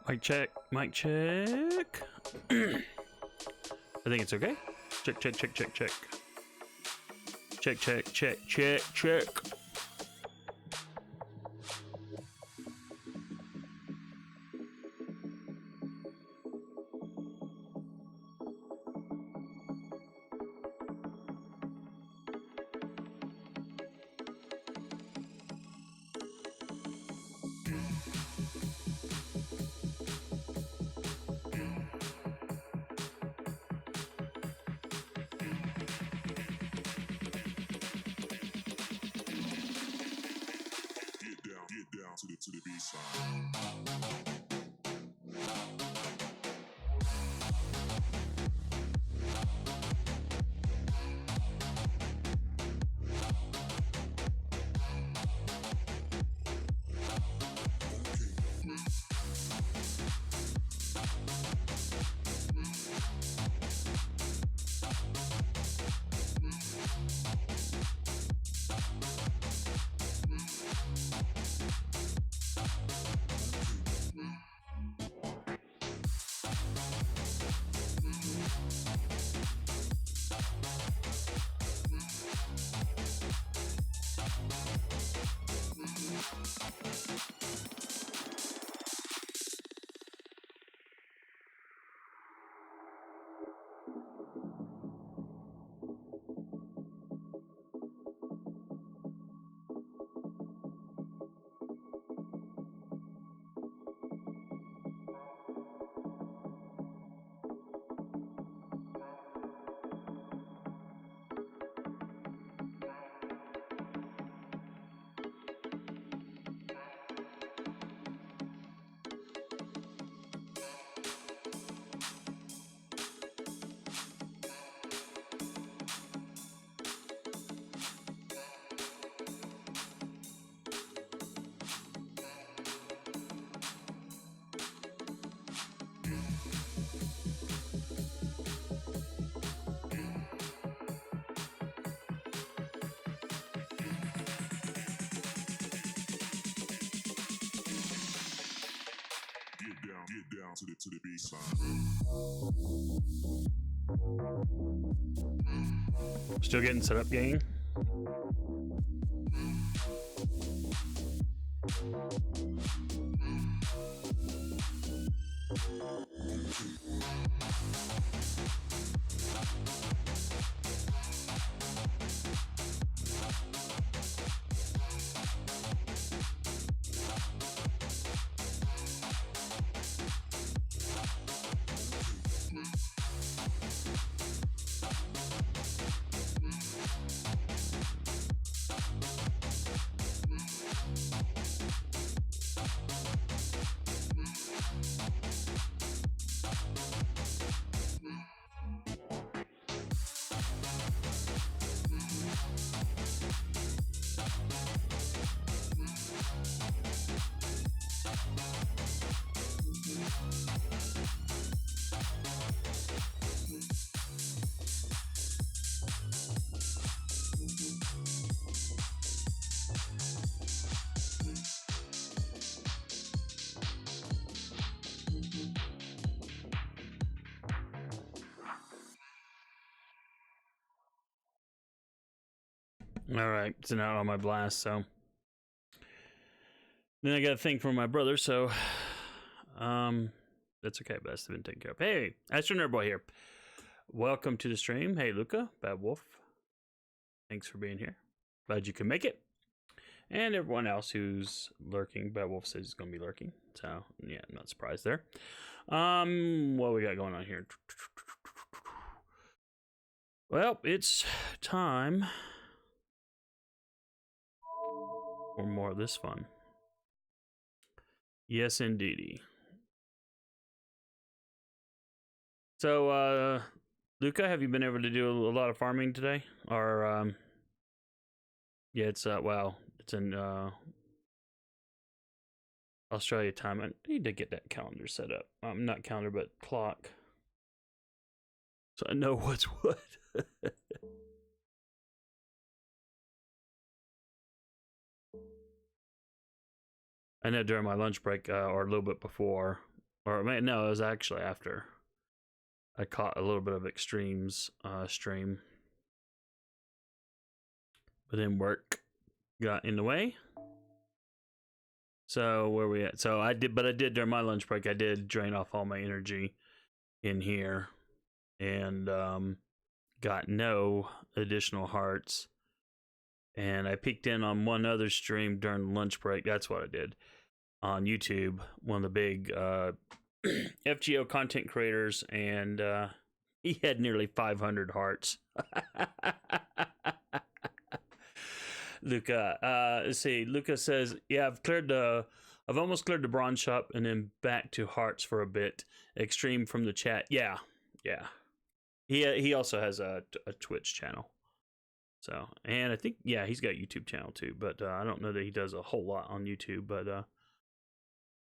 Mic check. Mic check. I think it's okay. Check, check, check, check, check. Check, check, check, check, check. To the B-side. Get down to the B-side. Still getting set up, gang. All right, it's now on my blast, so then I got a thing from my brother, so that's okay, but that's been taken care of. Hey, AstroNerdBoy here. Welcome to the stream. Hey, Luca, Bad Wolf. Thanks for being here. Glad you can make it. And everyone else who's lurking. Bad Wolf says he's gonna be lurking, so yeah, I'm not surprised there. What we got going on here? Well, it's time for more of this fun. Yes, indeedy. So, Luca, have you been able to do a lot of farming today? Or, yeah, it's, well, it's in, Australia time. I need to get that calendar set up. Not calendar, but clock. So I know what's what. I know during my lunch break, or a little bit before, Or no, it was actually after I caught a little bit of Extreme's stream. But then work got in the way. So where we at? So I did during my lunch break, I did drain off all my energy in here and got no additional hearts. And I peeked in on one other stream during lunch break. That's what I did on YouTube. One of the big FGO content creators, and he had nearly 500 hearts. Luca, let's see. Luca says, "Yeah, I've almost cleared the bronze shop, and then back to hearts for a bit." Extreme from the chat. Yeah. He also has a Twitch channel. So, and I think he's got a YouTube channel too, but I don't know that he does a whole lot on YouTube, but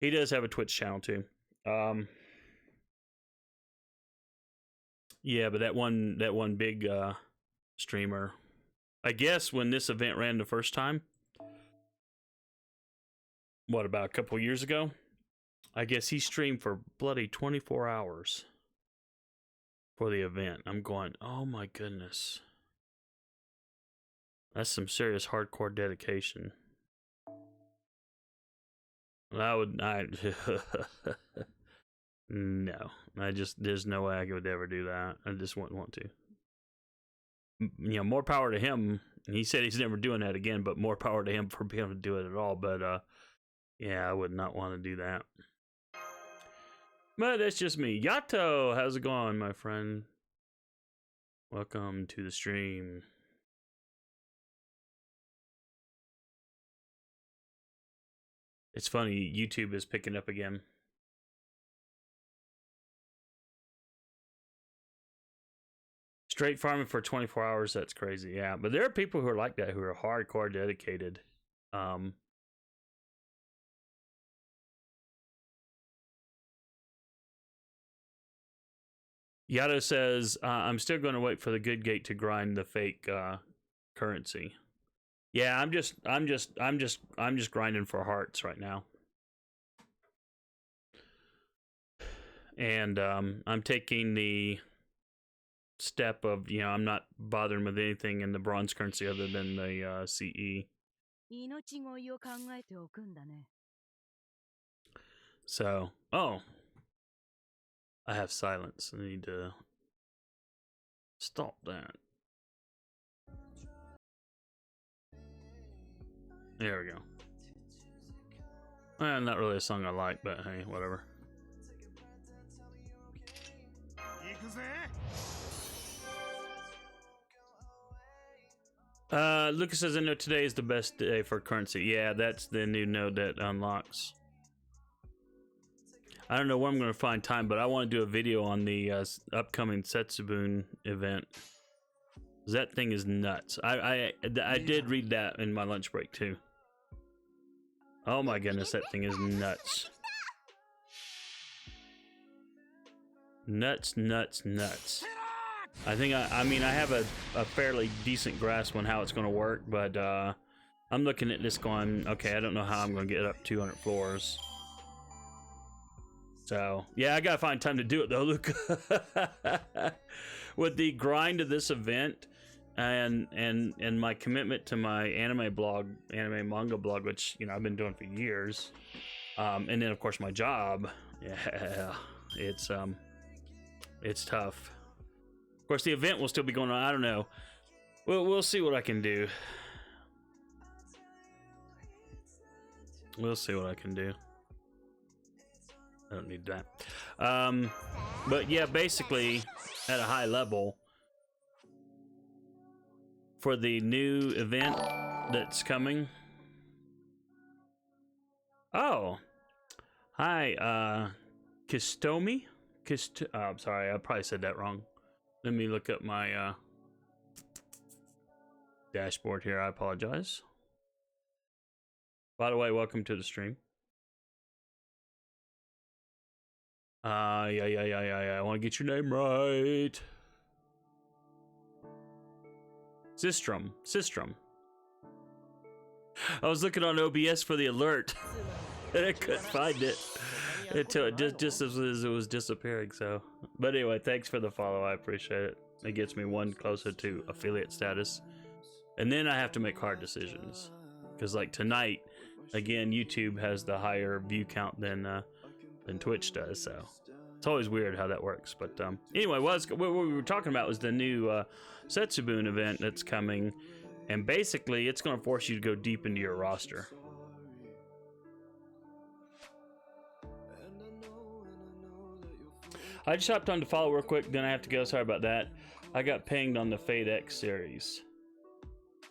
he does have a Twitch channel too. Yeah, but that one big streamer, I guess when this event ran the first time, about a couple years ago, I guess he streamed for bloody 24 hours for the event. I'm going, oh my goodness. That's some serious hardcore dedication. No, there's no way I would ever do that. I just wouldn't want to. More power to him. He said he's never doing that again, but more power to him for being able to do it at all. But I would not want to do that. But that's just me. Yato, how's it going, my friend? Welcome to the stream. It's funny, YouTube is picking up again. Straight farming for 24 hours, that's crazy. Yeah, but there are people who are like that, who are hardcore dedicated. Yato says, I'm still going to wait for the good gate to grind the fake currency. Yeah, I'm just grinding for hearts right now. And I'm taking the step of, I'm not bothering with anything in the bronze currency other than the CE. So, I have silence. I need to stop that. There we go. Well, not really a song I like, but hey, whatever. Lucas says, I know today is the best day for currency. Yeah, that's the new node that unlocks. I don't know where I'm going to find time, but I want to do a video on the upcoming Setsubun event. That thing is nuts. I did read that in my lunch break too. Oh my goodness, that thing is nuts. Nuts. I think I mean I have a fairly decent grasp on how it's going to work, but I'm looking at this going, okay, I don't know how I'm going to get up 200 floors. So yeah, I gotta find time to do it though, Luca. With the grind of this event and my commitment to my anime manga blog, which I've been doing for years, and then of course my job. Yeah, it's tough. Of course, the event will still be going on. I don't know. We'll see what I can do. We'll see what I can do. I don't need that. But yeah, basically, at a high level, for the new event that's coming. Oh, hi, Kistomi. I'm sorry, I probably said that wrong. Let me look up my dashboard here. I apologize. By the way, welcome to the stream. Yeah. I want to get your name right. Sistrum. I was looking on OBS for the alert, and I couldn't find it. just as it was disappearing. So, but anyway, thanks for the follow. I appreciate it. It gets me one closer to affiliate status, and then I have to make hard decisions. Because like tonight, again, YouTube has the higher view count than Twitch does. So it's always weird how that works. But anyway, what we were talking about was the new Setsubun event that's coming, and basically it's going to force you to go deep into your roster. I just hopped on to follow real quick, then I have to go. Sorry about that. I got pinged on the Fate X series,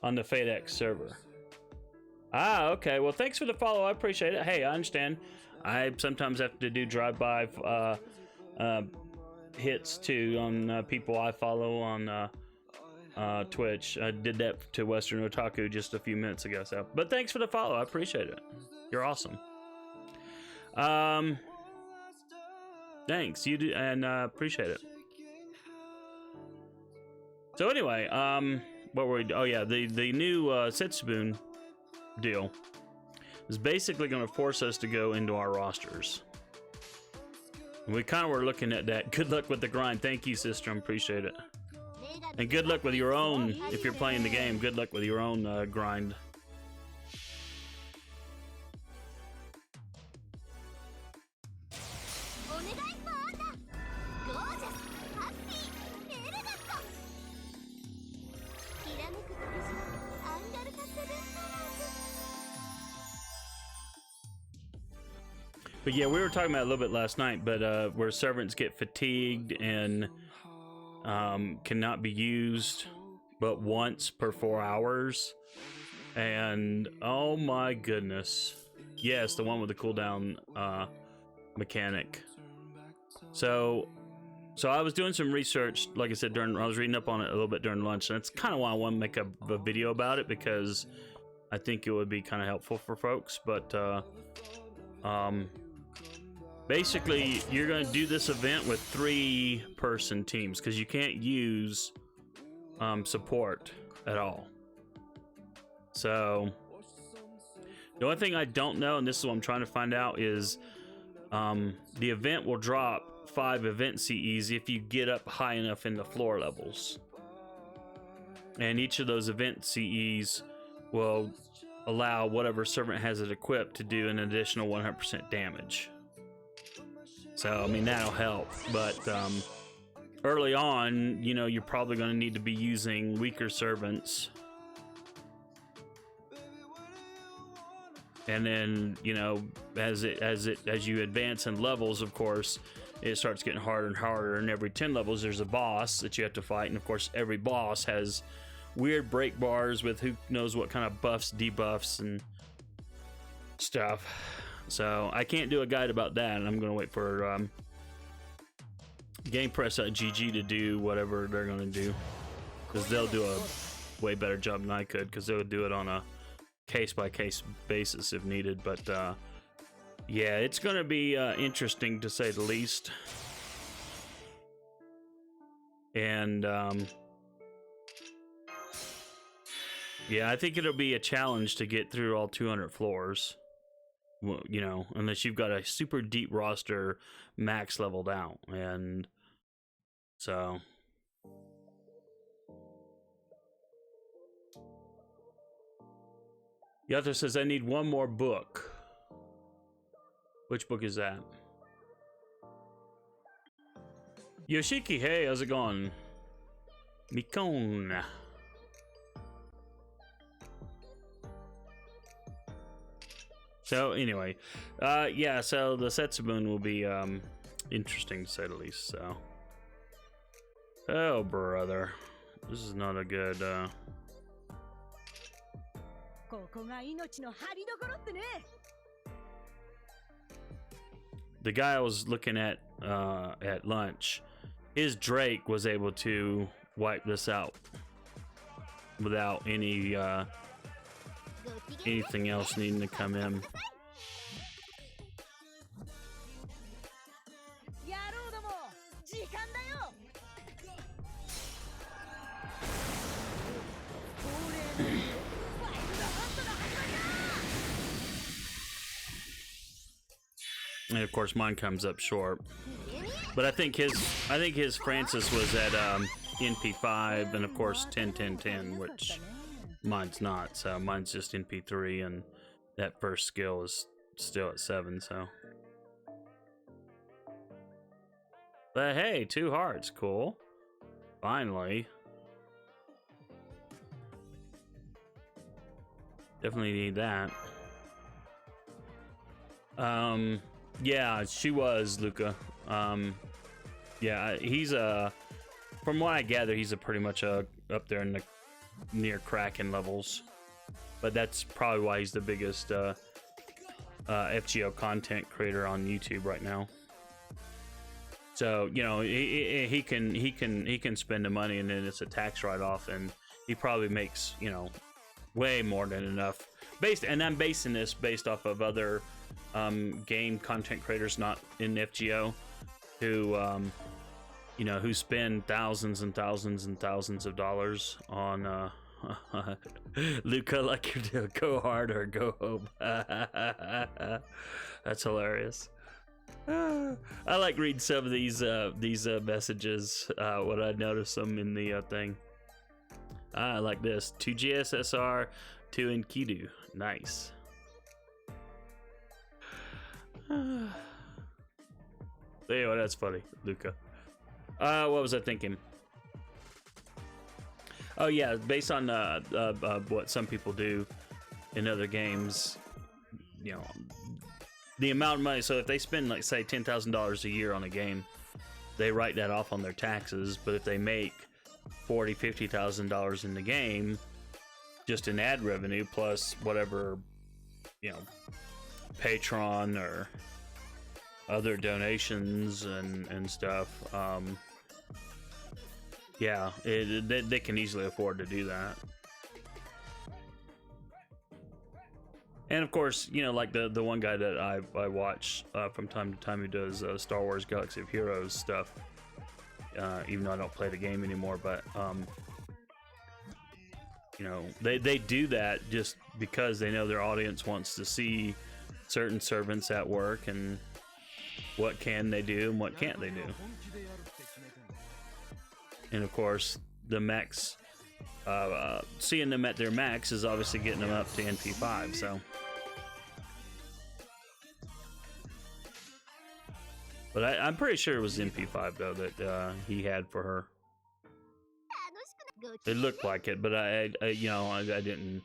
on the Fate X server. Ah, okay. Well, thanks for the follow. I appreciate it. Hey, I understand. I sometimes have to do drive-by hits too on people I follow on Twitch. I did that to Western Otaku just a few minutes ago. So, but thanks for the follow. I appreciate it. You're awesome. Thanks. You do, and appreciate it. So anyway, what were we? Oh yeah, the new Setsubun deal is basically going to force us to go into our rosters. We kind of were looking at that. Good luck with the grind. Thank you, Sistrum. Appreciate it. And good luck with your own, if you're playing the game, good luck with your own grind. But yeah, we were talking about it a little bit last night, but where servants get fatigued and cannot be used but once per 4 hours. And oh my goodness. Yes, the one with the cooldown mechanic. So I was doing some research, like I said, I was reading up on it a little bit during lunch, and that's kind of why I want to make a video about it, because I think it would be kind of helpful for folks. But basically, you're going to do this event with 3-person teams, because you can't use support at all. So the only thing I don't know, and this is what I'm trying to find out, is the event will drop 5 event CEs if you get up high enough in the floor levels. And each of those event CEs will allow whatever servant has it equipped to do an additional 100% damage. So, I mean, that'll help. But early on, you know, you're probably going to need to be using weaker servants. And then, you know, as you advance in levels, of course, it starts getting harder and harder. And every 10 levels, there's a boss that you have to fight. And of course, every boss has weird break bars with who knows what kind of buffs, debuffs, and stuff. So I can't do a guide about that, and I'm going to wait for GamePress.gg to do whatever they're going to do, because they'll do a way better job than I could, because they'll do it on a case-by-case basis if needed. But yeah, it's going to be interesting, to say the least. And yeah, I think it'll be a challenge to get through all 200 floors. Well, you know, unless you've got a super deep roster max leveled out. And so Yato says, I need one more book. Which book is that? Yoshiki, hey, how's it going? Mikon. So anyway, yeah, so the Setsubun will be interesting, to say the least. So, oh brother, this is not a good the guy I was looking at lunch, his Drake was able to wipe this out without any anything else needing to come in. And of course, mine comes up short. But I think his Francis was at NP5, and of course 10, 10, 10, which mine's not. So mine's just NP3, and that first skill is still at 7. So, but hey, 2 hearts, cool. Finally. Definitely need that. Yeah, she was Luca. Yeah, he's from what I gather, he's a pretty much up there in the near Kraken levels. But that's probably why he's the biggest FGO content creator on YouTube right now. So, you know, he can spend the money, and then it's a tax write-off, and he probably makes, you know, way more than enough. And I'm basing this based off of other game content creators not in FGO who you know, who spend thousands and thousands and thousands of dollars on Luca, like you're doing go hard or go home. That's hilarious. I like reading some of these messages when I notice them in the thing. I like this. 2 GSSR, 2 Enkidu. Nice. Anyway, that's funny, Luca. What was I thinking? Oh yeah, based on what some people do in other games, you know, the amount of money. So if they spend, like, say, $10,000 a year on a game, they write that off on their taxes. But if they make $40,000, $50,000 in the game, just in ad revenue plus whatever, you know, Patreon or other donations and stuff, yeah, they can easily afford to do that. And of course, you know, like the one guy that I watch from time to time who does Star Wars Galaxy of Heroes stuff, even though I don't play the game anymore, but you know, they do that just because they know their audience wants to see certain servants at work, and what can they do and what can't they do. And of course, the max, seeing them at their max is obviously getting them up to NP5, so. But I'm pretty sure it was NP5 though that he had for her. It looked like it, but I you know, I didn't,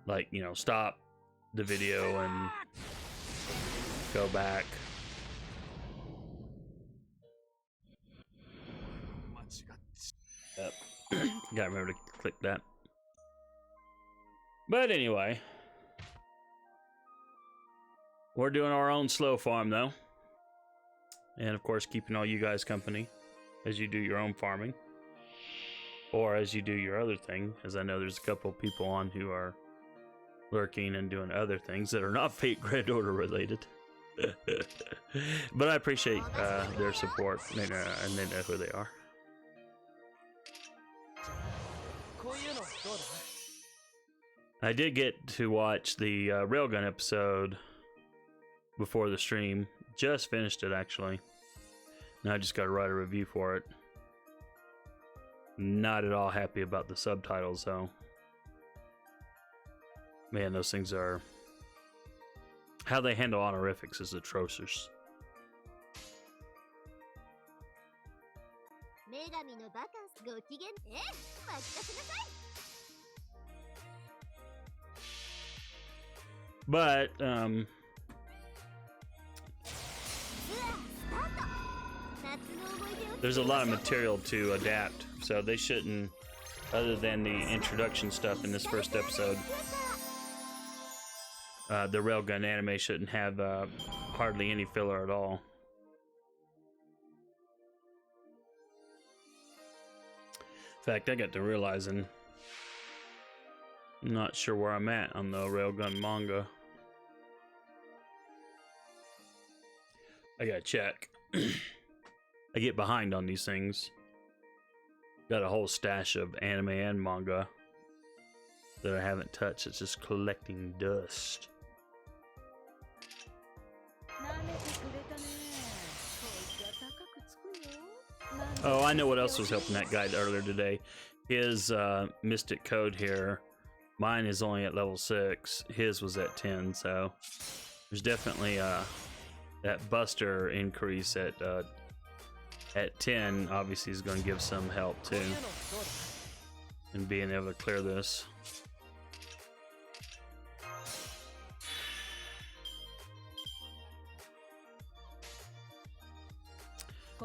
like, you know, stop the video and go back. Yep. Gotta remember to click that. But anyway, we're doing our own slow farm though, and of course keeping all you guys company as you do your own farming, or as you do your other thing, as I know there's a couple people on who are lurking and doing other things that are not Fate Grand Order related. But I appreciate their support, and they know who they are. I did get to watch the Railgun episode before the stream. Just finished it, actually. Now I just got to write a review for it. Not at all happy about the subtitles, though. Man, those things are... How they handle honorifics is atrocious. But, there's a lot of material to adapt, so they shouldn't, other than the introduction stuff in this first episode, the Railgun anime shouldn't have hardly any filler at all. In fact, I got to realizing I'm not sure where I'm at on the Railgun manga. I gotta check. I get behind on these things. Got a whole stash of anime and manga that I haven't touched. It's just collecting dust. Oh, I know what else was helping that guy earlier today. His mystic code here, mine is only at level 6. His was at 10, so there's definitely that buster increase at 10. Obviously, is going to give some help too, in being able to clear this.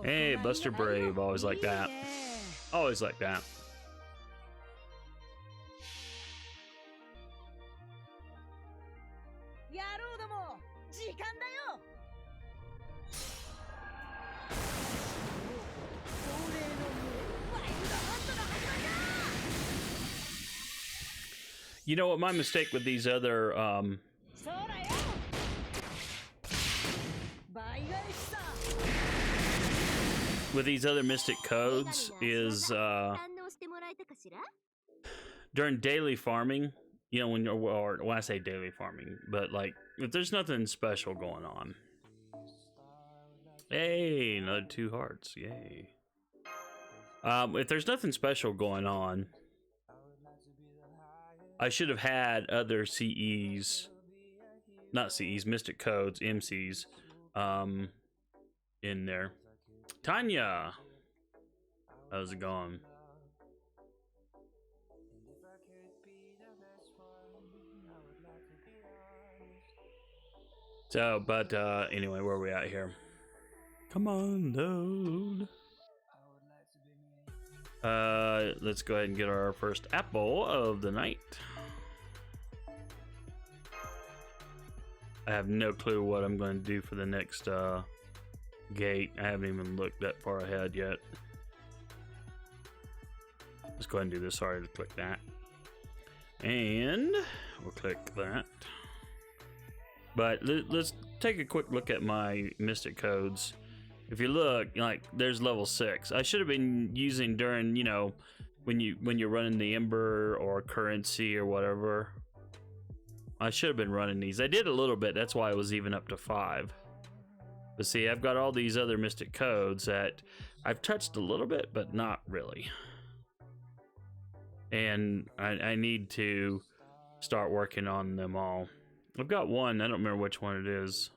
Hey, Buster Brave, always like that. Always like that. You know what, my mistake with these other mystic codes is during daily farming, you know, when you're, or when I say daily farming, but like if there's nothing special going on. Hey, another 2 hearts, yay. If there's nothing special going on, I should have had other CEs, not CEs, mystic codes, MCs, in there. Tanya, how's it going? So, but anyway, where are we at here? Come on, dude. Let's go ahead and get our first apple of the night. I have no clue what I'm going to do for the next gate. I haven't even looked that far ahead yet. Let's go ahead and do this. Sorry to click that. And we'll click that. But let's take a quick look at my mystic codes. If you look, like, there's level 6. I should have been using during, you know, when you're running the Ember or currency or whatever. I should have been running these. I did a little bit. That's why I was even up to 5. But see, I've got all these other mystic codes that I've touched a little bit, but not really. And I need to start working on them all. I've got one. I don't remember which one it is.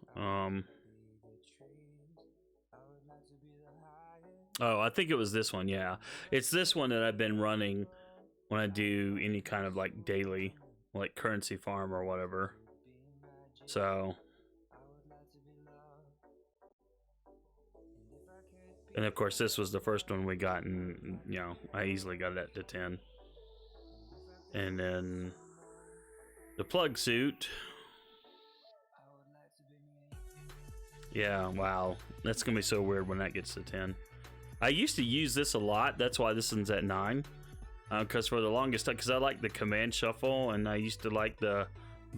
Oh, I think it was this one, yeah. It's this one that I've been running when I do any kind of like daily, like currency farm or whatever. So, and of course this was the first one we got, and you know, I easily got that to 10. And then the plug suit. Yeah, wow. That's gonna be so weird when that gets to 10. I used to use this a lot. That's why this one's at 9. Because for the longest time, because I like the command shuffle, and I used to like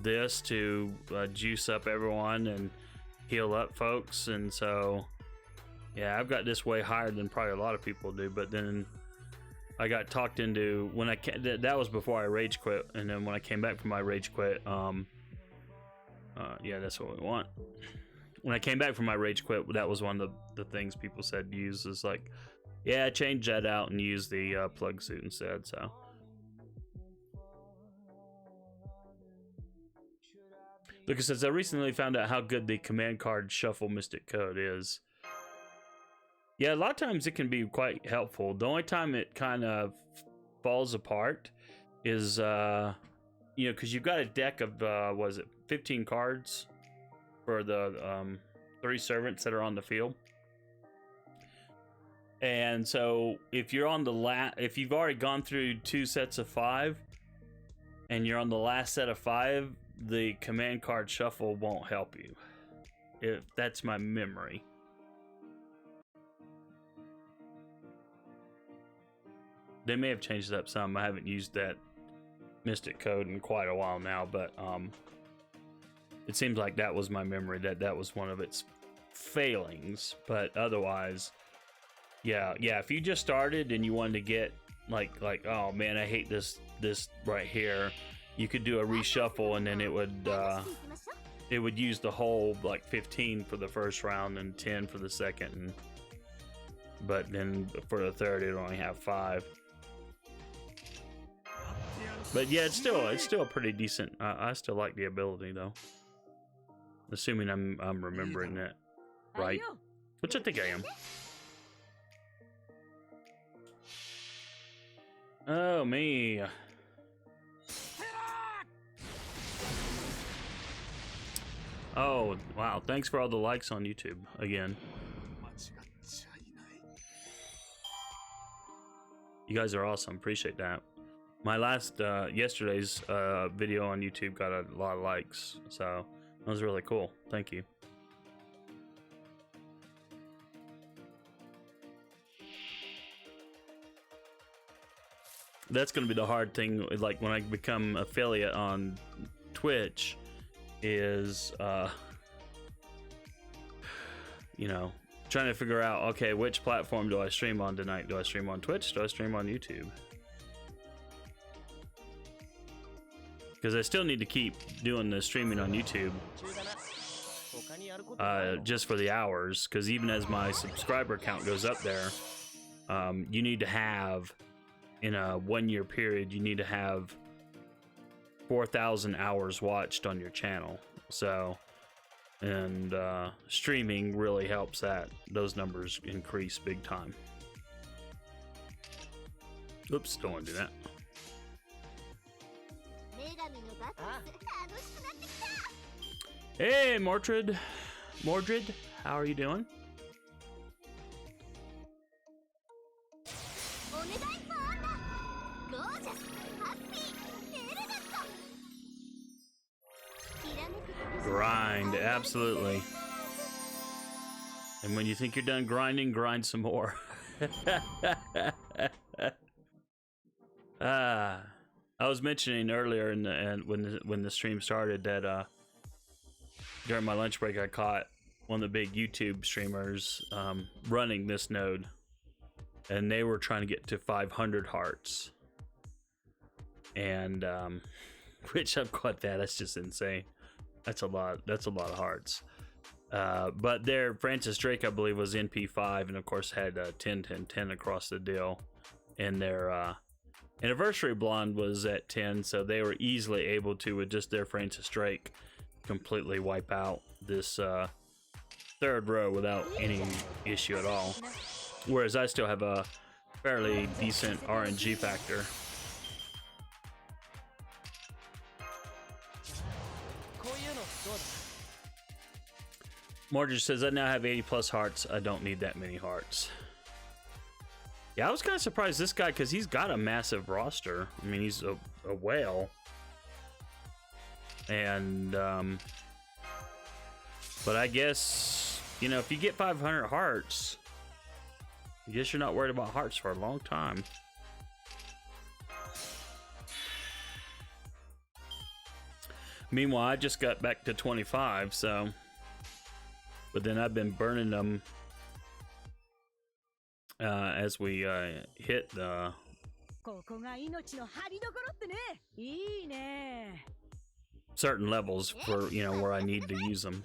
this to juice up everyone and heal up folks. And so, yeah, I've got this way higher than probably a lot of people do. But then I got talked into, when I that was before I rage quit, and then when I came back from my rage quit, yeah, that's what we want. When I came back from my rage quit, that was one of the things people said use, is like, yeah, change that out and use the plug suit instead. So, because since I recently found out how good the command card shuffle mystic code is, yeah, a lot of times it can be quite helpful. The only time it kind of falls apart is, you know, because you've got a deck of, was it 15 cards for the 3 servants that are on the field. And so if you're on the if you've already gone through 2 sets of 5 and you're on the last set of 5, the command card shuffle won't help you. If that's my memory. They may have changed it up some. I haven't used that mystic code in quite a while now, but it seems like that was my memory, that was one of its failings. But otherwise, yeah, if you just started and you wanted to get like oh man, I hate this right here, you could do a reshuffle, and then it it would use the whole like 15 for the first round and 10 for the second, and but then for the third it would only have 5. But yeah, it's still pretty decent. I still like the ability though, assuming I'm remembering it right, which I think I am. Oh me. Oh wow! Thanks for all the likes on YouTube again. You guys are awesome. Appreciate that. My last yesterday's video on YouTube got a lot of likes, so that was really cool. Thank you. That's gonna be the hard thing, like when I become affiliate on Twitch, is you know, trying to figure out, okay, which platform do I stream on tonight? Do I stream on Twitch? Do I stream on YouTube? Because I still need to keep doing the streaming on YouTube just for the hours, because even as my subscriber count goes up there, you need to have, in a 1-year period, you need to have 4,000 hours watched on your channel. So, and streaming really helps those numbers increase big time. Oops, don't want to do that. Hey, Mordred, how are you doing? Grind, absolutely. And when you think you're done grinding, grind some more. I was mentioning earlier when the stream started that during my lunch break I caught one of the big YouTube streamers running this node, and they were trying to get to 500 hearts, and which I've caught that. That's just insane. That's a lot of hearts. But their Francis Drake, I believe, was NP5, and of course had 10 10 10 across the deal, and their anniversary blonde was at 10, so they were easily able to, with just their Francis Drake, completely wipe out this third row without any issue at all. Whereas I still have a fairly decent RNG factor. Mordred says, I now have 80 plus hearts. I don't need that many hearts. Yeah, I was kind of surprised this guy, because he's got a massive roster. I mean, he's a whale. And, but I guess, you know, if you get 500 hearts, I guess you're not worried about hearts for a long time. Meanwhile, I just got back to 25, so... But then I've been burning them as we hit the certain levels for, you know, where I need to use them.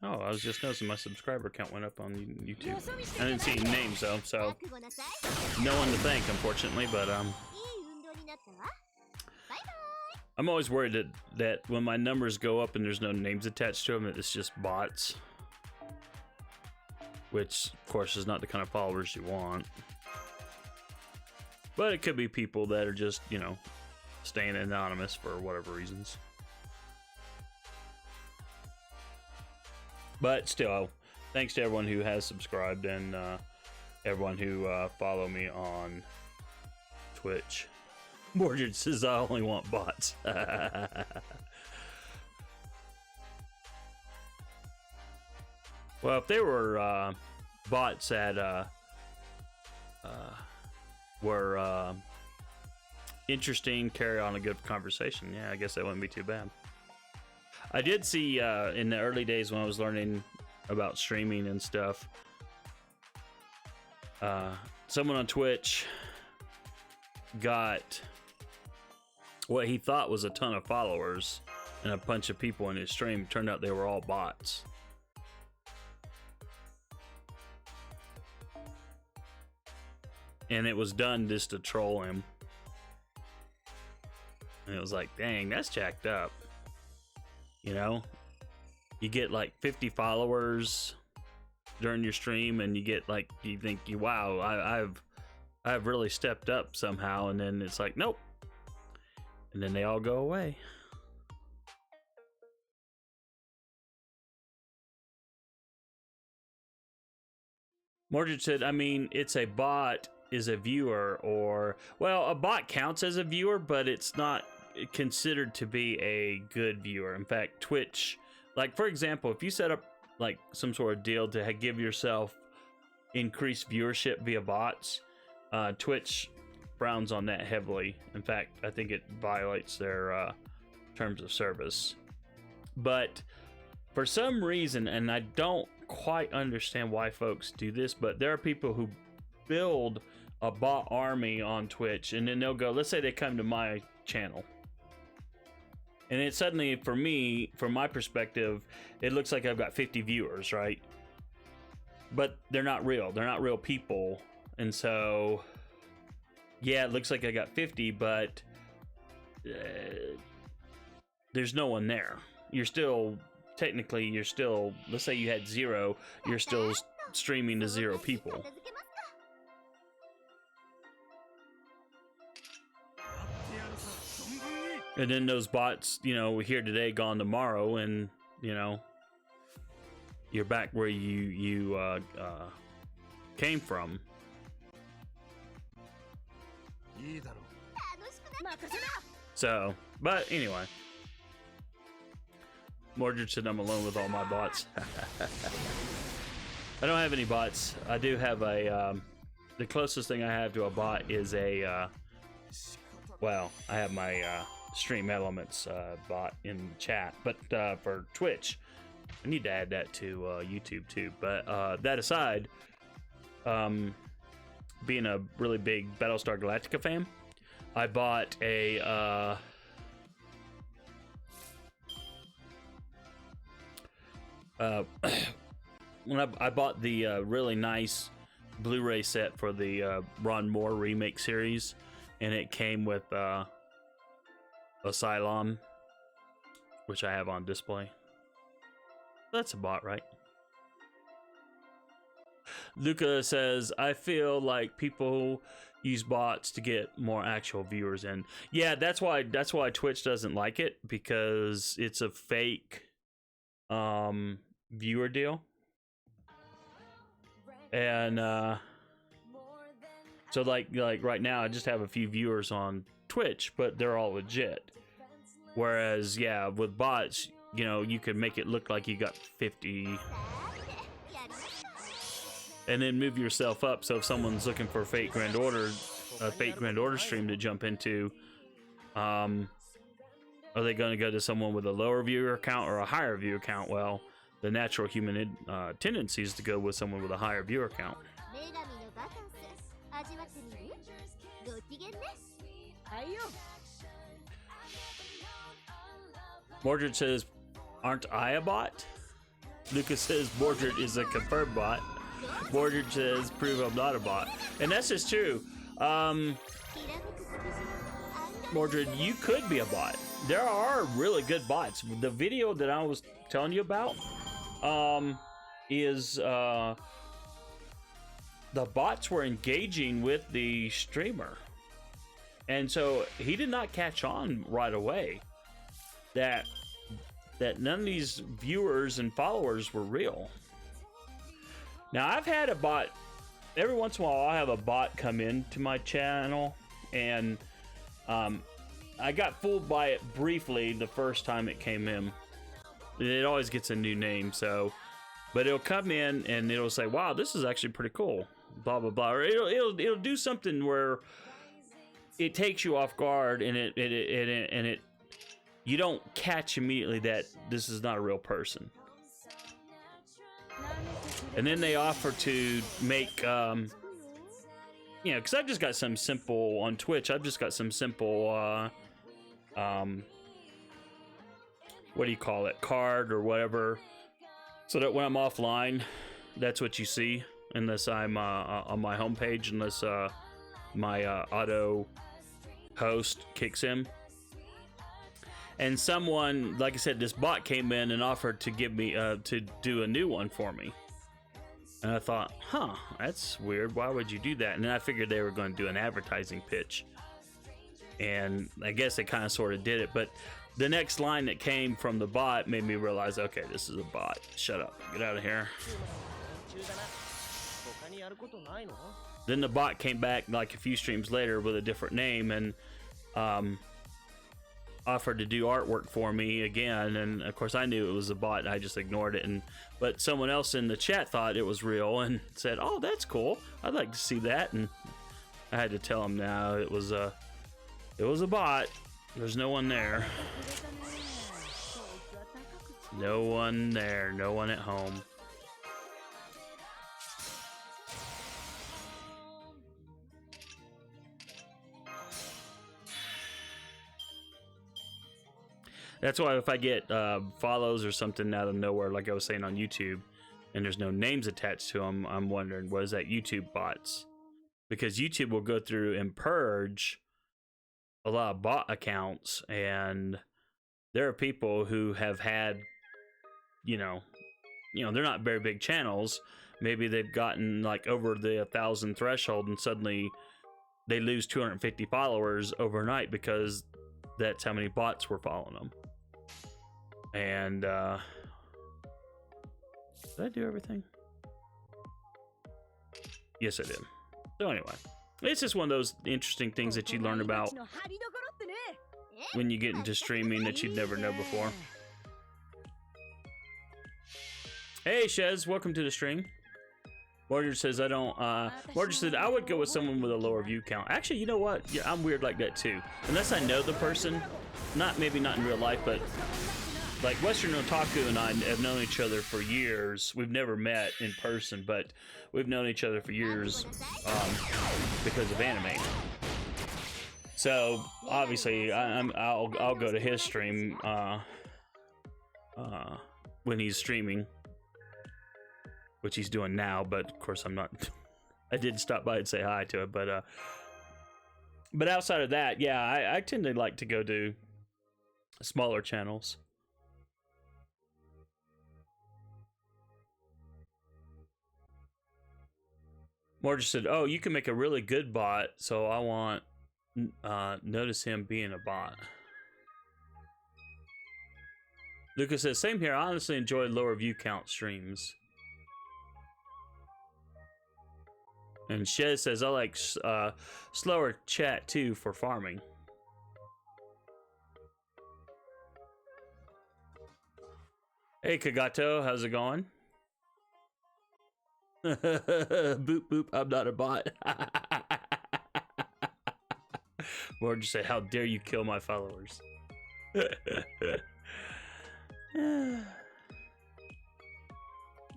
Oh, I was just noticing my subscriber count went up on YouTube. I didn't see any names though, so no one to thank, unfortunately. But I'm always worried that when my numbers go up and there's no names attached to them, that it's just bots. Which, of course, is not the kind of followers you want. But it could be people that are just, you know, staying anonymous for whatever reasons. But still, thanks to everyone who has subscribed and everyone who follow me on Twitch. Mordred says I only want bots. Well, if they were bots that were interesting, carry on a good conversation, yeah, I guess that wouldn't be too bad. I did see in the early days when I was learning about streaming and stuff, someone on Twitch got what he thought was a ton of followers and a bunch of people in his stream. Turned out they were all bots. And it was done just to troll him. And it was like, dang, that's jacked up. You know? You get like 50 followers during your stream, and you get like, you think, wow, I've really stepped up somehow, and then it's like, nope. And then they all go away. Mordred said, I mean, it's a bot is a viewer, or, well, a bot counts as a viewer, but it's not considered to be a good viewer. In fact, Twitch, like, for example, if you set up like some sort of deal to give yourself increased viewership via bots, Twitch frowns on that heavily. In fact, I think it violates their terms of service. But for some reason, and I don't quite understand why folks do this, but there are people who build a bot army on Twitch, and then they'll go, let's say they come to my channel, and it suddenly, for me, from my perspective, it looks like I've got 50 viewers, right? But they're not real. They're not real people. And so, yeah, it looks like I got 50, but there's no one there. You're still, technically, you're still, let's say you had 0, you're still streaming to 0 people. And then those bots, you know, here today, gone tomorrow, and, you know, you're back where you came from. So, but anyway. Mordred said I'm alone with all my bots. I don't have any bots. I do have a, the closest thing I have to a bot is a, well, I have my Stream Elements bot in chat, but for Twitch, I need to add that to YouTube too. But that aside, being a really big Battlestar Galactica fan, I bought a when I bought the really nice Blu-ray set for the Ron Moore remake series, and it came with Asylum, which I have on display. That's a bot, right? Luca says, I feel like people use bots to get more actual viewers in. Yeah, that's why Twitch doesn't like it, because it's a fake viewer deal. And so like right now I just have a few viewers on Twitch, but they're all legit. Whereas, yeah, with bots, you know, you could make it look like you got 50, and then move yourself up. So if someone's looking for a fake Grand Order stream to jump into, are they going to go to someone with a lower viewer count or a higher viewer count? Well, the natural human tendency is to go with someone with a higher viewer count. Mordred says, aren't I a bot? Lucas says, Mordred is a confirmed bot. Mordred says, prove I'm not a bot. And that's just true. Mordred, you could be a bot. There are really good bots. The video that I was telling you about is the bots were engaging with the streamer. And so he did not catch on right away that none of these viewers and followers were real. Now, I've had a bot, every once in a while I'll have a bot come into my channel, and I got fooled by it briefly the first time it came in. It always gets a new name, so, but it'll come in and it'll say, wow, this is actually pretty cool, blah blah blah, or it'll do something where it takes you off guard, and it you don't catch immediately that this is not a real person. And then they offer to make, you know, because I've just got some simple on Twitch. I've just got some simple, what do you call it, card or whatever, so that when I'm offline, that's what you see, unless I'm on my homepage, unless my auto host kicks in. And someone, like I said, this bot came in and offered to give me to do a new one for me. And I thought, huh, that's weird. Why would you do that? And then I figured they were going to do an advertising pitch. And I guess they kind of sort of did it. But the next line that came from the bot made me realize, okay, this is a bot. Shut up. Get out of here. Then the bot came back like a few streams later with a different name and offered to do artwork for me again. And of course I knew it was a bot and I just ignored it. But someone else in the chat thought it was real and said, oh, that's cool. I'd like to see that. And I had to tell him now it was a bot. There's no one there. No one there. No one at home. That's why if I get follows or something out of nowhere, like I was saying on YouTube, and there's no names attached to them, I'm wondering, what is that YouTube bots? Because YouTube will go through and purge a lot of bot accounts, and there are people who have had, you know, they're not very big channels. Maybe they've gotten like over the 1,000 threshold, and suddenly they lose 250 followers overnight because that's how many bots were following them. And did I do everything? Yes, I did. So anyway, it's just one of those interesting things that you learn about when you get into streaming that you'd never know before. Hey Shez, welcome to the stream. Morgan says Morgan said I would go with someone with a lower view count. Actually, you know what? Yeah, I'm weird like that too. Unless I know the person, maybe not in real life, but like Western Otaku and I have known each other for years. We've never met in person, but we've known each other for years because of anime. So obviously, I'll go to his stream when he's streaming, which he's doing now. But of course, I'm not. I did stop by and say hi to him, but outside of that, yeah, I tend to like to go to smaller channels. Morgan said, "Oh, you can make a really good bot, so I want notice him being a bot." Lucas says, "Same here. I honestly enjoy lower view count streams." And Shez says, "I like slower chat too for farming." Hey Kagato, how's it going? Boop boop, I'm not a bot. Or just say, how dare you kill my followers?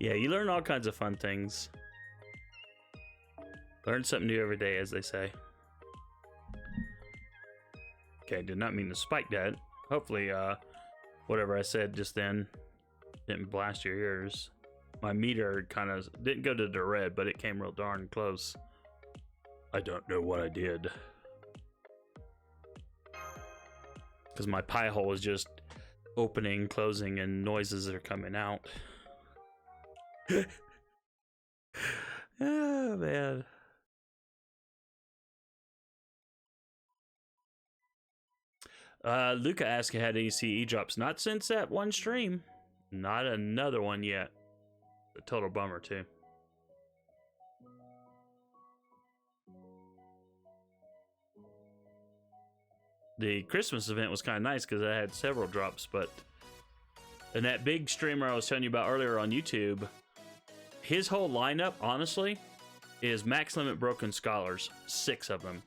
Yeah, you learn all kinds of fun things. Learn something new every day, as they say. Okay, did not mean to spike that. Hopefully, whatever I said just then didn't blast your ears. My meter kind of didn't go to the red, but it came real darn close. I don't know what I did. Because my pie hole is just opening, closing, and noises are coming out. Oh, man. Luca asked, how do you see e-drops? Not since that one stream. Not another one yet. A total bummer, too. The Christmas event was kind of nice because I had several drops, but... And that big streamer I was telling you about earlier on YouTube, his whole lineup, honestly, is Max Limit Broken Scholars. 6 of them.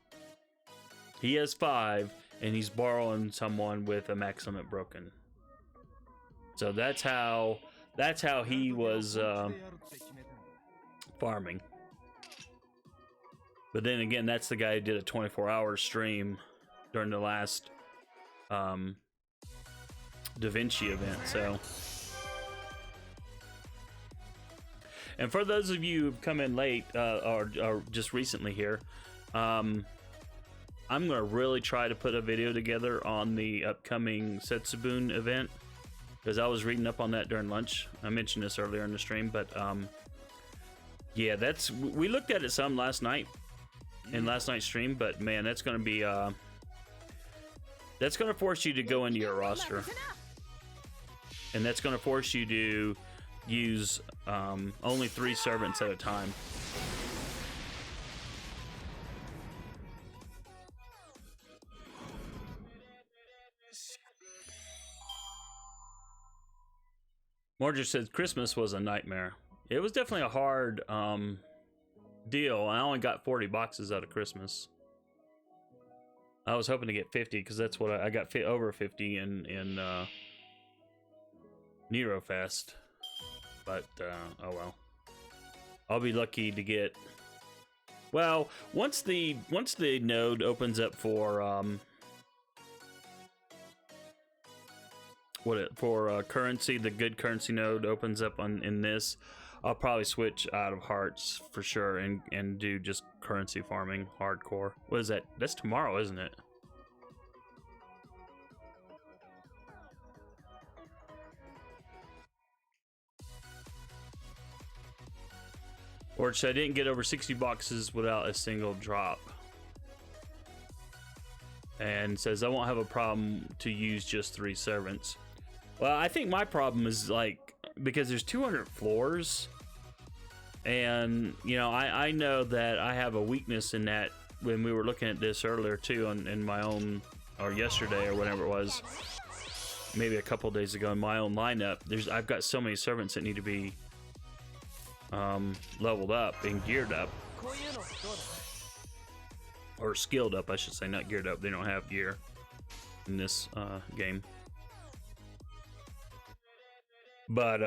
He has 5, and he's borrowing someone with a max limit broken. So that's how he was farming. But then again, that's the guy who did a 24-hour stream during the last Da Vinci event. So, and for those of you who've come in late or just recently here, I'm gonna really try to put a video together on the upcoming Setsubun event, because I was reading up on that during lunch. I mentioned this earlier in the stream, but yeah, we looked at it some last night in last night's stream, but man, that's gonna be that's gonna force you to go into your roster, and that's gonna force you to use only 3 servants at a time. Mordred says Christmas was a nightmare. It was definitely a hard deal. I only got 40 boxes out of Christmas. I was hoping to get 50 because that's what I got over 50 in Nerofest. But oh well. I'll be lucky to get. Well, once the node opens up for currency, the good currency node opens up in this, I'll probably switch out of hearts for sure and do just currency farming hardcore. What is that? That's tomorrow, isn't it? Or I didn't get over 60 boxes without a single drop. And says I won't have a problem to use just 3 servants. Well, I think my problem is like, because there's 200 floors, and you know, I know that I have a weakness in that. When we were looking at this earlier too in my own, or yesterday or whatever it was, maybe a couple days ago, in my own lineup, I've got so many servants that need to be leveled up and geared up, or skilled up I should say, not geared up. They don't have gear in this game. But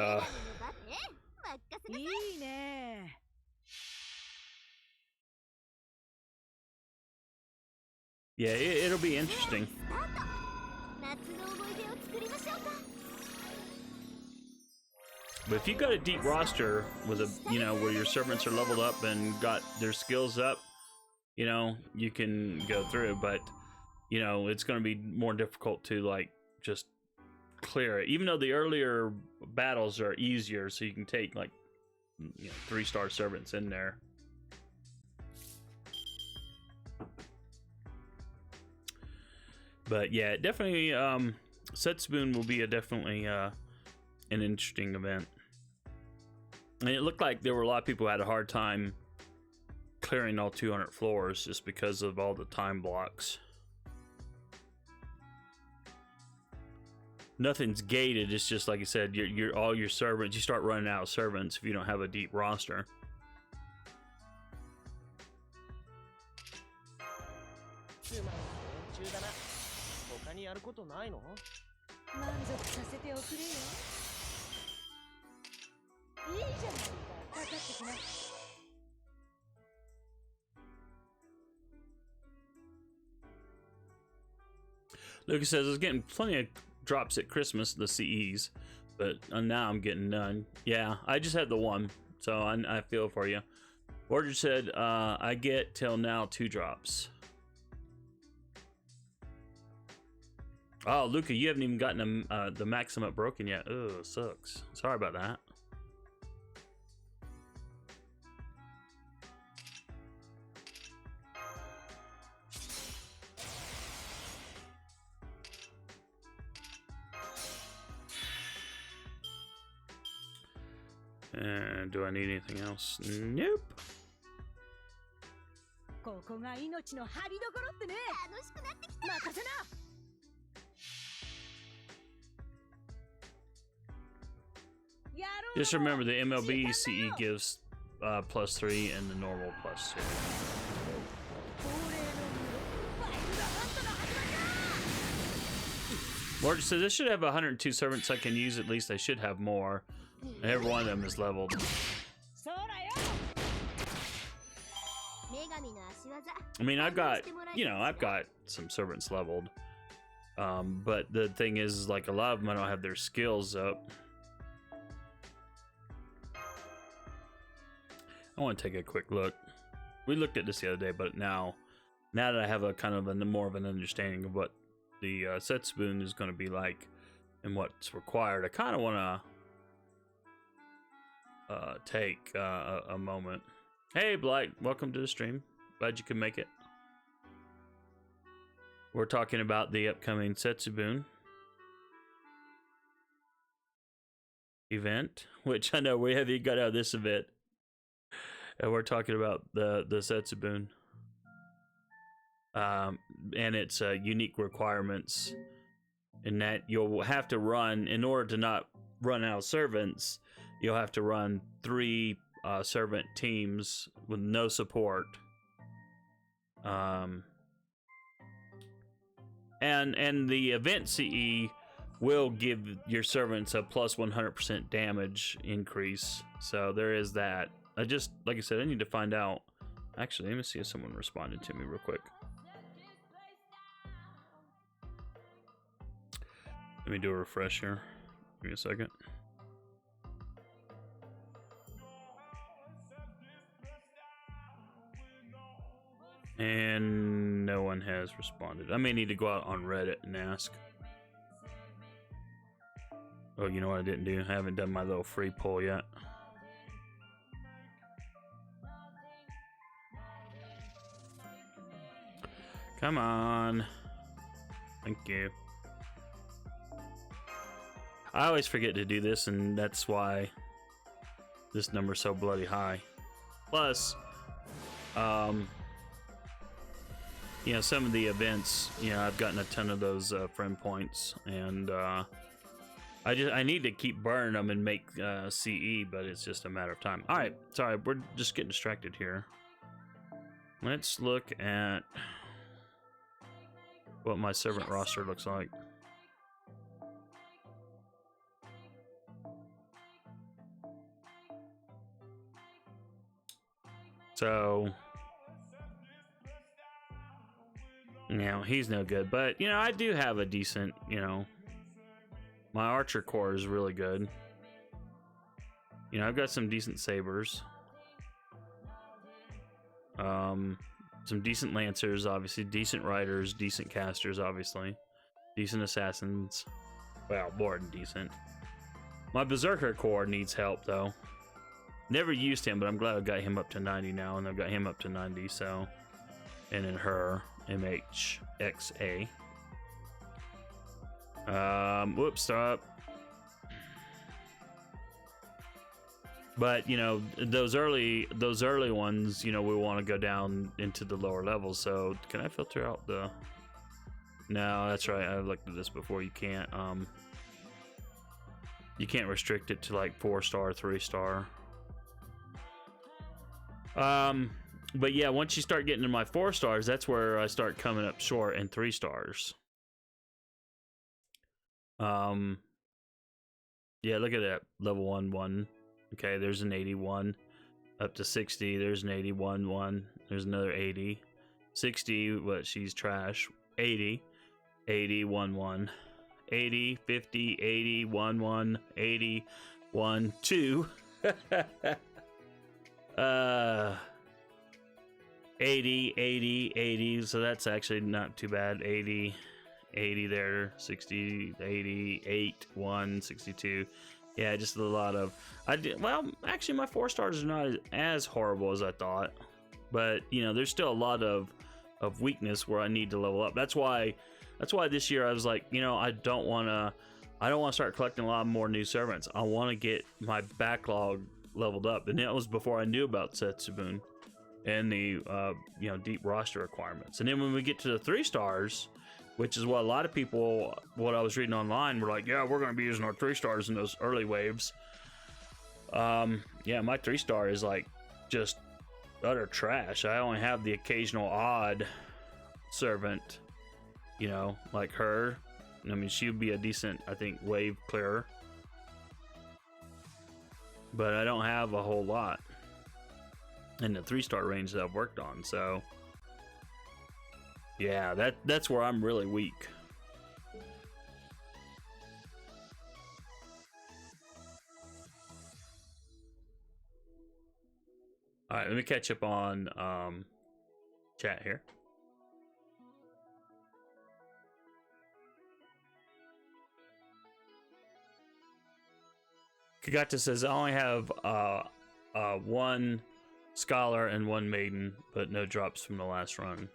yeah, it'll be interesting. But if you got a deep roster with a, you know, where your servants are leveled up and got their skills up, you know, you can go through. But you know, it's going to be more difficult to like just clear it, even though the earlier battles are easier, so you can take like, you know, 3-star servants in there. But yeah, definitely Setsubun will be definitely an interesting event. And it looked like there were a lot of people who had a hard time clearing all 200 floors just because of all the time blocks. Nothing's gated. It's just like I said, you're all your servants. You start running out of servants if you don't have a deep roster. Lucas says I was getting plenty of drops at Christmas, the CEs, but now I'm getting none. Yeah, I just had the one, so I feel for you. Roger said I get till now 2 drops. Oh, Luca, you haven't even gotten the maximum broken yet. Ugh, sucks. Sorry about that. And do I need anything else? Nope. Just remember the MLB CE gives +3 and the normal +2. Or so this should have 102 servants I can use. At least I should have more. And every one of them is leveled. I mean, I've got, you know, I've got some servants leveled. But the thing is, like, a lot of them I don't have their skills up. I want to take a quick look. We looked at this the other day, but now that I have a kind of a more of an understanding of what the Setsubun is going to be like and what's required, I kind of want to take a moment. Hey, Blight, welcome to the stream. Glad you could make it. We're talking about the upcoming Setsubun event, which I know we haven't got out of this event. And we're talking about the Setsubun. And its unique requirements, in that you'll have to run, in order to not run out of servants, you'll have to run 3 servant teams with no support. And the event CE will give your servants a plus 100% damage increase. So there is that. I just, like I said, I need to find out. Actually, let me see if someone responded to me real quick. Let me do a refresh here. Give me a second. And no one has responded. I may need to go out on Reddit and ask. Oh, you know what I didn't do? I haven't done my little free poll yet. Come on. Thank you. I always forget to do this, and that's why this number's so bloody high. Plus, you know, some of the events, you know, I've gotten a ton of those friend points, and I need to keep burning them and make CE, but it's just a matter of time. All right, sorry, we're just getting distracted here. Let's look at what my servant roster looks like. So, you know, he's no good, but, you know, I do have a decent, you know, my archer core is really good. You know, I've got some decent sabers. Some decent lancers, obviously, decent riders, decent casters, obviously, decent assassins. Well, more than decent. My berserker core needs help, though. Never used him, but I'm glad I got him up to 90 now, and I've got him up to 90, so. And then her, MHXA. Whoops, stop. But, you know, those early ones, you know, we want to go down into the lower levels. So can I filter out the? No, that's right. I looked at this before. You can't restrict it to like 4-star, 3-star. But yeah, once you start getting to my 4 stars, that's where I start coming up short, and 3 stars. Yeah, look at that. Level 1. Okay, there's an 81. Up to 60, there's an 81 1. There's another 80. 60, but she's trash. 80. 80 1 80, 50, 80, 1 80, 1 2. 80, 80, 80. So that's actually not too bad. 80, 80 there. 60, 80, 8, 1, 62. Yeah, just a lot of. Well, actually, my 4 stars are not as horrible as I thought, but you know, there's still a lot of weakness where I need to level up. That's why this year I was like, you know, I don't want to start collecting a lot more new servants. I want to get my backlog leveled up, and that was before I knew about Setsubun and the you know, deep roster requirements. And then when we get to the 3 stars, which is what a lot of people, what I was reading online, were like, yeah, we're going to be using our 3 stars in those early waves. Yeah, my 3-star is like just utter trash. I only have the occasional odd servant, you know, like her, I mean, she would be a decent, I think, wave clearer. But I don't have a whole lot in the 3-star range that I've worked on, so yeah, that's where I'm really weak. All right, let me catch up on chat here. Kagata says, I only have one scholar and one maiden, but no drops from the last run.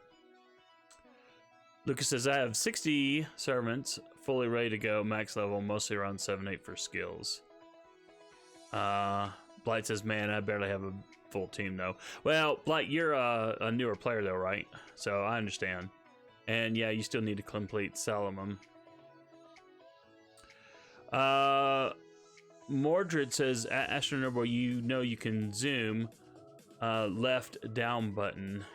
Lucas says, I have 60 servants, fully ready to go, max level, mostly around 7-8 for skills. Blight says, man, I barely have a full team though. Well, Blight, you're a newer player though, right? So I understand. And yeah, you still need to complete Solomon. Mordred says, AstroNerdBoy, you know you can zoom left down button.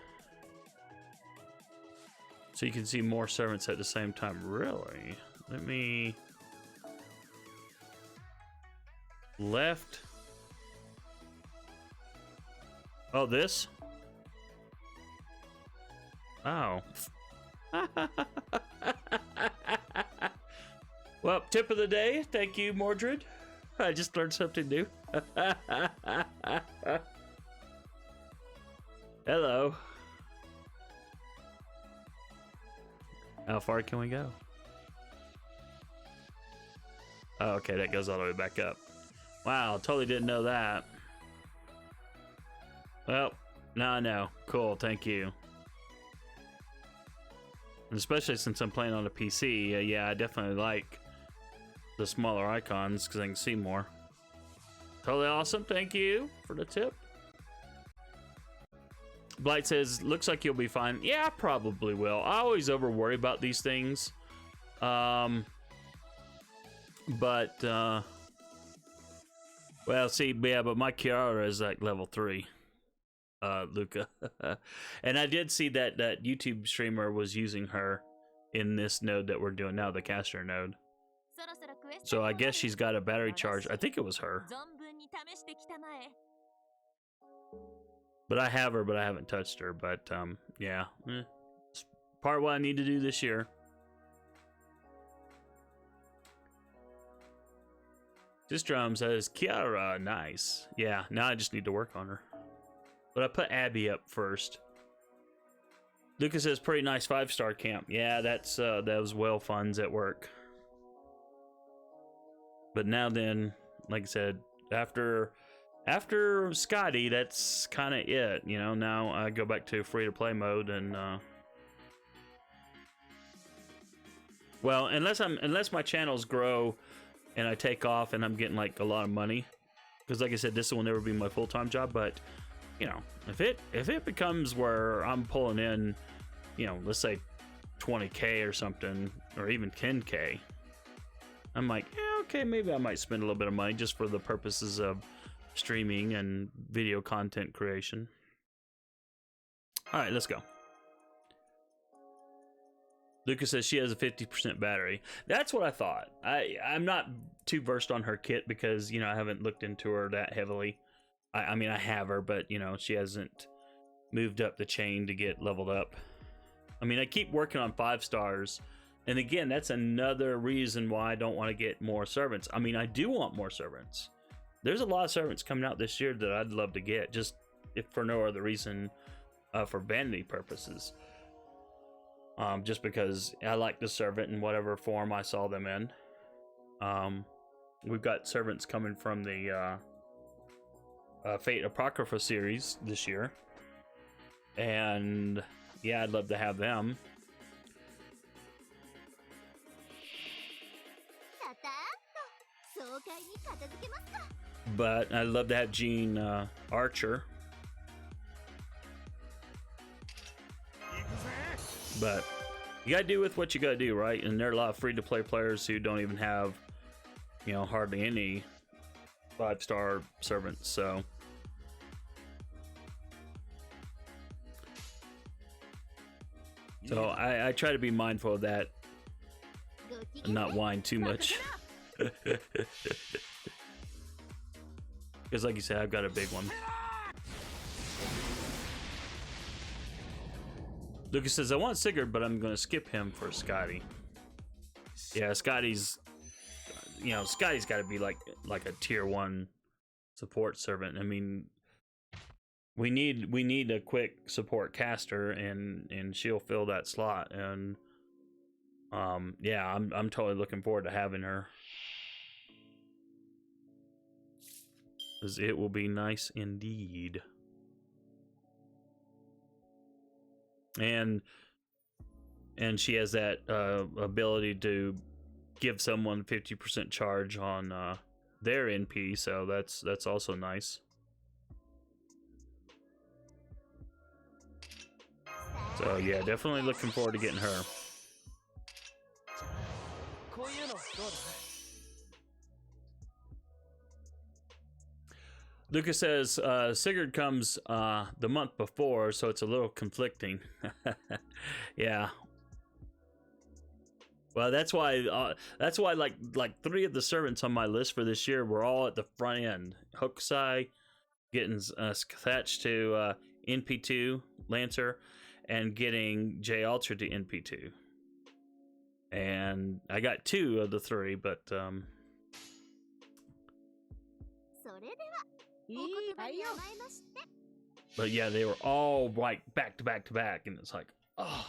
So you can see more servants at the same time. Really? Let me... Left... Oh, this? Oh. Well, tip of the day. Thank you, Mordred. I just learned something new. Hello. How far can we go? Oh, okay, that goes all the way back up. Wow, totally didn't know that. Well, now I know. Cool, thank you. And especially since I'm playing on a PC, yeah, I definitely like the smaller icons because I can see more. Totally awesome, thank you for the tip. Blight says, looks like you'll be fine. Yeah, I probably will. I always over worry about these things. Well, see, yeah, but my Kiara is like level 3. Luca. And I did see that YouTube streamer was using her in this node that we're doing now, the caster node. So I guess she's got a battery charge. I think it was her. But I have her, but I haven't touched her. But yeah, it's part of what I need to do this year. This drum says Kiara, nice. Yeah, now I just need to work on her. But I put Abby up first. Lucas says pretty nice 5-star camp. Yeah, that's those well funds at work. But now then, like I said, after Scotty, that's kind of it. You know, now I go back to free to play mode and well, unless my channels grow and I take off and I'm getting like a lot of money, because like I said, this will never be my full-time job. But you know, if it becomes where I'm pulling in, you know, let's say 20K or something, or even 10K, I'm like, yeah, okay, maybe I might spend a little bit of money just for the purposes of streaming and video content creation. All right, let's go. Lucas says she has a 50% battery. That's what I thought. I'm not too versed on her kit because, you know, I haven't looked into her that heavily. I mean, I have her, but, you know, she hasn't moved up the chain to get leveled up. I mean, I keep working on 5 stars. And again, that's another reason why I don't want to get more servants. I mean, I do want more servants. There's a lot of servants coming out this year that I'd love to get, just if for no other reason, for vanity purposes. Just because I like the servant in whatever form I saw them in. We've got servants coming from the Fate Apocrypha series this year, and yeah, I'd love to have them. But I'd love to have Jean Archer. But you gotta do with what you gotta do, right? And there are a lot of free-to-play players who don't even have, you know, hardly any 5-star servants, so I try to be mindful of that. and not whine too much. Because like you said, I've got a big one. Lucas says, I want Sigurd, but I'm going to skip him for Scotty. Yeah, Scotty's... You know, Scotty's got to be like a tier 1 support servant. I mean, we need a quick support caster, and she'll fill that slot. And yeah, I'm totally looking forward to having her. 'Cause it will be nice indeed. And she has that ability to give someone 50% charge on their NP, so that's also nice. So yeah, definitely looking forward to getting her. Lucas says Sigurd comes the month before, so it's a little conflicting. Yeah. Well, that's why like 3 of the servants on my list for this year were all at the front end. Hokusai getting Thatch to NP2 Lancer, and getting J Ultra to NP2. And I got 2 of the 3, but yeah, they were all like back to back to back, and it's like, oh.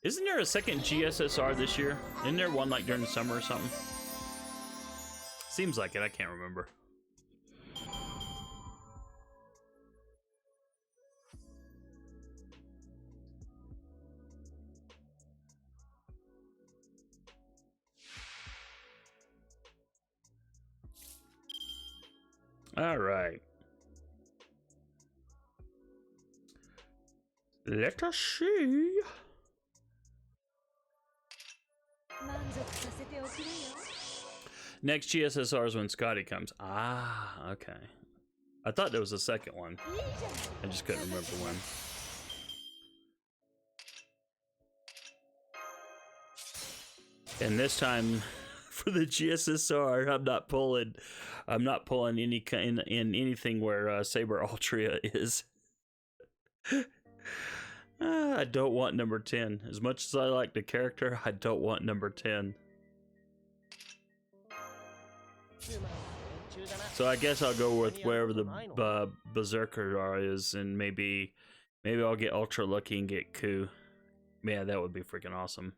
Isn't there a second GSSR this year? Isn't there one like during the summer or something? Seems like it, I can't remember. All right. Let us see. Next GSSR is when Scotty comes. Ah, okay. I thought there was a second one. I just couldn't remember when. And this time, for the GSSR, I'm not pulling any in anything where Saber Altria is. I don't want number 10. As much as I like the character, I don't want number 10. So I guess I'll go with wherever the Berserker is, and maybe I'll get ultra lucky and get Ku. Yeah, that would be freaking awesome.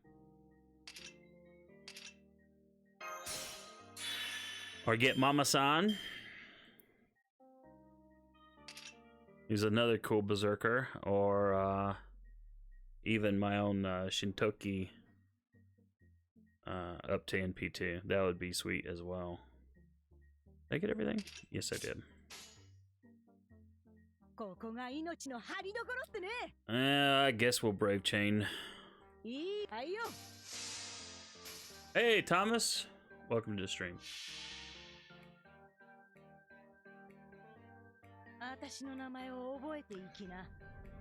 Or get Mama-san. He's another cool Berserker. Or even my own Shintoki up to NP2. That would be sweet as well. Did I get everything? Yes, I did. I guess we'll Brave Chain. Hey, Thomas. Welcome to the stream.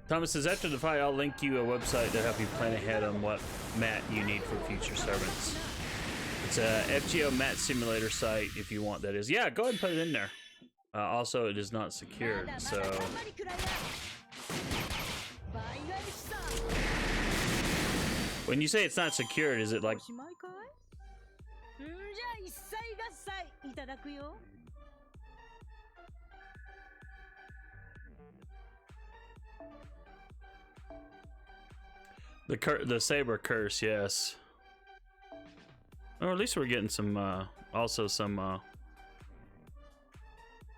Thomas says, after the fight, I'll link you a website to help you plan ahead on what mat you need for future servants. It's a FGO mat simulator site if you want, that is. Yeah, go ahead and put it in there. Also, it is not secured, so... When you say it's not secured, is it like... The Saber Curse, yes. Or at least we're getting some, also some,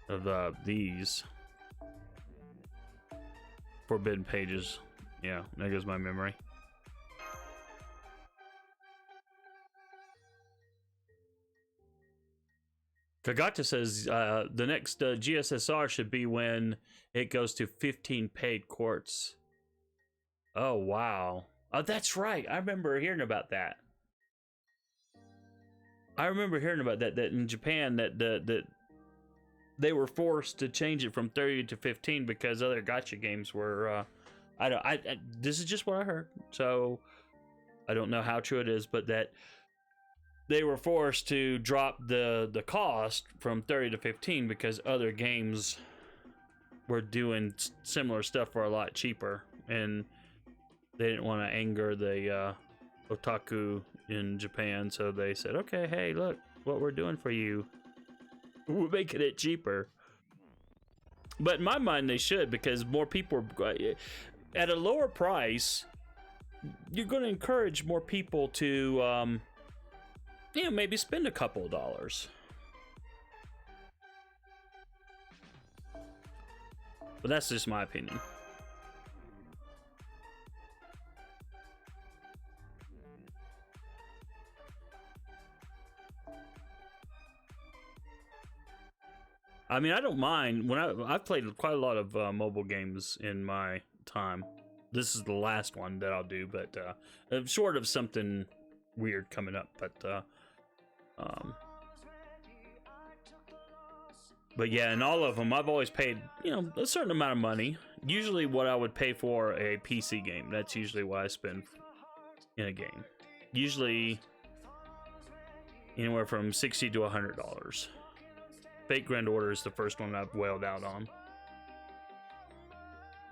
of, these. Forbidden Pages. Yeah, there goes my memory. Kagata says, the next GSSR should be when it goes to 15 paid quartz. Oh, wow. Oh, that's right. I remember hearing about that. That in Japan, that they were forced to change it from 30 to 15 because other gacha games were this is just what I heard, so I don't know how true it is, but that they were forced to drop the cost from 30 to 15 because other games were doing similar stuff for a lot cheaper, and they didn't want to anger the otaku in Japan, so they said, okay, hey, look what we're doing for you, we're making it cheaper. But in my mind they should, because more people are, at a lower price, you're going to encourage more people to maybe spend a couple of dollars. But that's just my opinion. I mean, I don't mind. When I've played quite a lot of mobile games in my time. This is the last one that I'll do, but short of something weird coming up. But yeah, in all of them, I've always paid, a certain amount of money. Usually what I would pay for a PC game. That's usually what I spend in a game. Usually anywhere from $60 to $100. Fate Grand Order is the first one I've wailed out on.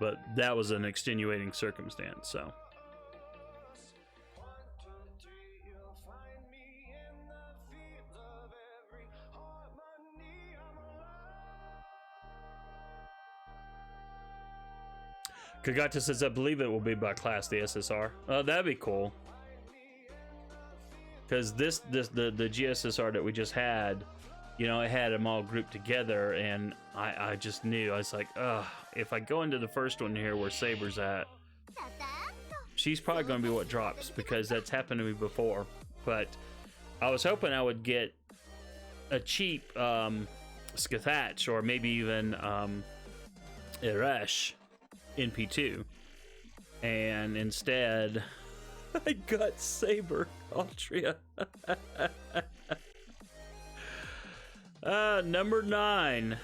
But that was an extenuating circumstance, so. Kagata says, I believe it will be by class, the SSR. That'd be cool. Because the GSSR that we just had, it had them all grouped together, and I just knew. I was like, ugh, if I go into the first one here where Saber's at, she's probably going to be what drops, because that's happened to me before. But I was hoping I would get a cheap Skathatch, or maybe even Irash in P2, and instead I got Saber Altria. Number 9.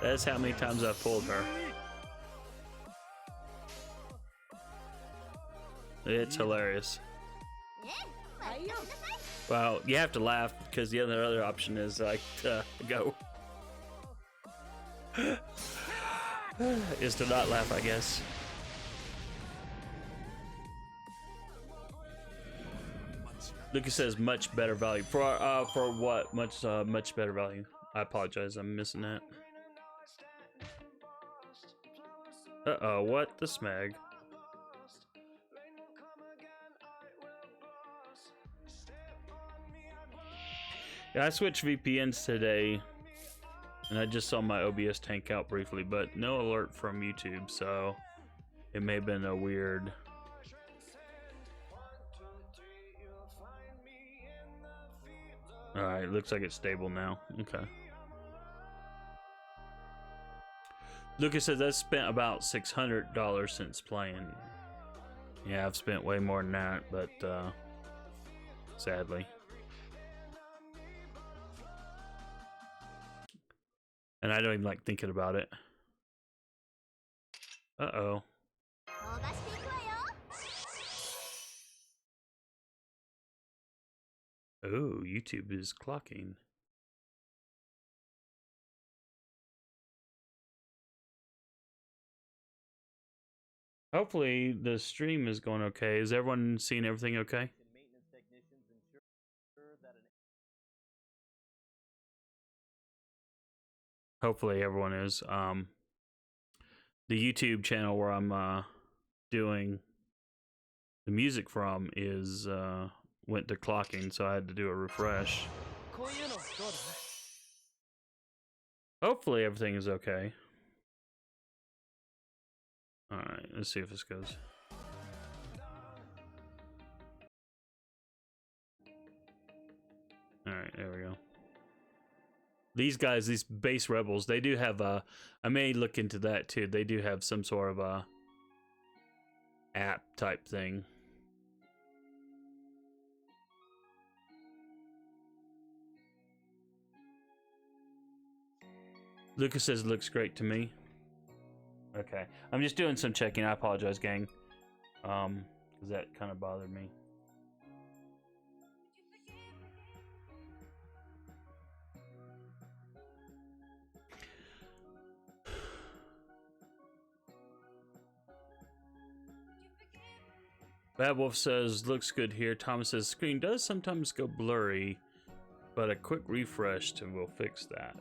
That's how many times I've pulled her. It's hilarious. Well, you have to laugh because the other option is like go. Is to not laugh, I guess. Lucas says much better value for what? Much better value. I apologize, I'm missing that. Uh-oh, what the smeg? Yeah, I switched VPNs today, and I just saw my OBS tank out briefly, but no alert from YouTube, so it may have been a weird. Alright, looks like it's stable now. Okay. Lucas says, I've spent about $600 since playing. Yeah, I've spent way more than that, but sadly. And I don't even like thinking about it. Uh-oh. Oh, YouTube is clocking. Hopefully the stream is going okay. Is everyone seeing everything okay? Hopefully everyone is. The YouTube channel where I'm doing the music from is went to clocking, so I had to do a refresh. Hopefully everything is okay. Alright, let's see if this goes. Alright, there we go. These guys, these base rebels, they do have I may look into that too. They do have some sort of a app type thing. Lucas says looks great to me. Okay, I'm just doing some checking. I apologize, gang. Because that kind of bothered me. Bad Wolf says looks good here. Thomas says screen does sometimes go blurry, but a quick refresh will fix that.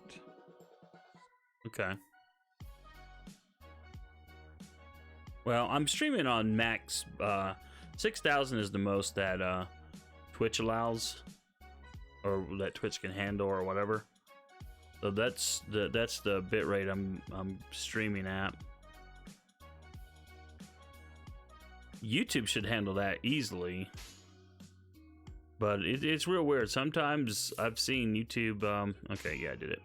Okay. Well, I'm streaming on max. 6,000 is the most that Twitch allows, or that Twitch can handle, or whatever. So that's the bit rate I'm streaming at. YouTube should handle that easily, but it's real weird. Sometimes I've seen YouTube. Okay, yeah, I did it.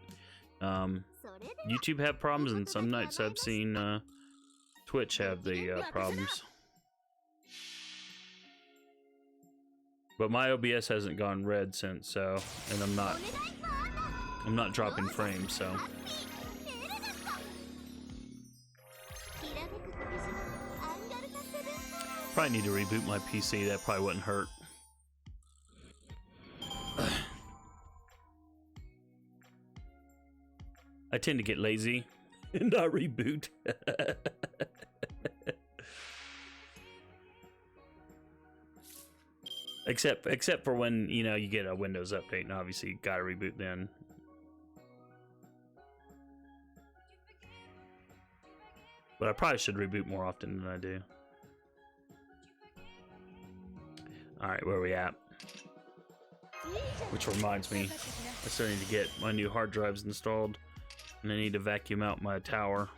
YouTube have problems, and some nights I've seen Twitch have the problems. But my OBS hasn't gone red since, so, and I'm not dropping frames, so. Probably need to reboot my PC. That probably wouldn't hurt. I tend to get lazy and not reboot. Except for when, you know, you get a Windows update, and obviously you gotta reboot then. But I probably should reboot more often than I do. Alright, where are we at? Which reminds me, I still need to get my new hard drives installed, and I need to vacuum out my tower.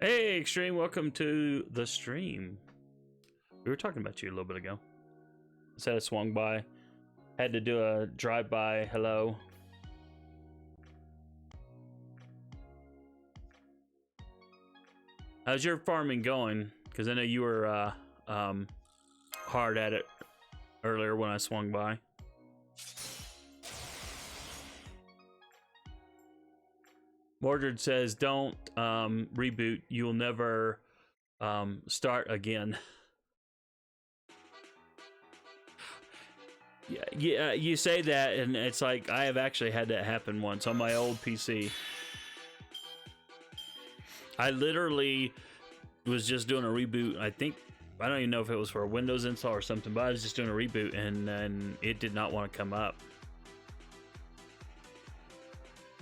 Hey, Extreme, welcome to the stream. We were talking about you a little bit ago. Said I swung by. Had to do a drive-by hello. How's your farming going? Because I know you were hard at it earlier when I swung by. Mordred says, don't reboot. You'll never start again. Yeah, you say that, and it's like I have actually had that happen once on my old PC. I literally was just doing a reboot. I don't even know if it was for a Windows install or something, but I was just doing a reboot, and then it did not want to come up.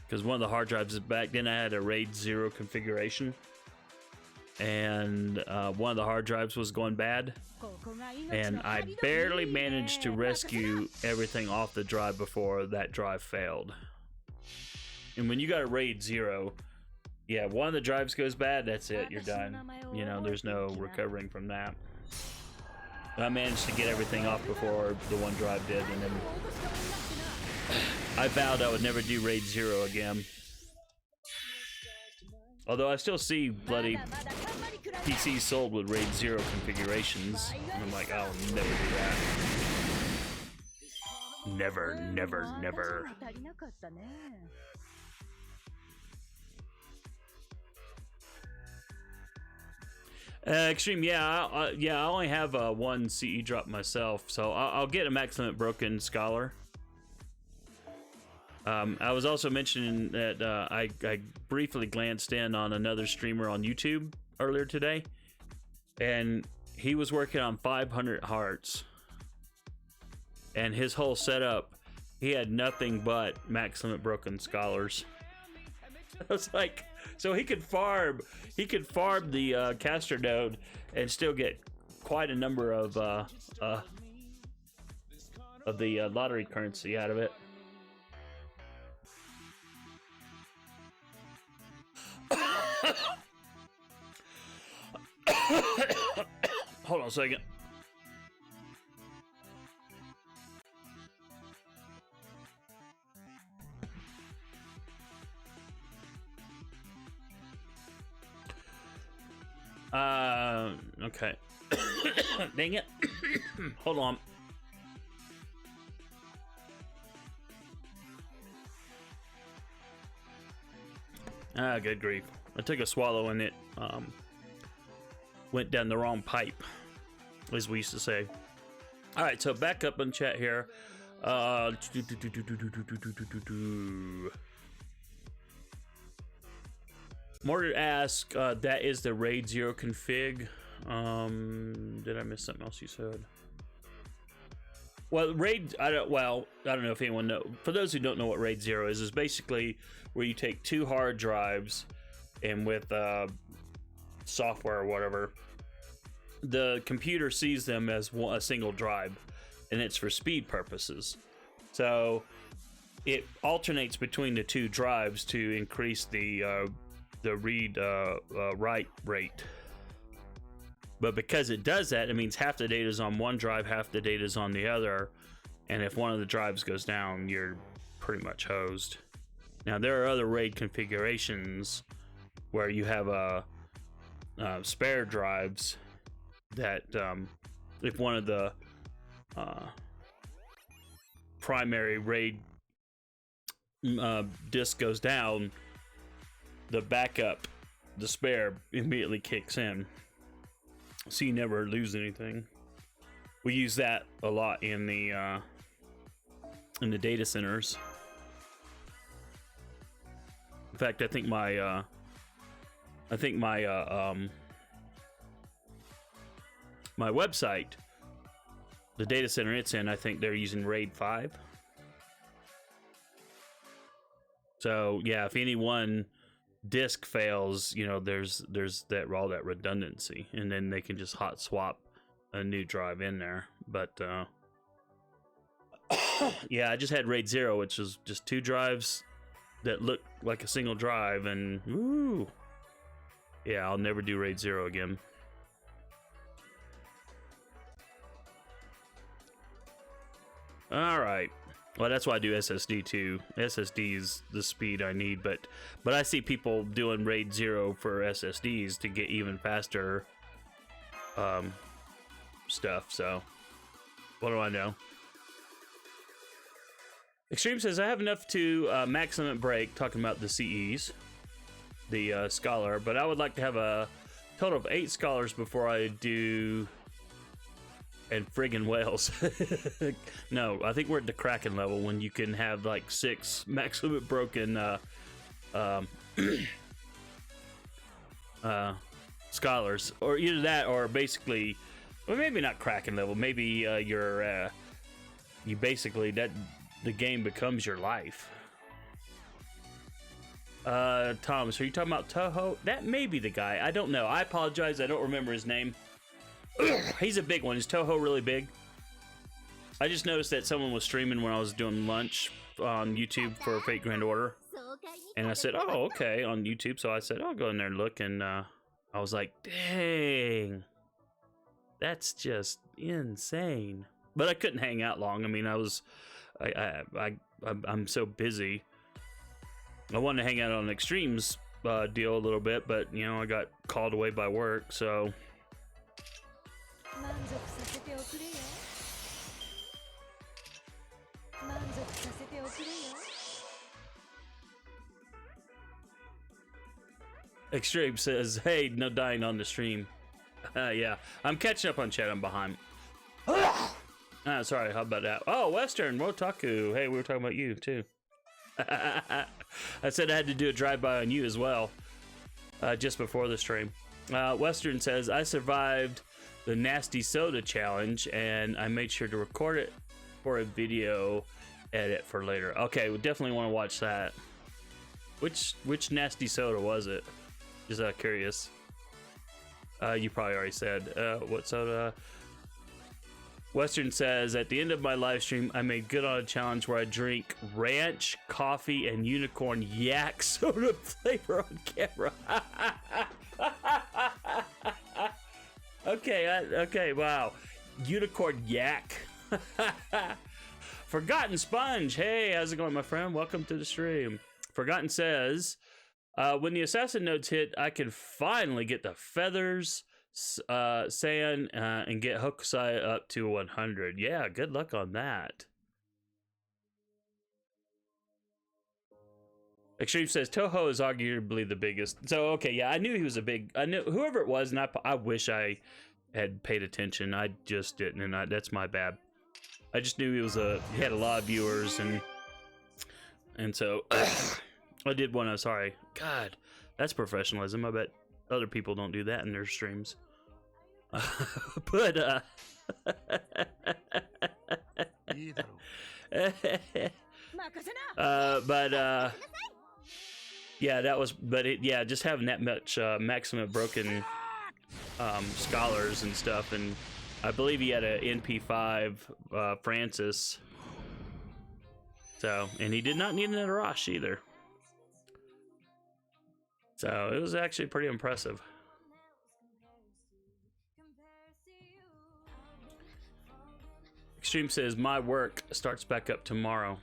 Because one of the hard drives back then, I had a RAID 0 configuration, and one of the hard drives was going bad, and I barely managed to rescue everything off the drive before that drive failed. And when you got a RAID 0, yeah, one of the drives goes bad, that's it, you're done. You know, there's no recovering from that. But I managed to get everything off before the one drive did, and then I vowed I would never do RAID 0 again. Although I still see bloody PCs sold with RAID 0 configurations, and I'm like, I'll never do that. Never, never, never. Extreme, yeah, I only have one CE drop myself, so I'll get a max limit broken scholar. I was also mentioning that I briefly glanced in on another streamer on YouTube earlier today, and he was working on 500 hearts, and his whole setup, he had nothing but max limit broken scholars. I was like, so he could farm the caster node and still get quite a number of the lottery currency out of it. Hold on a second. Okay. Dang it. Hold on. Ah, good grief. I took a swallow and it went down the wrong pipe, as we used to say. All right, so back up in chat here. Mortar asks, that is the RAID 0 config. Did I miss something else you said? Well, RAID, I don't know if anyone knows. For those who don't know what RAID 0 is basically where you take 2 hard drives and with software or whatever, the computer sees them as a single drive, and it's for speed purposes. So it alternates between the 2 drives to increase the read write rate. But because it does that, it means half the data is on one drive, half the data is on the other, and if one of the drives goes down, you're pretty much hosed. Now there are other RAID configurations where you have spare drives that if one of the primary RAID disk goes down, the backup, the spare, immediately kicks in, so you never lose anything. We use that a lot in the data centers. In fact, I think my my website, the data center it's in, I think they're using RAID 5. So yeah, if any one disk fails, you know, there's that all that redundancy, and then they can just hot swap a new drive in there. But yeah, I just had RAID 0, which is just 2 drives that look like a single drive, and ooh, yeah, I'll never do RAID 0 again. All right. Well, that's why I do SSD too. SSD is the speed I need, but I see people doing RAID 0 for SSDs to get even faster stuff. So what do I know? Extreme says, I have enough to max limit break, talking about the CEs, the scholar, but I would like to have a total of 8 scholars before I do. And friggin' whales. No, I think we're at the Kraken level when you can have like 6 max limit broken scholars, or either that, or basically, well, maybe not Kraken level. Maybe you basically, that the game becomes your life. Thomas, are you talking about Toho? That may be the guy. I don't know. I apologize. I don't remember his name. He's a big one. Is Toho really big? I just noticed that someone was streaming when I was doing lunch on YouTube for Fate Grand Order, and I said, oh, okay, on YouTube. So I said, I'll go in there and look, and I was like, dang, that's just insane. But I couldn't hang out long. I mean, I'm so busy. I wanted to hang out on Extreme's deal a little bit, but you know, I got called away by work, so. Extreme says, hey, no dying on the stream. Yeah, I'm catching up on chat. I'm behind. Sorry, how about that? Oh, Western, Wotaku. Hey, we were talking about you, too. I said I had to do a drive-by on you as well, just before the stream. Western says, I survived the Nasty Soda challenge, and I made sure to record it for a video edit for later. Okay, we definitely want to watch that. Which Nasty Soda was it? Just curious. You probably already said what soda. Western says, at the end of my live stream, I made good on a challenge where I drink ranch, coffee, and unicorn yak soda flavor on camera. Okay, wow. Unicorn yak. Forgotten Sponge. Hey, how's it going, my friend? Welcome to the stream. Forgotten says, when the assassin nodes hit, I can finally get the feathers Saiyan, and get Hokusai up to 100. Yeah, good luck on that. Extreme says Toho is arguably the biggest. So okay, yeah, I knew he was a big. I knew whoever it was, and I wish I had paid attention. I just didn't, and that's my bad. I just knew he had a lot of viewers, and so I did want to. Sorry, God, that's professionalism. I bet other people don't do that in their streams. But yeah, that was. But yeah, just having that much maximum broken scholars and stuff, and I believe he had a NP5 Francis. So, and he did not need an Arash either. So it was actually pretty impressive. Extreme says my work starts back up tomorrow.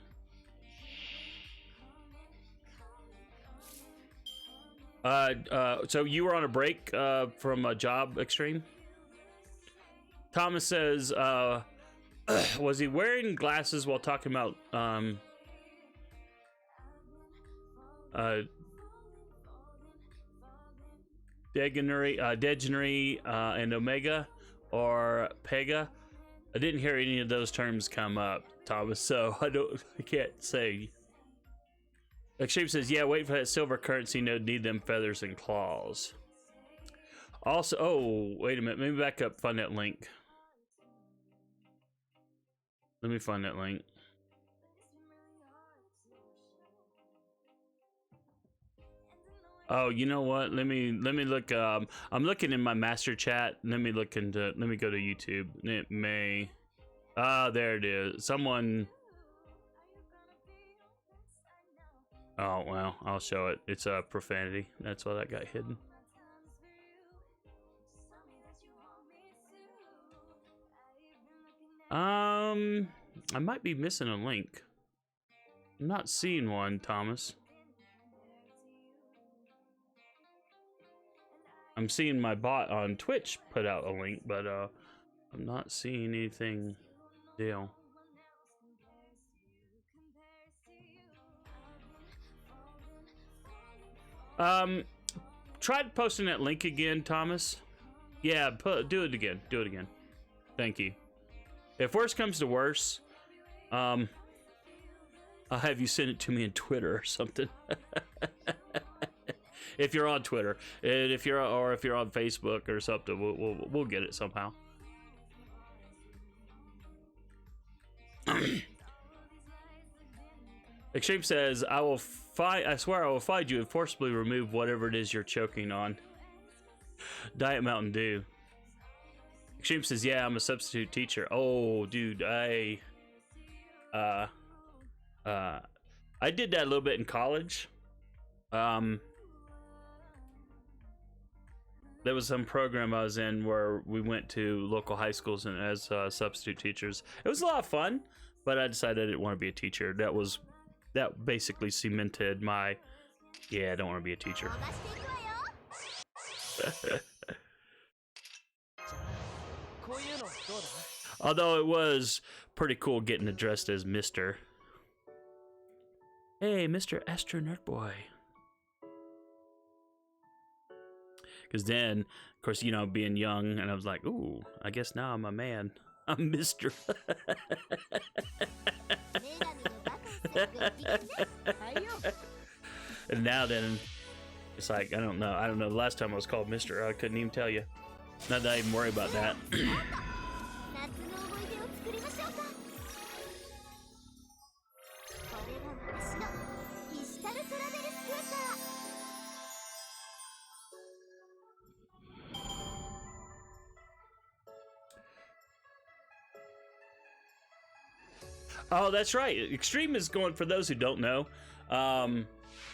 So you were on a break from a job, Extreme? Thomas says, was he wearing glasses while talking about Degenery and Omega or Pega? I didn't hear any of those terms come up, Thomas, so I can't say. Extreme says, yeah, wait for that silver currency node, need them feathers and claws. Also, oh, wait a minute, let me back up, find that link. Let me find that link. Oh, you know what? Let me look. I'm looking in my master chat. Let me go to YouTube. It may. There it is. Someone. Oh well, I'll show it. It's a profanity. That's why that got hidden. I might be missing a link. I'm not seeing one, Thomas. I'm seeing my bot on Twitch put out a link, but I'm not seeing anything deal. Try posting that link again, Thomas. Yeah, do it again. Do it again. Thank you. If worse comes to worse, I'll have you send it to me in Twitter or something. If you're on Twitter, and if you're on Facebook or something, we'll get it somehow. Extreme says, I swear I will find you and forcibly remove whatever it is you're choking on. Diet Mountain Dew. Extreme says, yeah, I'm a substitute teacher. Oh, dude, I did that a little bit in college. There was some program I was in where we went to local high schools and as substitute teachers. It was a lot of fun, but I decided I didn't want to be a teacher. That basically cemented my, yeah, I don't want to be a teacher. Although it was pretty cool getting addressed as Mr. Hey, Mr. AstroNerdBoy. Because then, of course, you know, being young, and I was like, ooh, I guess now I'm a man. I'm Mr. And now then, it's like, I don't know. The last time I was called Mr., I couldn't even tell you. Not that I even worry about that. Oh, that's right. Extreme is going, for those who don't know,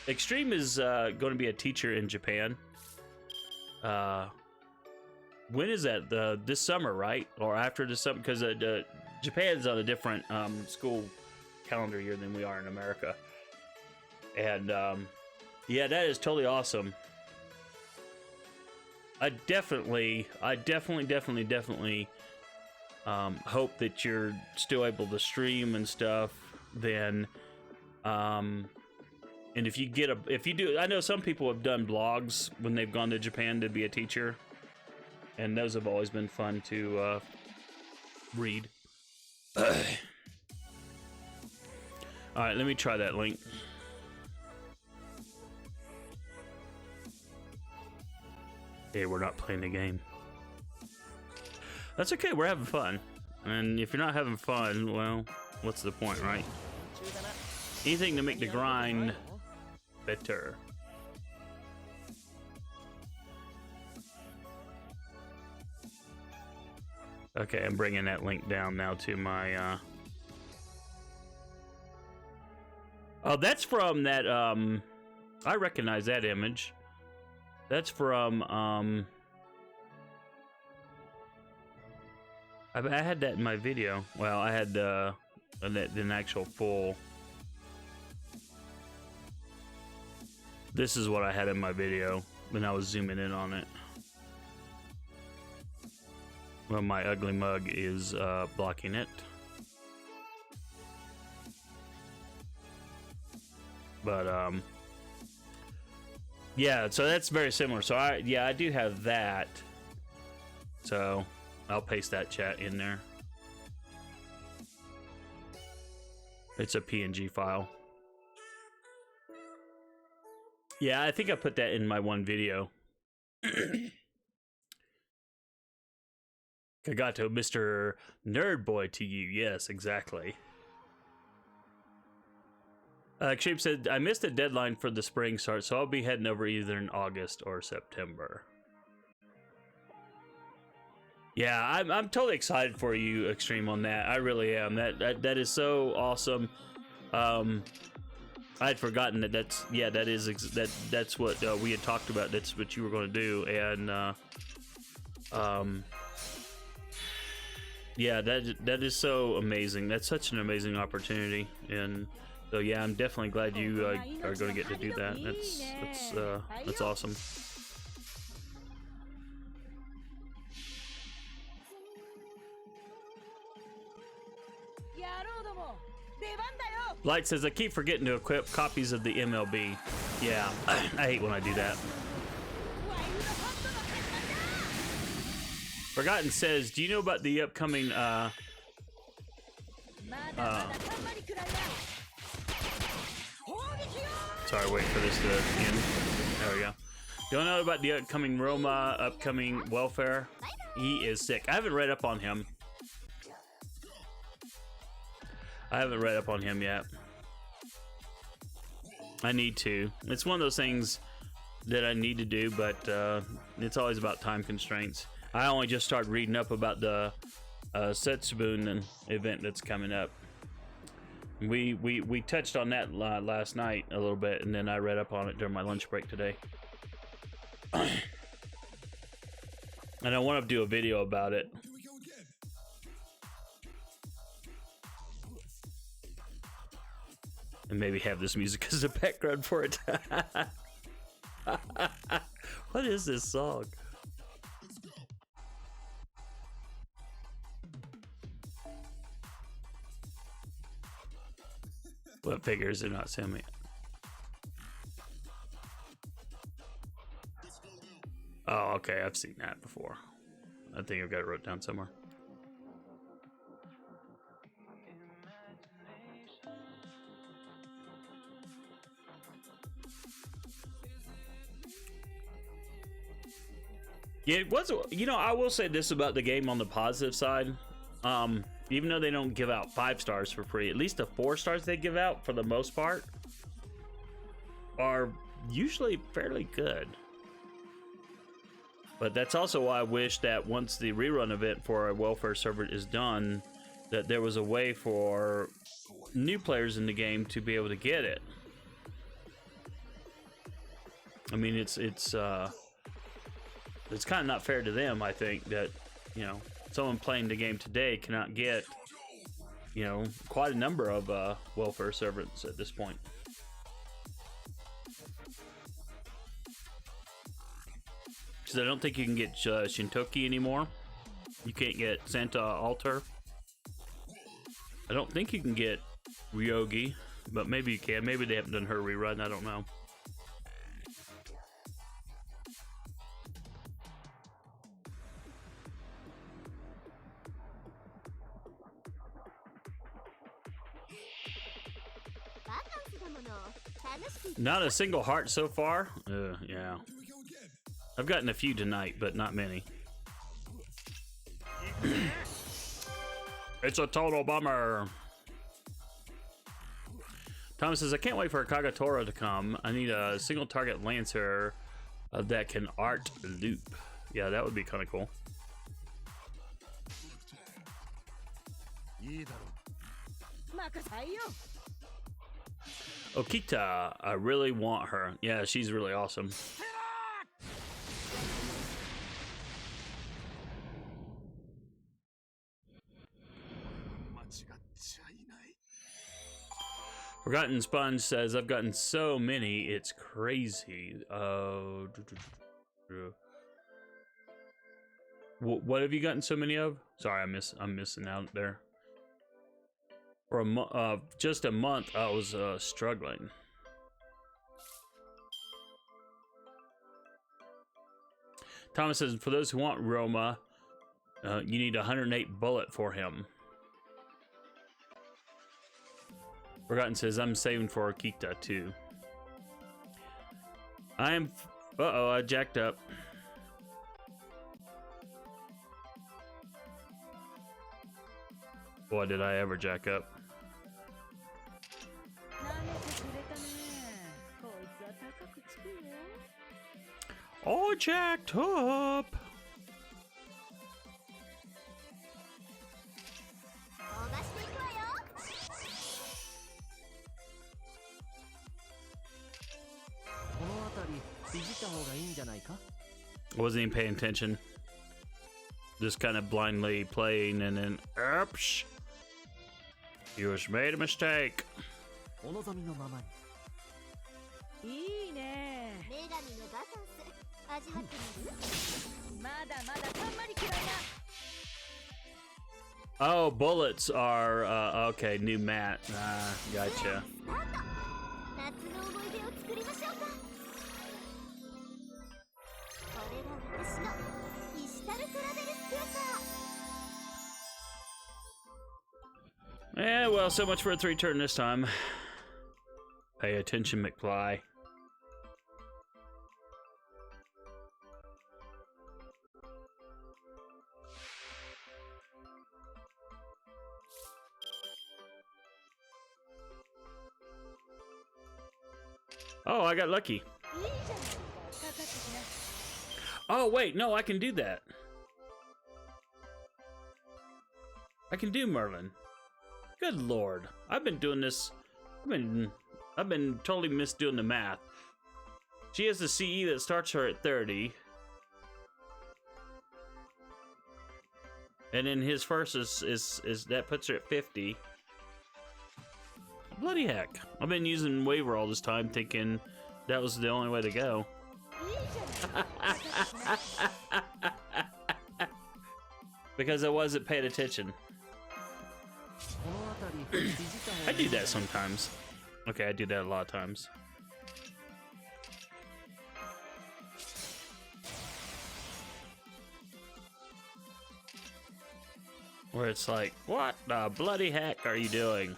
Extreme is going to be a teacher in Japan. When is that? This summer, right? Or after this summer? Because Japan's on a different school calendar year than we are in America. And yeah, that is totally awesome. I definitely hope that you're still able to stream and stuff. Then, and if you do, I know some people have done blogs when they've gone to Japan to be a teacher, and those have always been fun to read. All right, let me try that link. Hey, we're not playing the game. That's okay, we're having fun. And if you're not having fun, well, what's the point, right? Anything to make the grind better. Okay, I'm bringing that link down now to my, Oh, that's from that, I recognize that image. That's from, I had that in my video. Well, I had an actual full. This is what I had in my video when I was zooming in on it. Well, my ugly mug is blocking it. But yeah, so that's very similar. So I do have that. So I'll paste that chat in there. It's a PNG file. Yeah, I think I put that in my one video. Kagato, Mr. Nerdboy to you. Yes, exactly. Shape said, I missed a deadline for the spring start, so I'll be heading over either in August or September. Yeah, I'm totally excited for you, Extreme, on that. I really am. That is so awesome. I had forgotten that's what we had talked about. That's what you were going to do, and yeah, that is so amazing. That's such an amazing opportunity, and so yeah, I'm definitely glad you are going to get to do that. That's awesome. Light says, I keep forgetting to equip copies of the MLB. Yeah, I hate when I do that. Forgotten says, do you know about the upcoming sorry, wait for this to end. There we go. Don't know about the upcoming Roma upcoming welfare. He is sick. I haven't read up on him. I haven't read up on him yet. I need to. It's one of those things that I need to do, but it's always about time constraints. I only just started reading up about the Setsubun event that's coming up. We touched on that last night a little bit, and then I read up on it during my lunch break today. And I want to do a video about it. And maybe have this music as a background for it. What is this song? What figures they're not sending me? Oh, okay, I've seen that before. I think I've got it wrote down somewhere. Yeah, it was, you know, I will say this about the game on the positive side. Even though they don't give out 5 stars for free, at least the 4 stars they give out, for the most part, are usually fairly good. But that's also why I wish that once the rerun event for a welfare server is done, that there was a way for new players in the game to be able to get it. I mean, it's kind of not fair to them, I think, that, you know, someone playing the game today cannot get, you know, quite a number of welfare servants at this point. because I don't think you can get Shintoki anymore. You can't get Santa Altar. I don't think you can get Ryogi, but maybe you can. Maybe they haven't done her rerun. I don't know. Not a single heart so far. Yeah. I've gotten a few tonight, but not many. It's a total bummer. Thomas says, I can't wait for Kagatora to come. I need a single target Lancer that can art loop. Yeah, that would be kind of cool. Okita, I really want her. Yeah, she's really awesome. Forgotten Sponge says, I've gotten so many, it's crazy. What have you gotten so many of? Sorry, I'm missing out there. For just a month, I was struggling. Thomas says, for those who want Roma, you need 108 bullet for him. Forgotten says, I'm saving for Akita too. I am. Uh-oh, I jacked up. Boy, did I ever jack up. Oh, jacked up. I wasn't even paying attention. Just kind of blindly playing, and then, oops, you just made a mistake. Oh, bullets are, okay, new mat. Gotcha. Yeah, well, so much for a 3-turn this time. Pay attention, McFly. Oh, I got lucky. Oh, wait, no, I can do that. I can do Merlin. Good lord. I've been doing this. I've been totally missed doing the math. She has the CE that starts her at 30. And then his first is that puts her at 50. Bloody heck. I've been using waiver all this time thinking that was the only way to go. Because I wasn't paying attention. I do that sometimes. Okay, I do that a lot of times. Where it's like, what the bloody heck are you doing?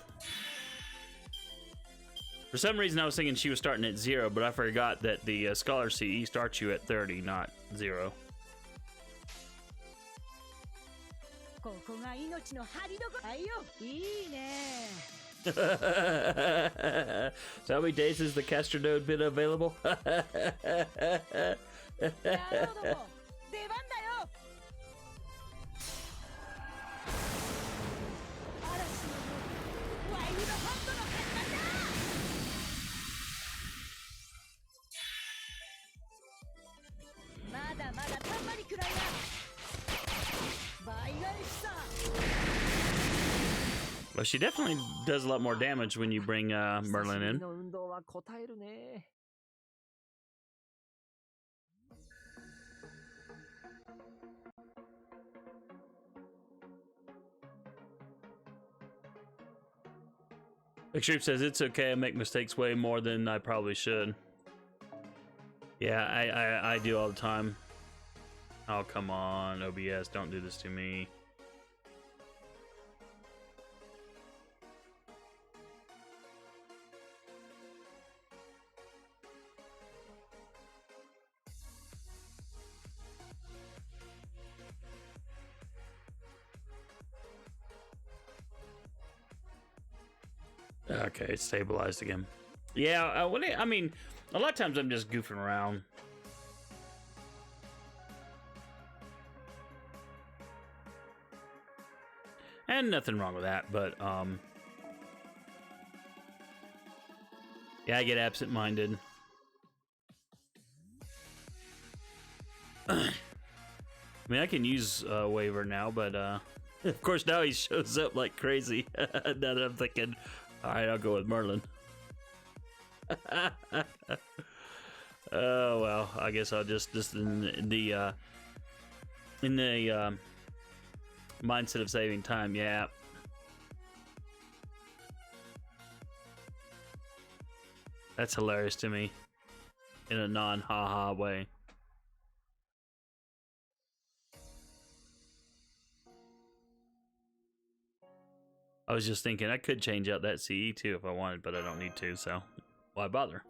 For some reason I was thinking she was starting at 0, but I forgot that the Scholar CE starts you at 30, not 0. So how many days has the caster node been available? Well, she definitely does a lot more damage when you bring Merlin in. Extreme says it's okay. I make mistakes way more than I probably should. Yeah, I do all the time. Oh, come on, OBS, don't do this to me. Okay, it's stabilized again. Yeah, I mean, a lot of times I'm just goofing around. And nothing wrong with that, but yeah, I get absent-minded. I mean, I can use waiver now, but of course now he shows up like crazy. Now that I'm thinking, all right, I'll go with Merlin. Oh well, I guess I'll just in the mindset of saving time. Yeah. That's hilarious to me in a non-ha-ha way. I was just thinking I could change out that CE too if I wanted, but I don't need to, so why bother?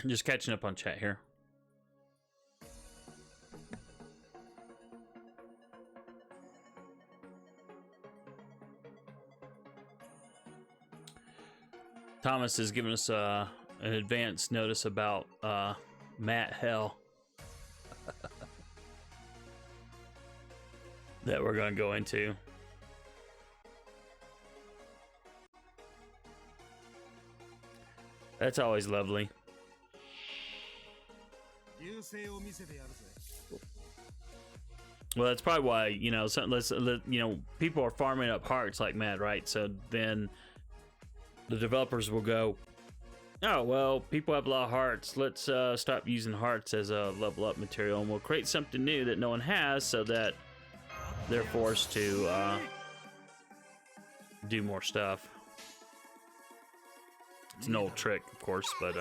Just catching up on chat here. Thomas has given us an advance notice about Matt Hell that we're going to go into. That's always lovely. Well, that's probably why, you know, people are farming up hearts like mad, right? So then the developers will go, oh, well, people have a lot of hearts. Let's stop using hearts as a level up material, and we'll create something new that no one has so that they're forced to do more stuff. It's an old trick, of course, but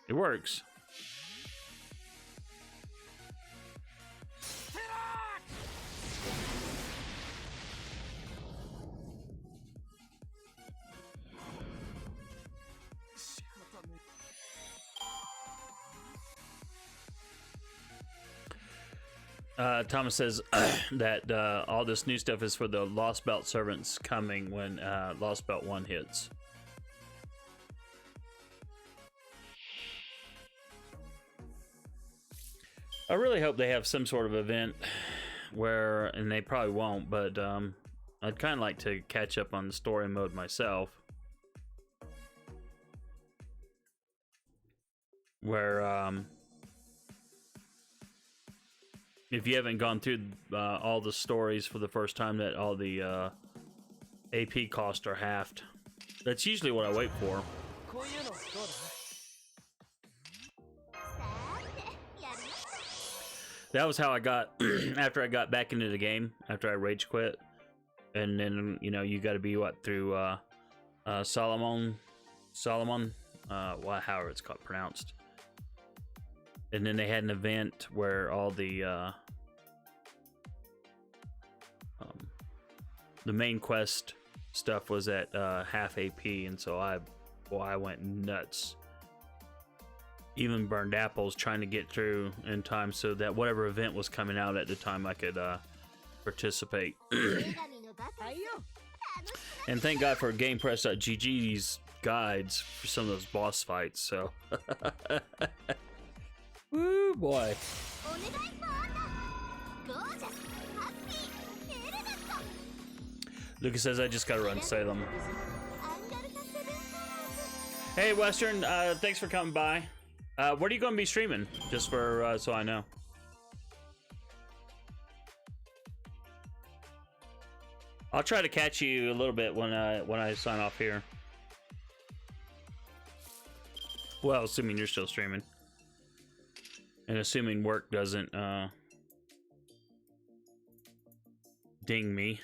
it works. Thomas says that all this new stuff is for the Lost Belt servants coming when Lost Belt 1 hits. I really hope they have some sort of event where, and they probably won't, but I'd kind of like to catch up on the story mode myself. Where, if you haven't gone through all the stories for the first time, that all the AP costs are halved. That's usually what I wait for. That was how I got after I got back into the game, after I rage quit. And then, you know, you got to be what, through Solomon, however it's called, pronounced. And then they had an event where all the main quest stuff was at half AP, and so I went nuts. Even burned apples trying to get through in time so that whatever event was coming out at the time I could participate. And thank God for GamePress.gg's guides for some of those boss fights. So, woo boy. Lucas says I just gotta run Salem. Hey Western, thanks for coming by. What are you going to be streaming? Just for so I know. I'll try to catch you a little bit when I sign off here. Well, assuming you're still streaming. And assuming work doesn't ding me.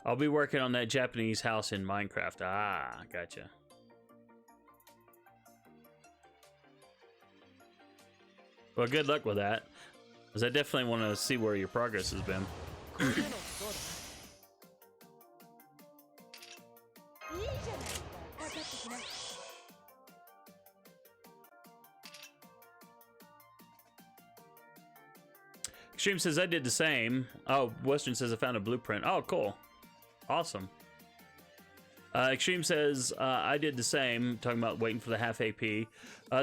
I'll be working on that Japanese house in Minecraft. Ah, gotcha. Well, good luck with that, because I definitely want to see where your progress has been. Extreme says I did the same. Oh, Western says I found a blueprint. Oh, cool. Awesome. Extreme says I did the same, talking about waiting for the half AP.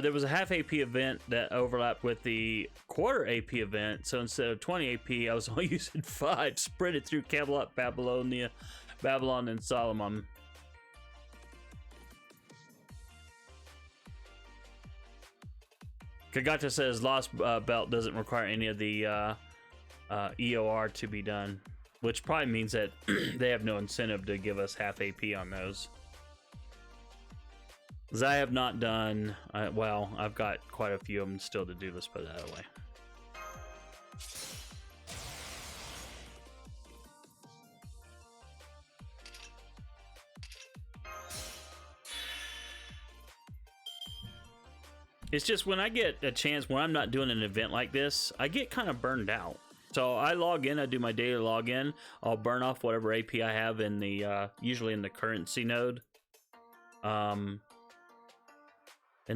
There was a half AP event that overlapped with the quarter AP event, so instead of 20 AP, I was only using 5. Spread it through Camelot, Babylon, and Solomon. Kagata says Lost Belt doesn't require any of the EOR to be done, which probably means that they have no incentive to give us half AP on those. Because I have not done, well, I've got quite a few of them still to do, let's put it that way. It's just when I get a chance, when I'm not doing an event like this, I get kind of burned out. So I log in, I do my daily login, I'll burn off whatever AP I have in the, usually in the currency node. And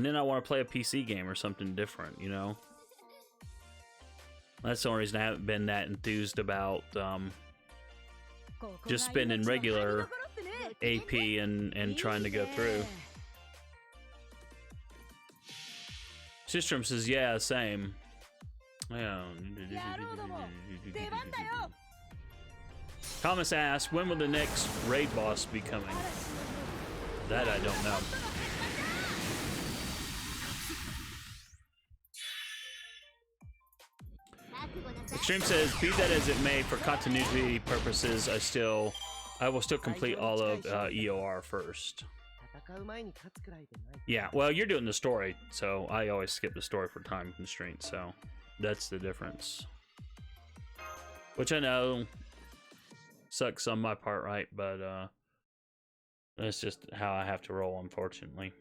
then I want to play a PC game or something different, you know? That's the only reason I haven't been that enthused about just spending regular AP and trying to go through. System says, yeah, same. Yeah. Thomas asks, when will the next raid boss be coming? That I don't know. Extreme says, be that as it may, for continuity purposes, I will still complete all of EOR first. Yeah, well, you're doing the story, so I always skip the story for time constraints, so that's the difference. Which I know sucks on my part, right? But that's just how I have to roll, unfortunately.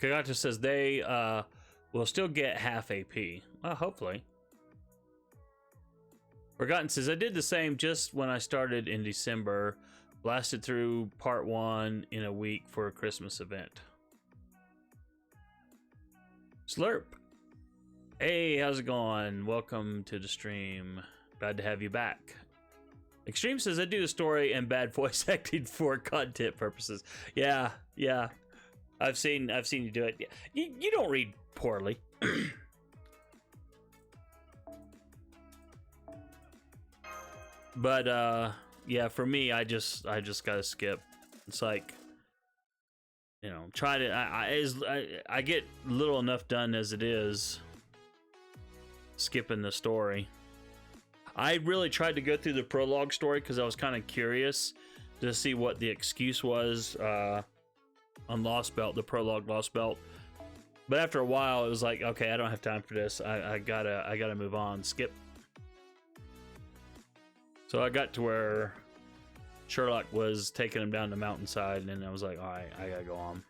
Kagata says they will still get half AP. Well, hopefully. Forgotten says I did the same just when I started in December. Blasted through part 1 in a week for a Christmas event. Slurp. Hey, how's it going? Welcome to the stream. Glad to have you back. Extreme says I do the story and bad voice acting for content purposes. Yeah. I've seen you do it. You don't read poorly. But yeah, for me, I just gotta skip. It's like, you know, try to. I get little enough done as it is. Skipping the story. I really tried to go through the prologue story because I was kind of curious to see what the excuse was on Lost Belt, the prologue Lost Belt. But after a while, it was like, okay, I don't have time for this. I gotta move on. Skip. So I got to where Sherlock was taking him down the mountainside, and I was like, all right, I gotta go on.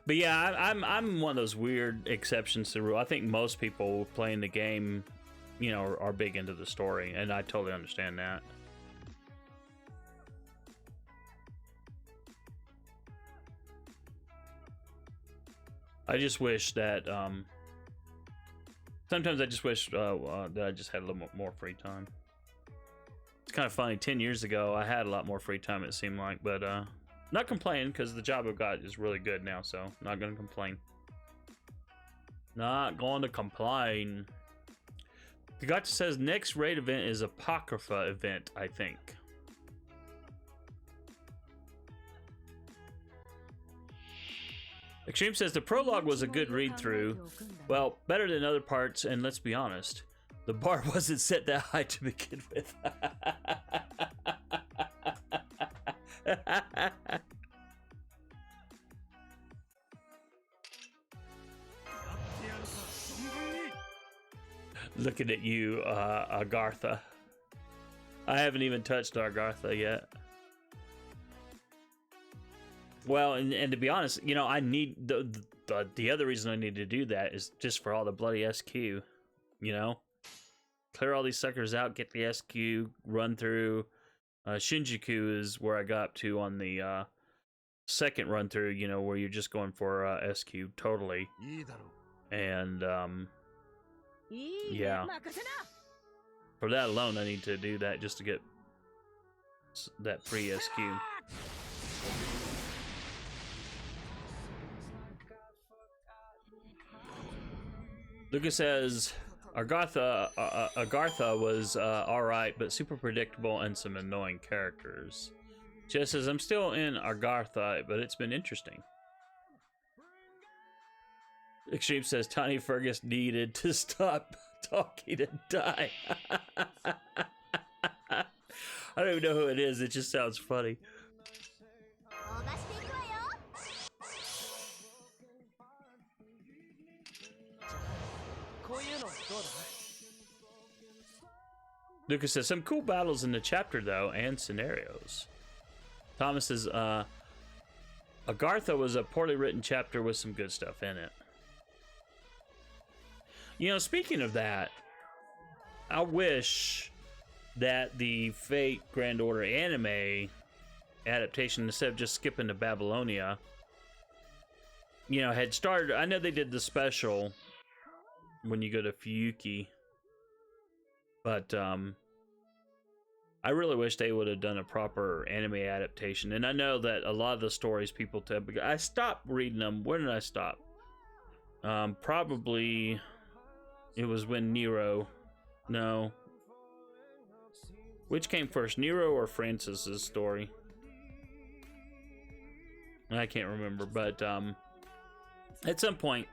But yeah, I'm one of those weird exceptions to the rule. I think most people playing the game, you know, are big into the story, and I totally understand that. I just wish that sometimes I just wish that I just had a little more free time. It's kind of funny. 10 years ago, I had a lot more free time, it seemed like, but not complaining because the job I've got is really good now, so not gonna complain. Not going to complain. Kagacha says next raid event is Apocrypha event, I think. Extreme says the prologue was a good read through. Well, better than other parts, and let's be honest, the bar wasn't set that high to begin with. Looking at you, Agartha. I haven't even touched Agartha yet. Well, and to be honest, you know, I need the other reason I need to do that is just for all the bloody SQ, you know, clear all these suckers out, get the SQ, run through. Shinjuku is where I got up to on the second run through, you know, where you're just going for SQ totally, and yeah, for that alone, I need to do that just to get that free SQ. Lucas says Agartha was alright, but super predictable and some annoying characters. Jess says, I'm still in Agartha, but it's been interesting. Extreme says, Tiny Fergus needed to stop talking and die. I don't even know who it is, it just sounds funny. Lucas says, some cool battles in the chapter, though, and scenarios. Thomas says, Agartha was a poorly written chapter with some good stuff in it. You know, speaking of that, I wish that the Fate Grand Order anime adaptation, instead of just skipping to Babylonia, you know, had started. I know they did the special when you go to Fuyuki, but I really wish they would have done a proper anime adaptation. And I know that a lot of the stories people tell, because I stopped reading them. When did I stop? Probably it was when Nero. No. Which came first, Nero or Francis's story? I can't remember, but at some point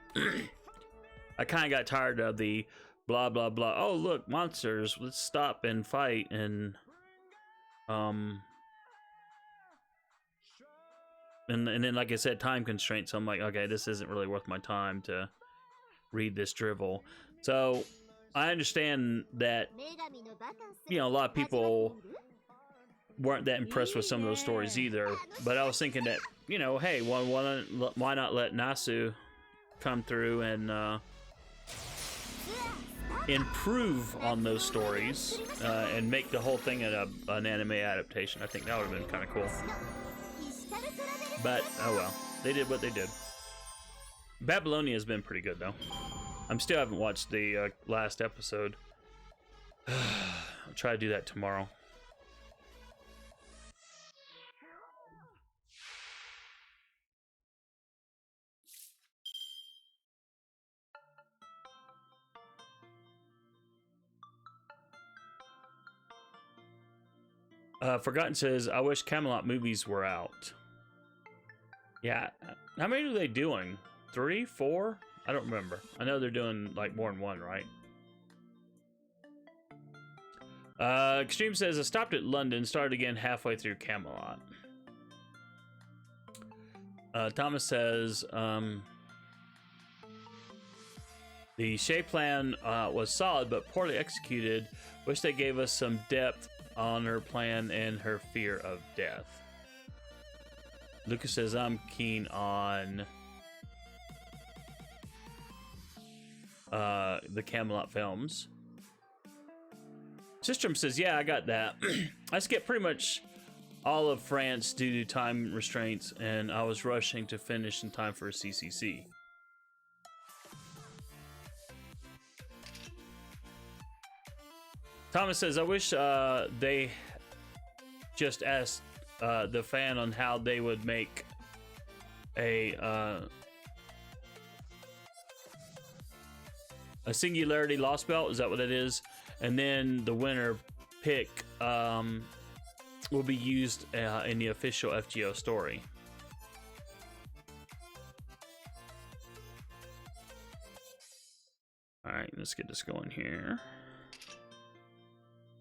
I kind of got tired of the blah blah blah. Oh look, monsters! Let's stop and fight. And then, like I said, time constraints. So I'm like, okay, this isn't really worth my time to read this drivel. So I understand that, you know, a lot of people weren't that impressed with some of those stories either. But I was thinking that, you know, hey, why not let Nasu come through and improve on those stories and make the whole thing an anime adaptation. I think that would have been kind of cool. But oh well, they did what they did. Babylonia has been pretty good though. I still haven't watched the last episode. I'll try to do that tomorrow. Forgotten says, I wish Camelot movies were out. Yeah, how many are they doing? 3, 4? I don't remember. I know they're doing like more than one, right? Extreme says, I stopped at London, started again halfway through Camelot. Thomas says, the shape plan was solid but poorly executed. Wish they gave us some depth on her plan and her fear of death. Lucas says, I'm keen on the Camelot films. Sistrum says, yeah, I got that. I skipped pretty much all of France due to time restraints, and I was rushing to finish in time for a CCC. Thomas says, I wish they just asked the fan on how they would make a Singularity Lost Belt. Is that what it is? and then the winner pick will be used in the official FGO story. All right, let's get this going here.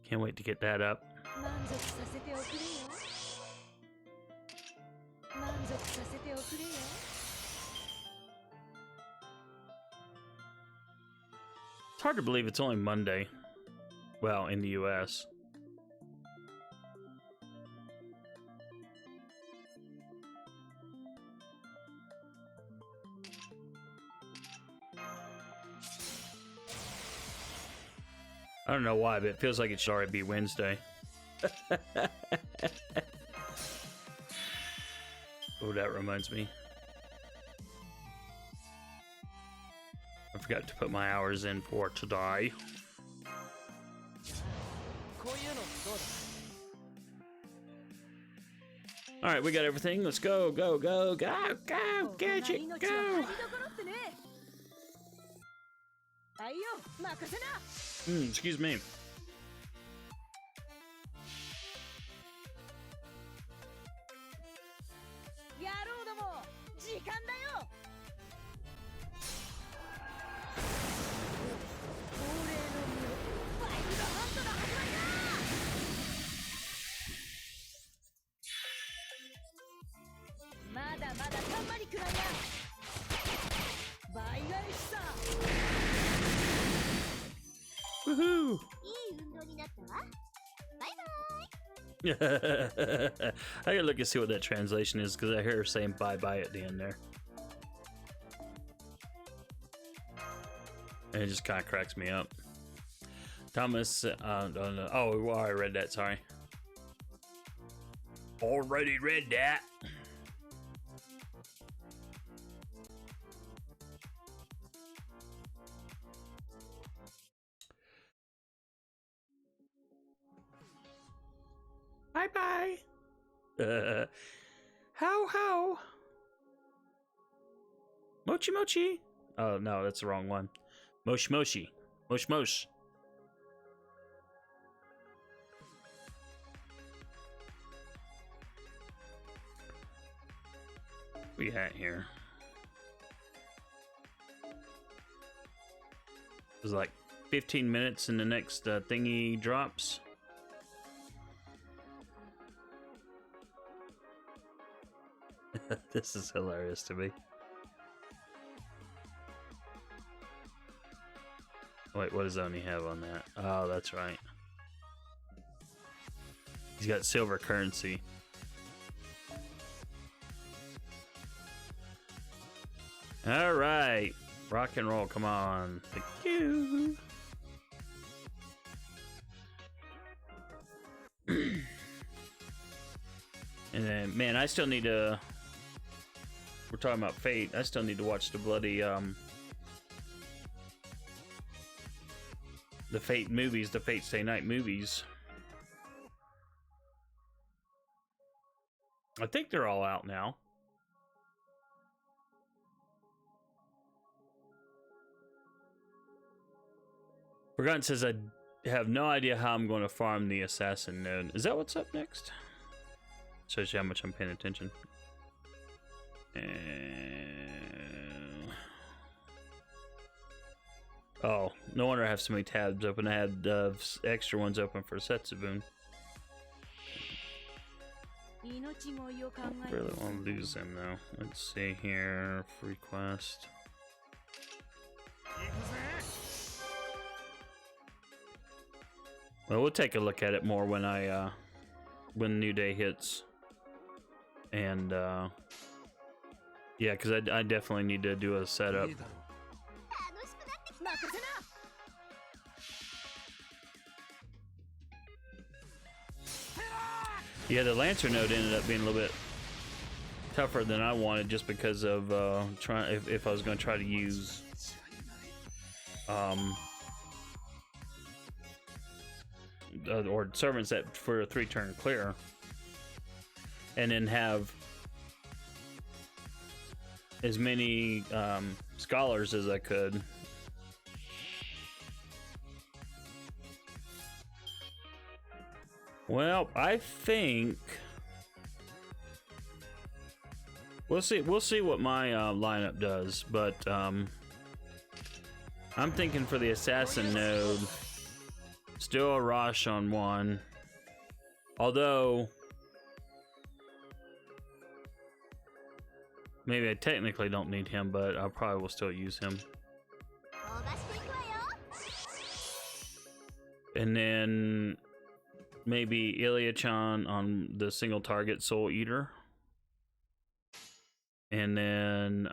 Can't wait to get that up. It's hard to believe it's only Monday. Well, in the US. I don't know why, but it feels like it should already be Wednesday. Oh, that reminds me. I forgot to put my hours in for today. All right, we got everything. Let's go, go, go, go, go, gadget, go. Excuse me. Woohoo! I gotta look and see what that translation is because I hear her saying bye bye at the end there. And it just kind of cracks me up. Thomas, oh, I already read that, sorry. Already read that. Bye bye. How? Mochi mochi. Oh no, that's the wrong one. Moshi moshi. Mosh mosh. What we at here? It was like 15 minutes and the next thingy drops. This is hilarious to me. Wait, what does Oni have on that? Oh, that's right. He's got silver currency. All right, rock and roll. Come on, thank you. And then, man, I still need to. We're talking about Fate. I still need to watch the bloody the Fate movies, the Fate Stay Night movies. I think they're all out now. Forgotten says I have no idea how I'm going to farm the assassin node. Is that what's up next? Shows you how much I'm paying attention. Oh, no wonder I have so many tabs open. I had extra ones open for Setsubun. Really want to lose them though. Let's see here. Free quest. Well, we'll take a look at it more when when New Day hits. And yeah, because I definitely need to do a setup. Yeah, the Lancer node ended up being a little bit tougher than I wanted, just because of if I was going to try to use or servants that for a 3-turn clear, and then have as many scholars as I could. Well, I think we'll see what my lineup does, but I'm thinking for the assassin node, still a Rosh on one. Although maybe I technically don't need him, but I probably will still use him. And then maybe Ilya-chan on the single target Soul Eater. And then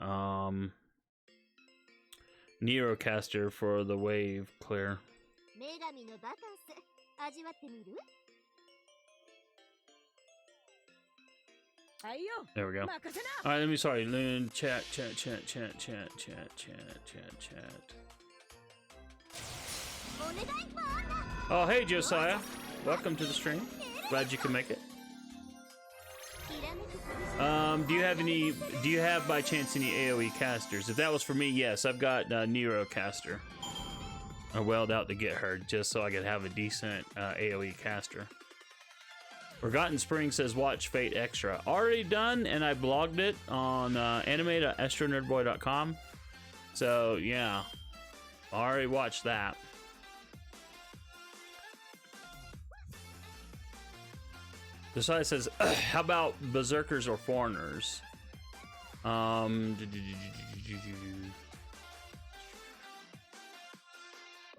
Neurocaster for the wave clear. There we go. Alright, let me sorry. Chat. Oh, hey Josiah. Welcome to the stream. Glad you can make it. Do you have by chance any AoE casters? If that was for me, yes. I've got Neurocaster. I welled out to get her just so I could have a decent AoE caster. Forgotten Spring says watch Fate Extra. Already done, and I blogged it on anime.astronerdboy.com. So yeah, already watched that. Josiah says, how about Berserkers or Foreigners?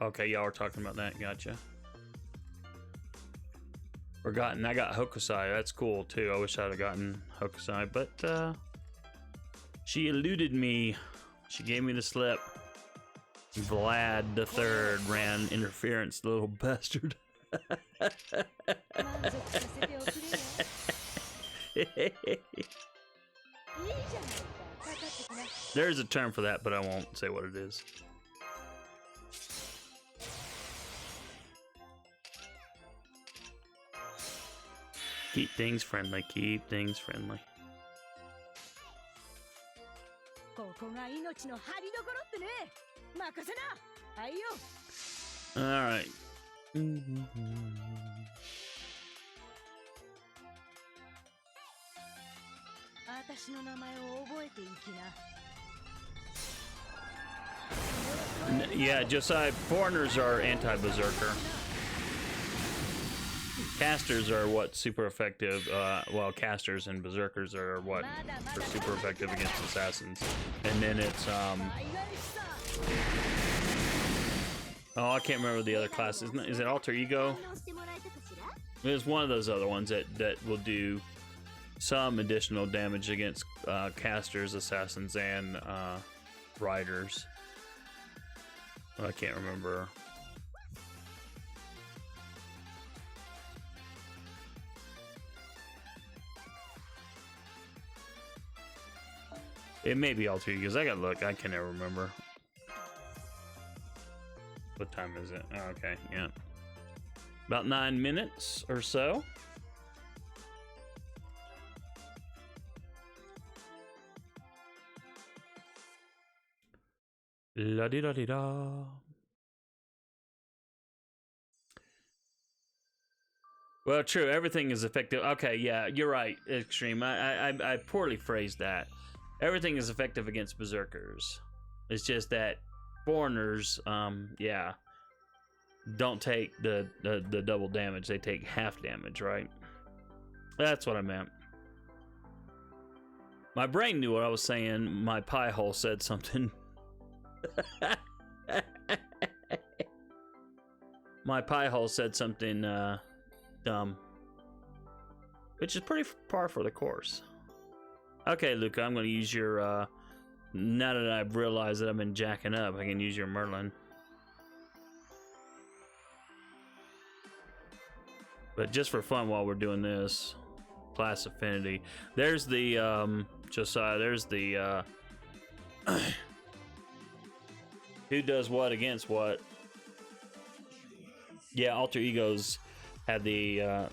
Okay, y'all were talking about that. Gotcha. Forgotten. I got Hokusai. That's cool too. I wish I'd have gotten Hokusai, but she eluded me. She gave me the slip. Vlad the Third ran interference, little bastard. There's a term for that, but I won't say what it is. Keep things friendly. Keep things friendly. All right. Yeah, Josiah, Foreigners are anti-berserker. Casters are what super effective. Well, casters and berserkers are what are super effective against assassins. And then it's oh, I can't remember the other class. Is it Alter Ego? There's one of those other ones that will do some additional damage against casters, assassins, and riders. I can't remember. It may be Alter Ego, because I gotta look. I can never remember. What time is it? Oh, okay, yeah. About 9 minutes or so. La-di-da-di-da. Well, true. Everything is effective. Okay, yeah, you're right, Extreme. I poorly phrased that. Everything is effective against berserkers. It's just that Foreigners, yeah, don't take the double damage. They take half damage, right? That's what I meant. My brain knew what I was saying. My pie hole said something. My pie hole said something dumb, which is pretty par for the course. Okay, Luca, I'm going to use your now that I've realized that I've been jacking up, I can use your Merlin. But just for fun while we're doing this, class affinity. There's the Josiah, there's the who does what against what. Yeah, Alter Egos have the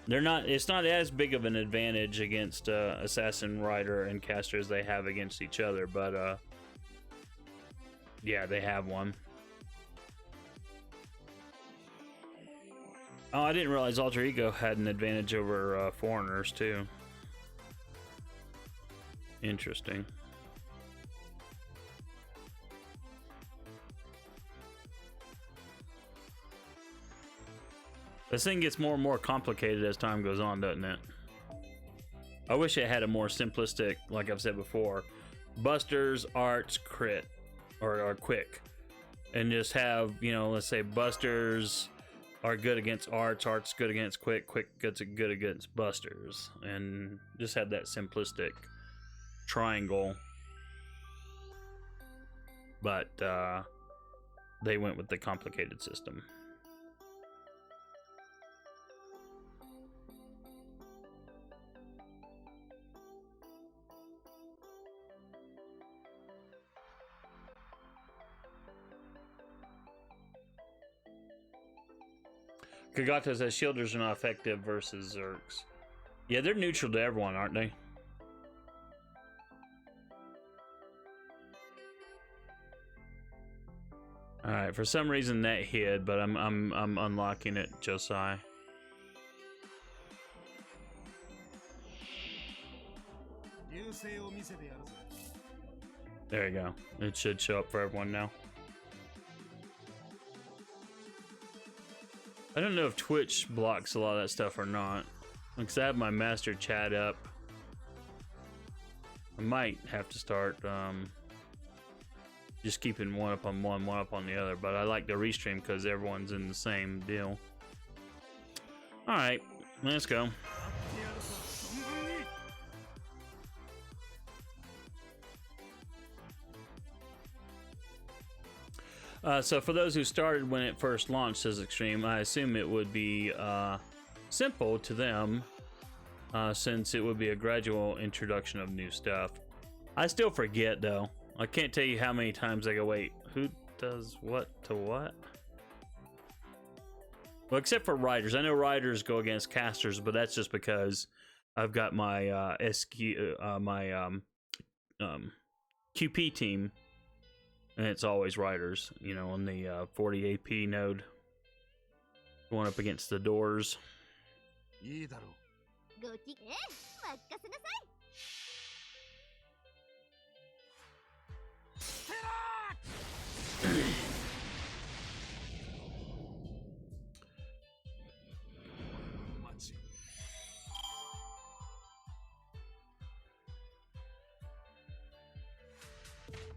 it's not as big of an advantage against Assassin, Rider, and Caster as they have against each other, but yeah, they have one. Oh, I didn't realize Alter Ego had an advantage over foreigners too. Interesting. This thing gets more and more complicated as time goes on, doesn't it? I wish it had a more simplistic, like I've said before, busters, arts, crit, or quick. And just have, you know, let's say busters are good against arts, arts good against quick, quick gets good against busters. And just have that simplistic triangle. But they went with the complicated system. Kagata says shielders are not effective versus Zerks. Yeah, they're neutral to everyone, aren't they? All right, for some reason that hid, but I'm unlocking it, Josai. There you go. It should show up for everyone now. I don't know if Twitch blocks a lot of that stuff or not. Because I have my master chat up. I might have to start just keeping one up on one up on the other. But I like to restream because everyone's in the same deal. Alright, let's go. So for those who started when it first launched as Extreme, I assume it would be simple to them since it would be a gradual introduction of new stuff. I still forget though. I can't tell you how many times I go, wait, who does what to what? Well, except for riders. I know riders go against casters, but that's just because I've got my QP team. And it's always riders, you know, on the 40 AP node. Going up against the doors.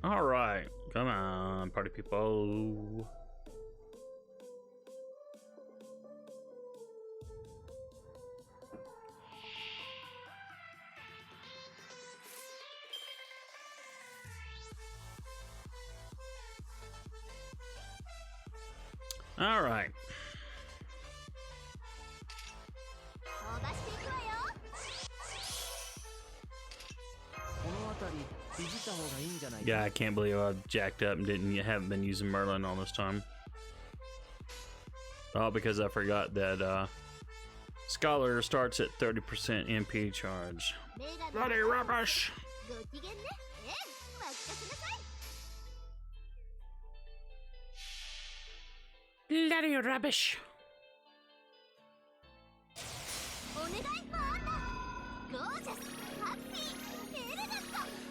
All right, come on, party people. All right. Yeah, I can't believe I jacked up and haven't been using Merlin all this time. All because I forgot that Scholar starts at 30% MP charge. Bloody rubbish! Bloody rubbish!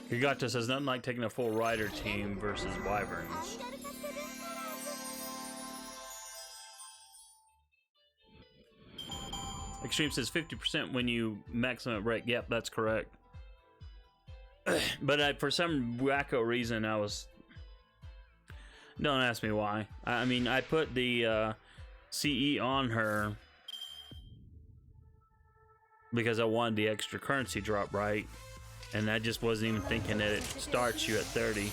Kagata says nothing like taking a full rider team versus wyverns. Extreme says 50% when you maximum break. Yep, that's correct. But for some wacko reason, I was... Don't ask me why. I mean, I put the CE on her because I wanted the extra currency drop, right? And I just wasn't even thinking that it starts you at 30.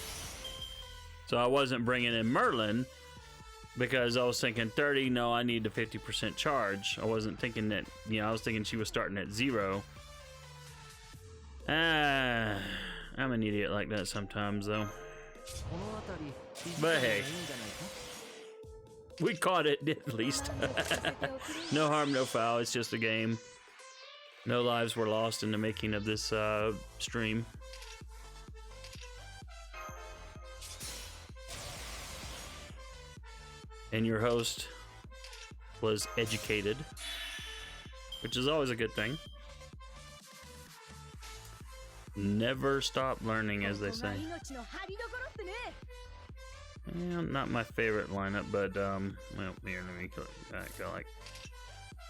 So I wasn't bringing in Merlin because I was thinking 30, no, I need the 50% charge. I wasn't thinking that, you know, I was thinking she was starting at 0. I'm an idiot like that sometimes, though. But hey, we caught it at least. No harm, no foul. It's just a game. No lives were lost in the making of this stream. And your host, was educated, which is always a good thing. Never stop learning, as they say. Yeah, not my favorite lineup, but well, here, let me go like.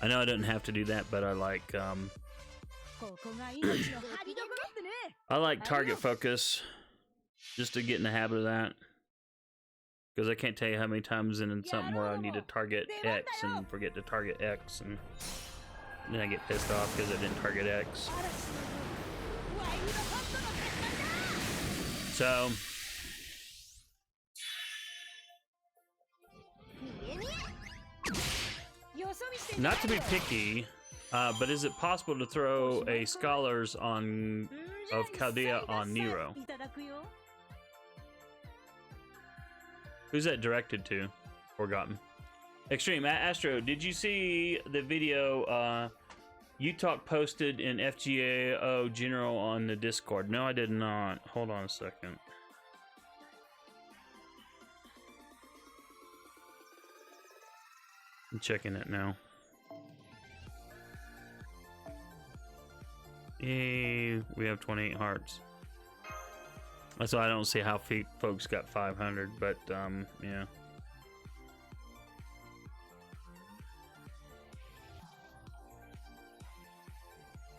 I know I didn't have to do that, but I like I like target focus, just to get in the habit of that. Because I can't tell you how many times in something where I need to target X and forget to target X, and then I get pissed off because I didn't target X. So, not to be picky, but is it possible to throw a Scholars of Chaldea on Nero? Who's that directed to? Forgotten. Extreme Astro, did you see the video Utalk posted in FGAO General on the Discord? No, I did not. Hold on a second. I'm checking it now. Yay, we have 28 hearts. So I don't see how folks got 500, but yeah.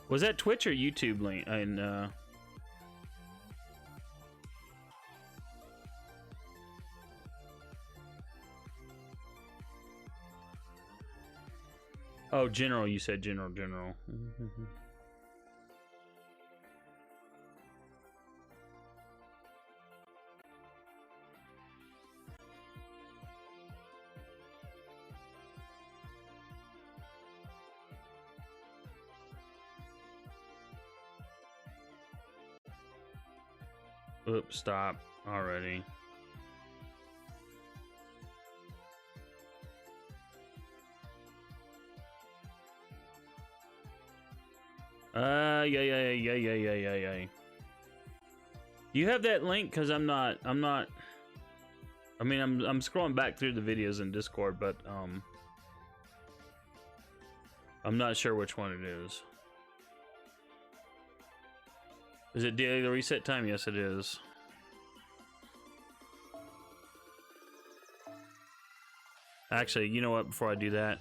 Was that Twitch or YouTube link? Oh, general. You said general. Oops, stop already. Yeah. Do you have that link? Cause I'm not, I mean, I'm scrolling back through the videos in Discord, but, I'm not sure which one it is. Is it daily the reset time? Yes, it is. Actually, you know what? Before I do that,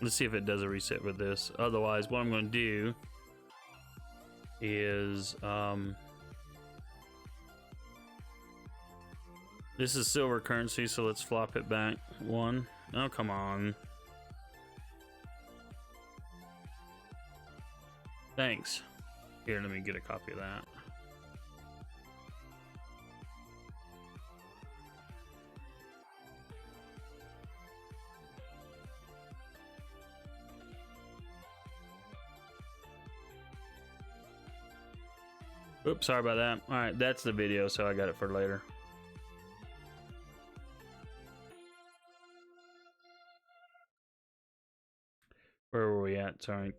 let's see if it does a reset with this. Otherwise, what I'm going to do is this is silver currency, so let's flop it back one. Oh, come on. Thanks. Here, let me get a copy of that. Oops, sorry about that. Alright, that's the video, so I got it for later. Where were we at? Sorry.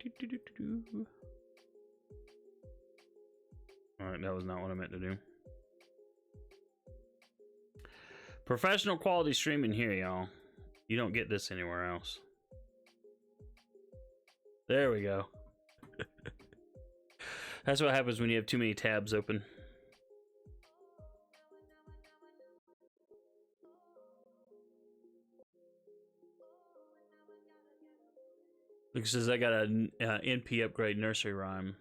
Alright, that was not what I meant to do. Professional quality streaming here, y'all. You don't get this anywhere else. There we go. That's what happens when you have too many tabs open. Luke says I got a NP upgrade nursery rhyme.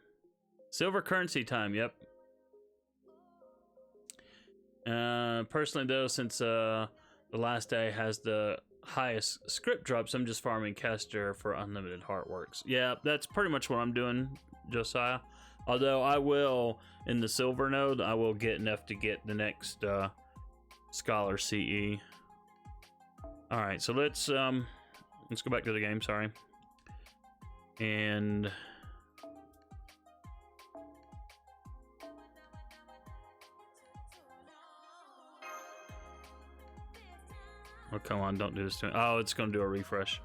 Silver currency time, yep. Personally though, since the last day has the highest script drops, I'm just farming caster for unlimited heartworks. Yeah, that's pretty much what I'm doing, Josiah. Although I will, in the silver node, I will get enough to get the next Scholar CE. Alright, so let's go back to the game, sorry. And oh, come on, don't do this to me. Oh, it's gonna do a refresh.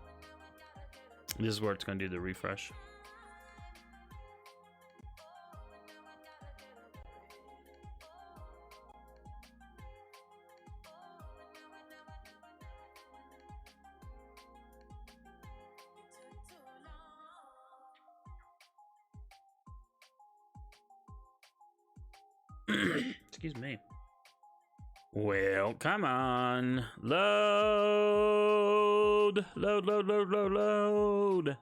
This is where it's gonna do the refresh. Excuse me. Well, come on. Load. Load, load, load, load, load.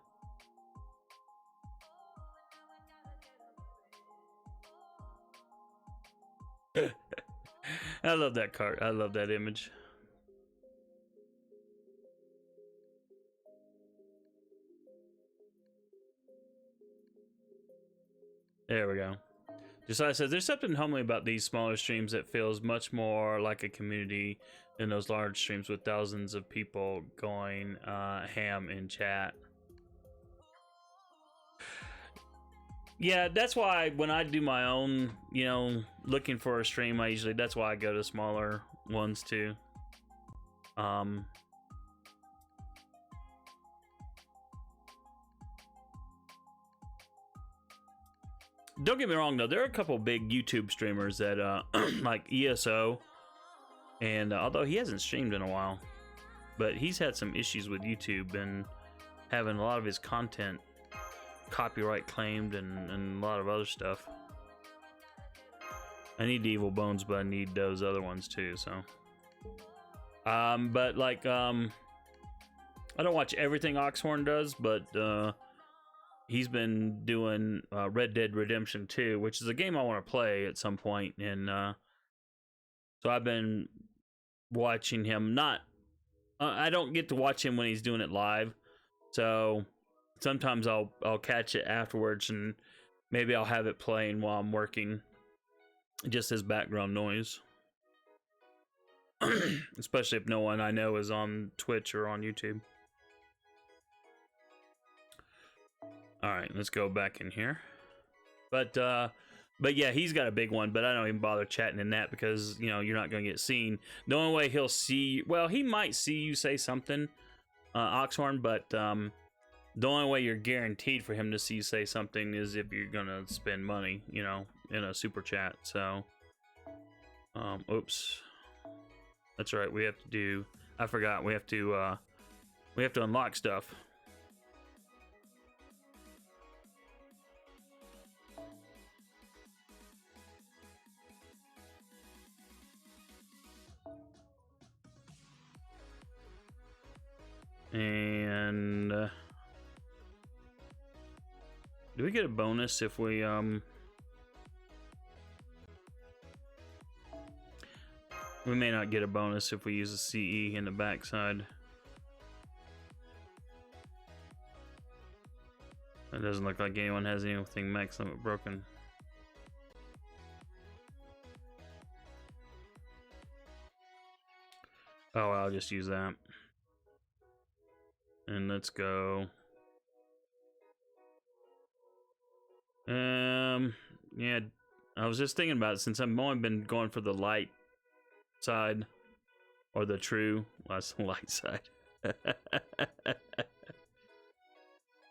I love that card. I love that image. There we go. Josiah says, there's something homely about these smaller streams that feels much more like a community than those large streams with thousands of people going ham in chat. Yeah, that's why when I do my own, you know, looking for a stream, that's why I go to smaller ones too. Don't get me wrong though, there are a couple big YouTube streamers that like ESO, and although he hasn't streamed in a while, but he's had some issues with YouTube and having a lot of his content copyright claimed and a lot of other stuff. I need the Evil Bones, but I need those other ones too, so but like I don't watch everything Oxhorn does, but he's been doing Red Dead Redemption 2, which is a game I want to play at some point, and so I've been watching him. Not I don't get to watch him when he's doing it live, so sometimes I'll catch it afterwards, and maybe I'll have it playing while I'm working, just as background noise. Especially if no one I know is on Twitch or on YouTube. All right, let's go back in here. But yeah, he's got a big one, but I don't even bother chatting in that because, you know, you're not going to get seen. The only way he'll see, well, he might see you say something, Oxhorn, but the only way you're guaranteed for him to see you say something is if you're going to spend money, you know, in a super chat. So, oops. That's right. We have to do, I forgot, we have to unlock stuff. And do we get a bonus if we may not get a bonus if we use a CE in the backside. It doesn't look like anyone has anything max limit broken. Oh, I'll just use that. And let's go. Yeah, I was just thinking about it, since I've only been going for the light side, or the true light side.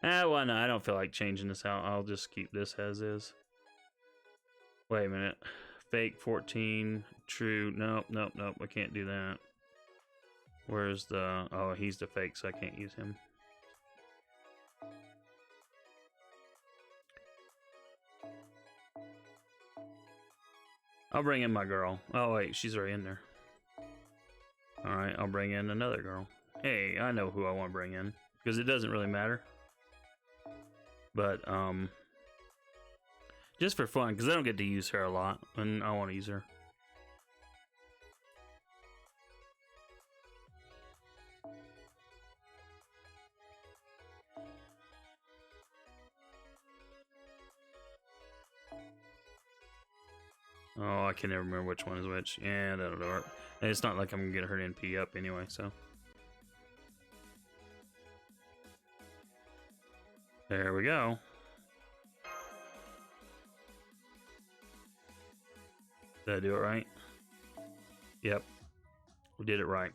Why not? I don't feel like changing this out. I'll just keep this as is. Wait a minute. Fake 14, true. Nope, nope, nope. I can't do that. Where's the... Oh, he's the fake, so I can't use him. I'll bring in my girl. Oh, wait, she's already in there. Alright, I'll bring in another girl. Hey, I know who I want to bring in, because it doesn't really matter. But, just for fun, because I don't get to use her a lot, and I want to use her. Oh, I can never remember which one is which. Yeah, that'll work. And it's not like I'm gonna get her NP up anyway, so. There we go. Did I do it right? Yep. We did it right.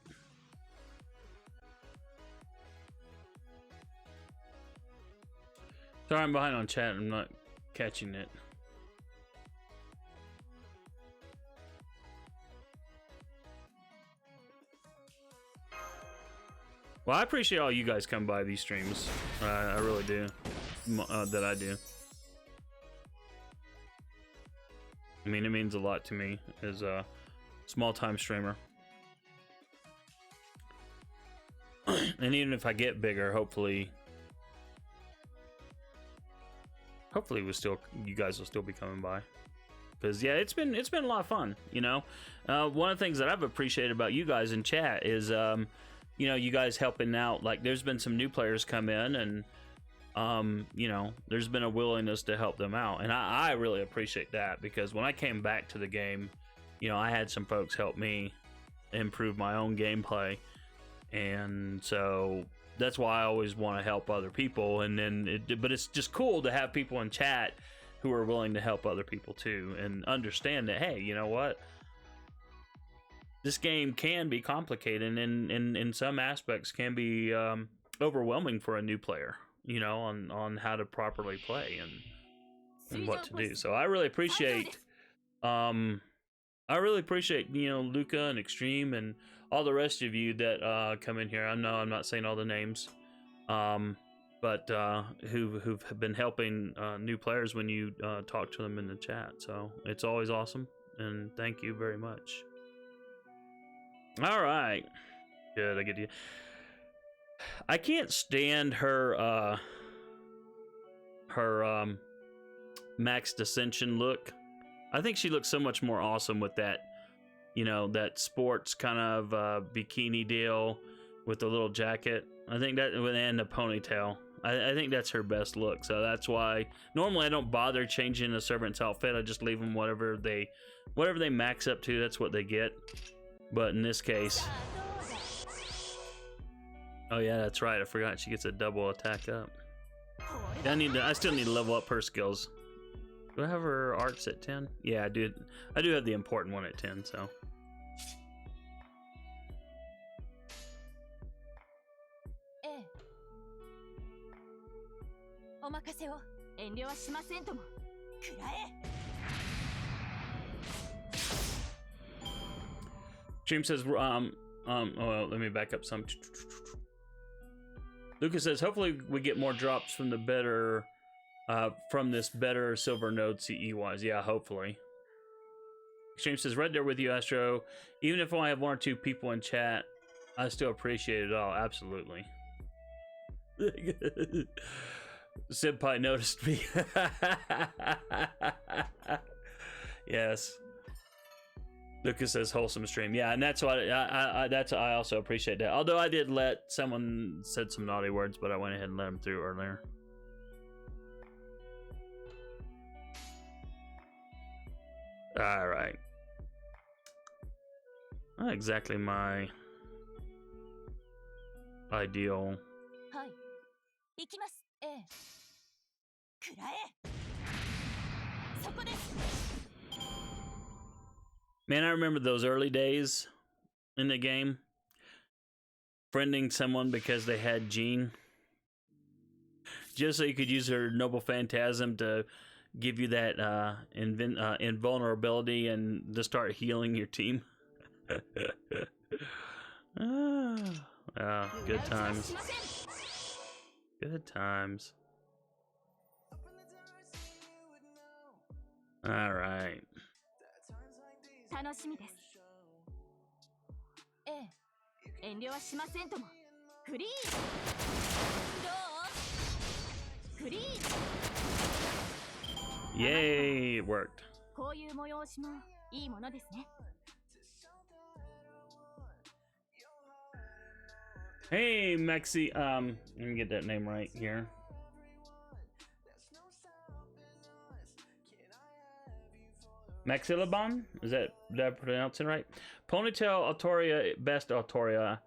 Sorry I'm behind on chat. I'm not catching it. Well, I appreciate all you guys come by these streams. I really do. That I do. I mean, it means a lot to me as a small-time streamer. And even if I get bigger, hopefully you guys will still be coming by. Because yeah, it's been a lot of fun, you know. One of the things that I've appreciated about you guys in chat is, you know, you guys helping out. Like, there's been some new players come in, and you know, there's been a willingness to help them out, and I really appreciate that, because when I came back to the game, you know, I had some folks help me improve my own gameplay, and so that's why I always want to help other people. And then, but it's just cool to have people in chat who are willing to help other people too, and understand that, hey, you know what, this game can be complicated, and in some aspects can be overwhelming for a new player, you know, on how to properly play and what to do. So I really appreciate you know, Luca and Extreme and all the rest of you that come in here. I know I'm not saying all the names, but who've been helping new players when you talk to them in the chat. So it's always awesome, and thank you very much. All right, good. I get you. I can't stand her Max Ascension look. I think she looks so much more awesome with that, you know, that sports kind of bikini deal with the little jacket. I think that, and the ponytail. I think that's her best look. So that's why normally I don't bother changing a servant's outfit. I just leave them whatever they max up to. That's what they get. But in this case, oh yeah, that's right. I forgot she gets a double attack up. I still need to level up her skills. Do I have her arts at 10? Yeah, I do. I do have the important one at 10. So. Stream says, well, let me back up some. Lucas says, hopefully we get more drops from the better, from this better silver node CE wise. Yeah, hopefully. Stream says, right there with you, Astro. Even if I only have 1 or 2 people in chat, I still appreciate it all. Absolutely. Senpai noticed me. Yes. Lucas says wholesome stream. Yeah, and that's what I also appreciate that. Although I did let someone said some naughty words, but I went ahead and let them through earlier. All right. Not exactly my ideal. Man, I remember those early days in the game. Friending someone because they had Jean. Just so you could use her Noble Phantasm to give you that invulnerability and to start healing your team. Good times. Good times. All right. Yay, it worked. Hey, Maxi, let me get that name right here. Maxillabon? Did I pronounce it right? Ponytail Altoria, best Altoria.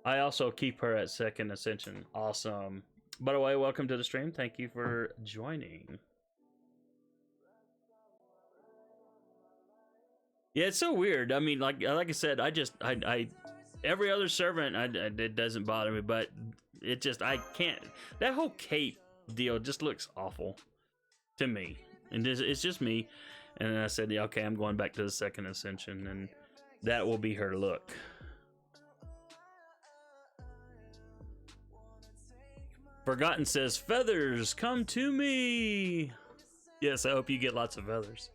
I also keep her at 2nd Ascension. Awesome. By the way, welcome to the stream. Thank you for joining. Yeah, it's so weird. I mean, like I said, I every other servant, it doesn't bother me, but it just, I can't. That whole cape deal just looks awful to me, and it's just me. And then I said, yeah, okay, I'm going back to the 2nd Ascension, and that will be her look. Forgotten says, feathers, come to me. Yes, I hope you get lots of feathers.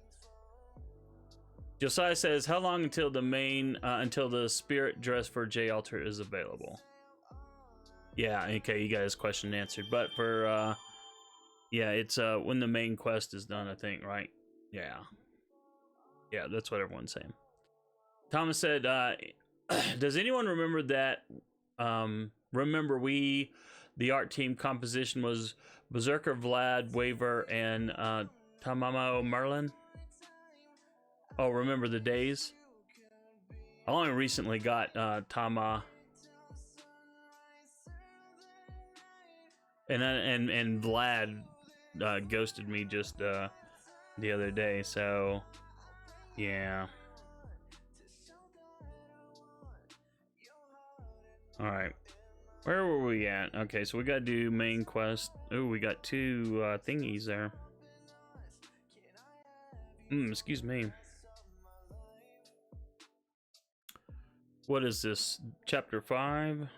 Josiah says, how long until until the spirit dress for J Alter is available? Yeah, okay, you got his question answered. But for, yeah, it's when the main quest is done, I think, right? Yeah. Yeah, that's what everyone's saying. Thomas said, does anyone remember that, the art team composition was Berserker Vlad, Waver, and Tamamo Merlin? Oh, remember the days? I only recently got Tama and Vlad ghosted me just the other day, so yeah. All right, where were we at? Okay, so we gotta do main quest. Oh, we got two thingies there. Excuse me. What is this? Chapter 5?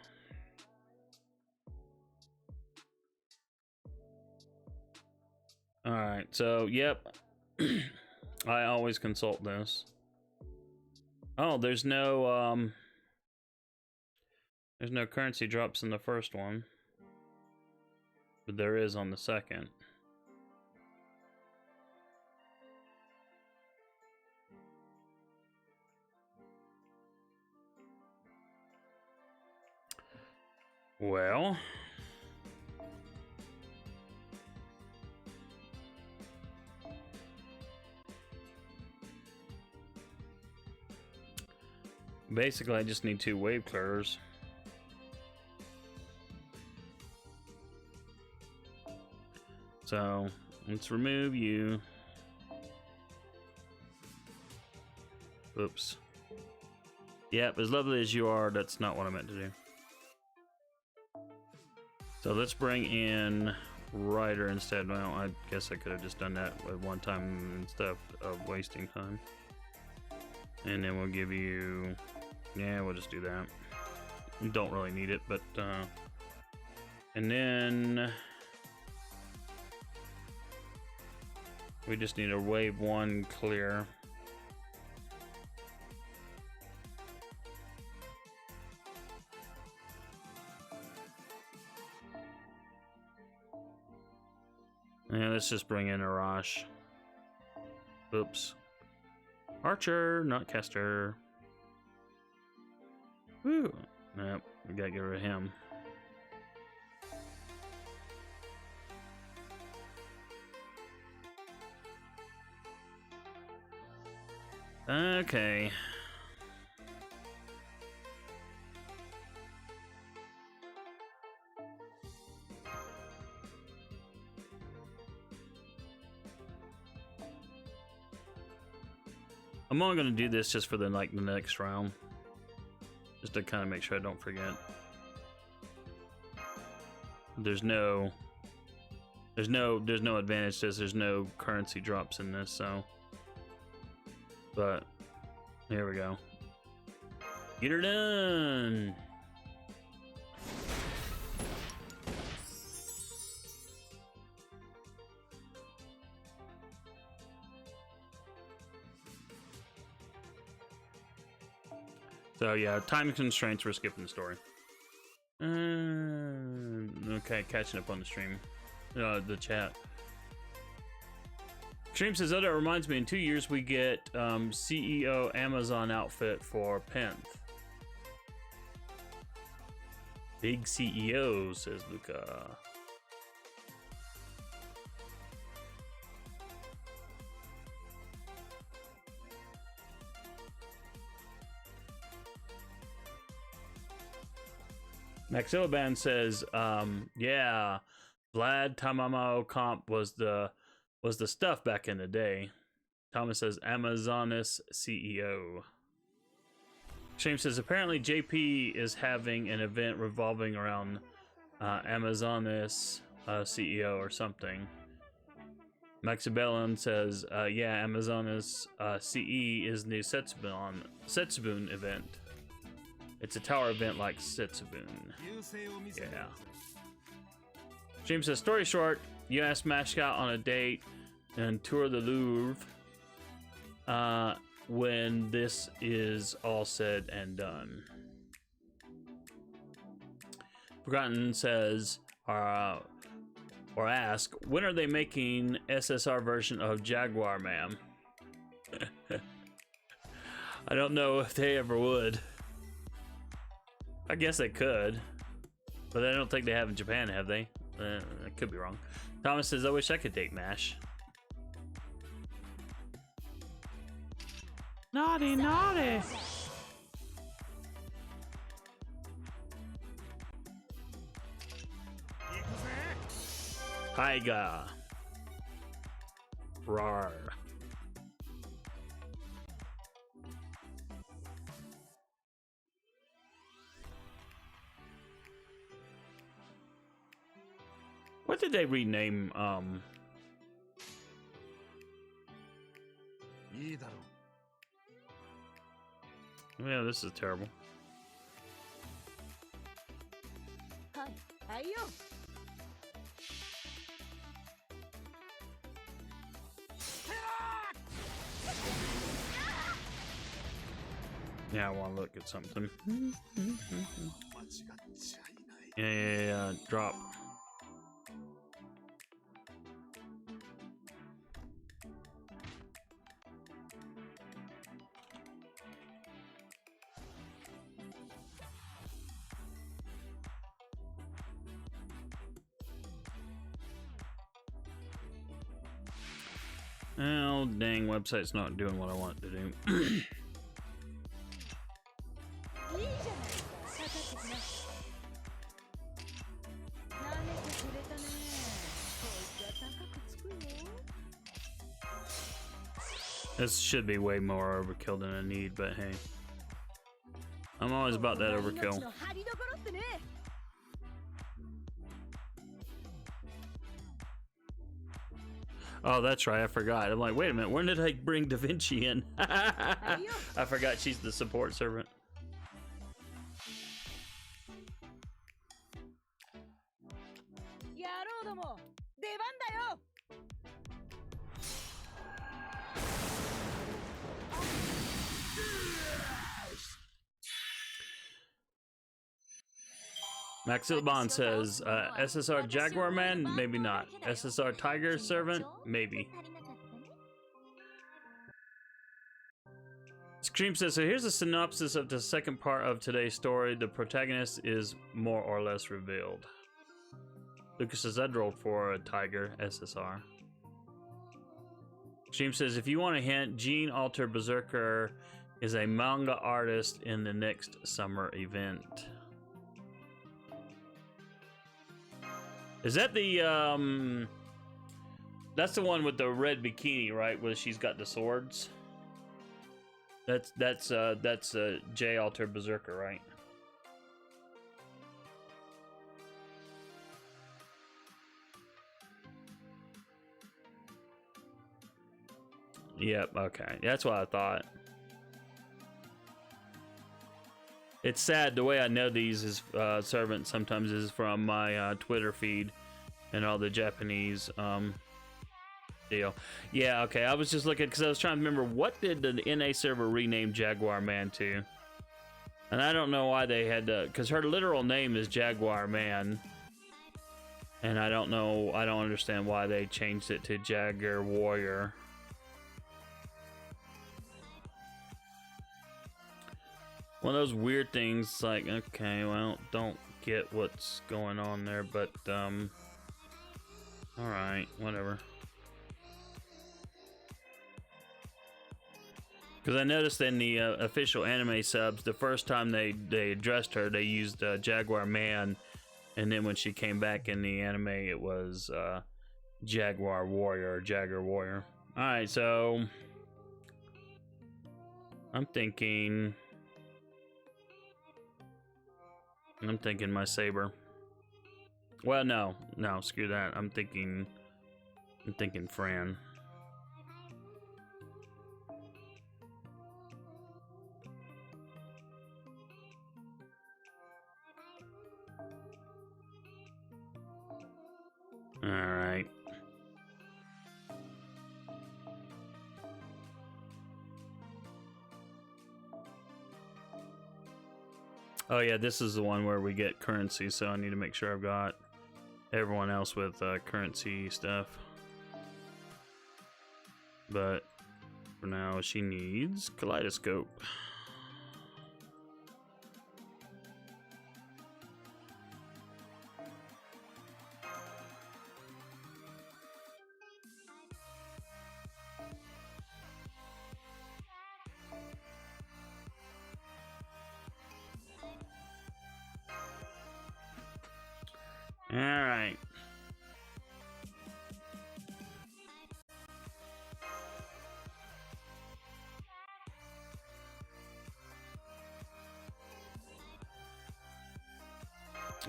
Alright, so, yep. I always consult this. Oh, there's no currency drops in the first one. But there is on the second. Well, basically I just need 2 wave clearers. So let's remove you. Oops. Yep, as lovely as you are, that's not what I meant to do. So let's bring in Ryder instead. Well, I guess I could have just done that at one time instead of wasting time. And then we'll give you... Yeah, we'll just do that. We don't really need it, but... And then... We just need a wave 1 clear. Yeah, let's just bring in Arash. Oops. Archer, not caster. Woo. Nope, we gotta get rid of him. Okay. I'm only gonna do this just for the next round, just to kind of make sure I don't forget. There's no advantage to this. There's no currency drops in this, so. But here we go. Get her done. So yeah, time constraints, we're skipping the story. Okay, catching up on the stream. The chat. Stream says, oh, that reminds me, in 2 years we get CEO Amazon outfit for Penth. Big CEO, says Luca. Maxillaban says, yeah, Vlad Tamamo comp was the stuff back in the day. Thomas says, Amazonas CEO. Shame says, apparently JP is having an event revolving around Amazonas CEO or something. Maxibellon says, yeah, Amazonas CE is new Setsubun event. It's a tower event like Setsubun. Yeah. James says, story short, you asked Mashka on a date and tour the Louvre. when this is all said and done. Forgotten says, or ask, when are they making SSR version of Jaguar, ma'am? I don't know if they ever would. I guess they could, but I don't think they have in Japan, have they? I could be wrong. Thomas says, I wish I could date MASH. Naughty, naughty. Taiga. Rar. What did they rename yeah, this is terrible. Yeah, I want to look at something. Yeah, drop. Oh, dang, website's not doing what I want it to do. This should be way more overkill than I need, but hey. I'm always about that overkill. Oh, that's right, I forgot. I'm like, wait a minute, when did I bring Da Vinci in? I forgot she's the support servant. Maxilbon says, SSR Jaguar Man? Maybe not. SSR Tiger Servant? Maybe. Scream says, so here's a synopsis of the second part of today's story. The protagonist is more or less revealed. Lucas says, I'd roll for a Tiger SSR. Stream says, if you want a hint, Gene Alter Berserker is a manga artist in the next summer event. Is that the, that's the one with the red bikini, right? Where she's got the swords? That's J Alter Berserker, right? Yep, okay. That's what I thought. It's sad, the way I know these is servants sometimes is from my Twitter feed and all the Japanese deal. Yeah, okay, I was just looking because I was trying to remember what did the NA server rename Jaguar Man to? And I don't know why they had to, because her literal name is Jaguar Man. And I don't know, I don't understand why they changed it to Jagger Warrior. One of those weird things, like, okay, well, don't get what's going on there, but, alright, whatever. Because I noticed in the official anime subs, the first time they addressed her, they used Jaguar Man, and then when she came back in the anime, it was Jaguar Warrior, or Jagger Warrior. Alright, so I'm thinking my saber. Well, no, screw that. I'm thinking Fran. All right. Oh yeah, this is the one where we get currency, so I need to make sure I've got everyone else with currency stuff. But for now, she needs kaleidoscope. All right.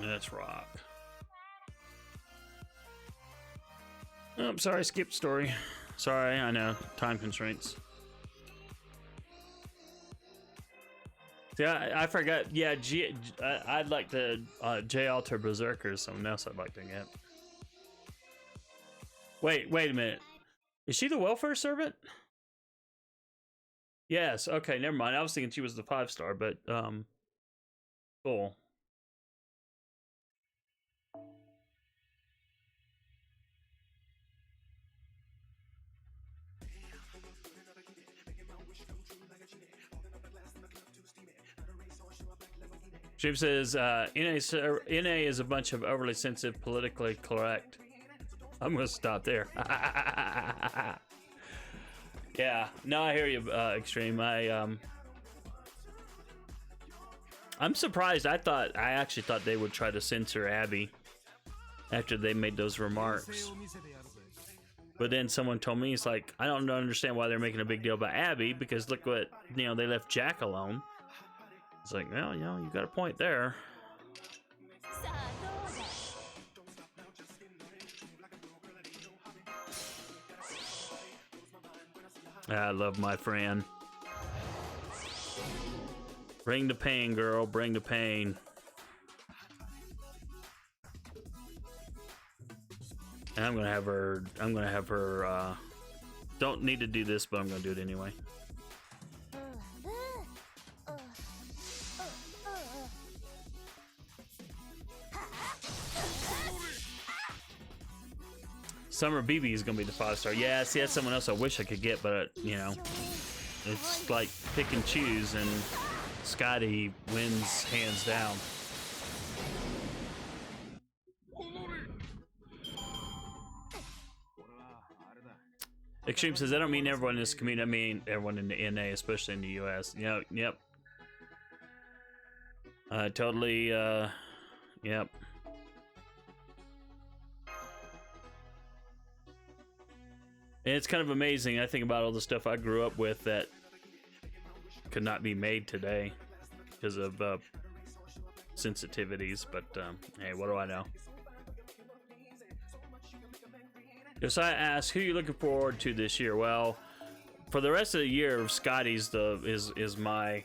Let's rock. Oh, I'm sorry, skip story. Sorry, I know, time constraints. Yeah, I forgot. Yeah, I'd like to J Alter Berserker is something else I'd like to get. Wait a minute. Is she the welfare servant? Yes. Okay, never mind. I was thinking she was the 5-star, but cool. Jim says, NA is a bunch of overly sensitive, politically correct. I'm going to stop there. Yeah, no, I hear you, Extreme. I'm surprised. I actually thought they would try to censor Abby after they made those remarks. But then someone told me, it's like, I don't understand why they're making a big deal about Abby, because look what, they left Jack alone. It's like, well, you got a point there. I love my friend. Bring the pain, girl. Bring the pain. And I'm gonna have her. Don't need to do this, but I'm gonna do it anyway. Summer BB is gonna be the 5-star. Yeah, see, that's someone else I wish I could get, but it's like pick and choose, and Scotty wins hands down. Extreme says, I don't mean everyone in this community, I mean everyone in the NA, especially in the US. Yep. Totally, yep. And it's kind of amazing. I think about all the stuff I grew up with that could not be made today because of sensitivities. But hey, what do I know? Josiah asks, who are you looking forward to this year? Well, for the rest of the year, Scotty's is my.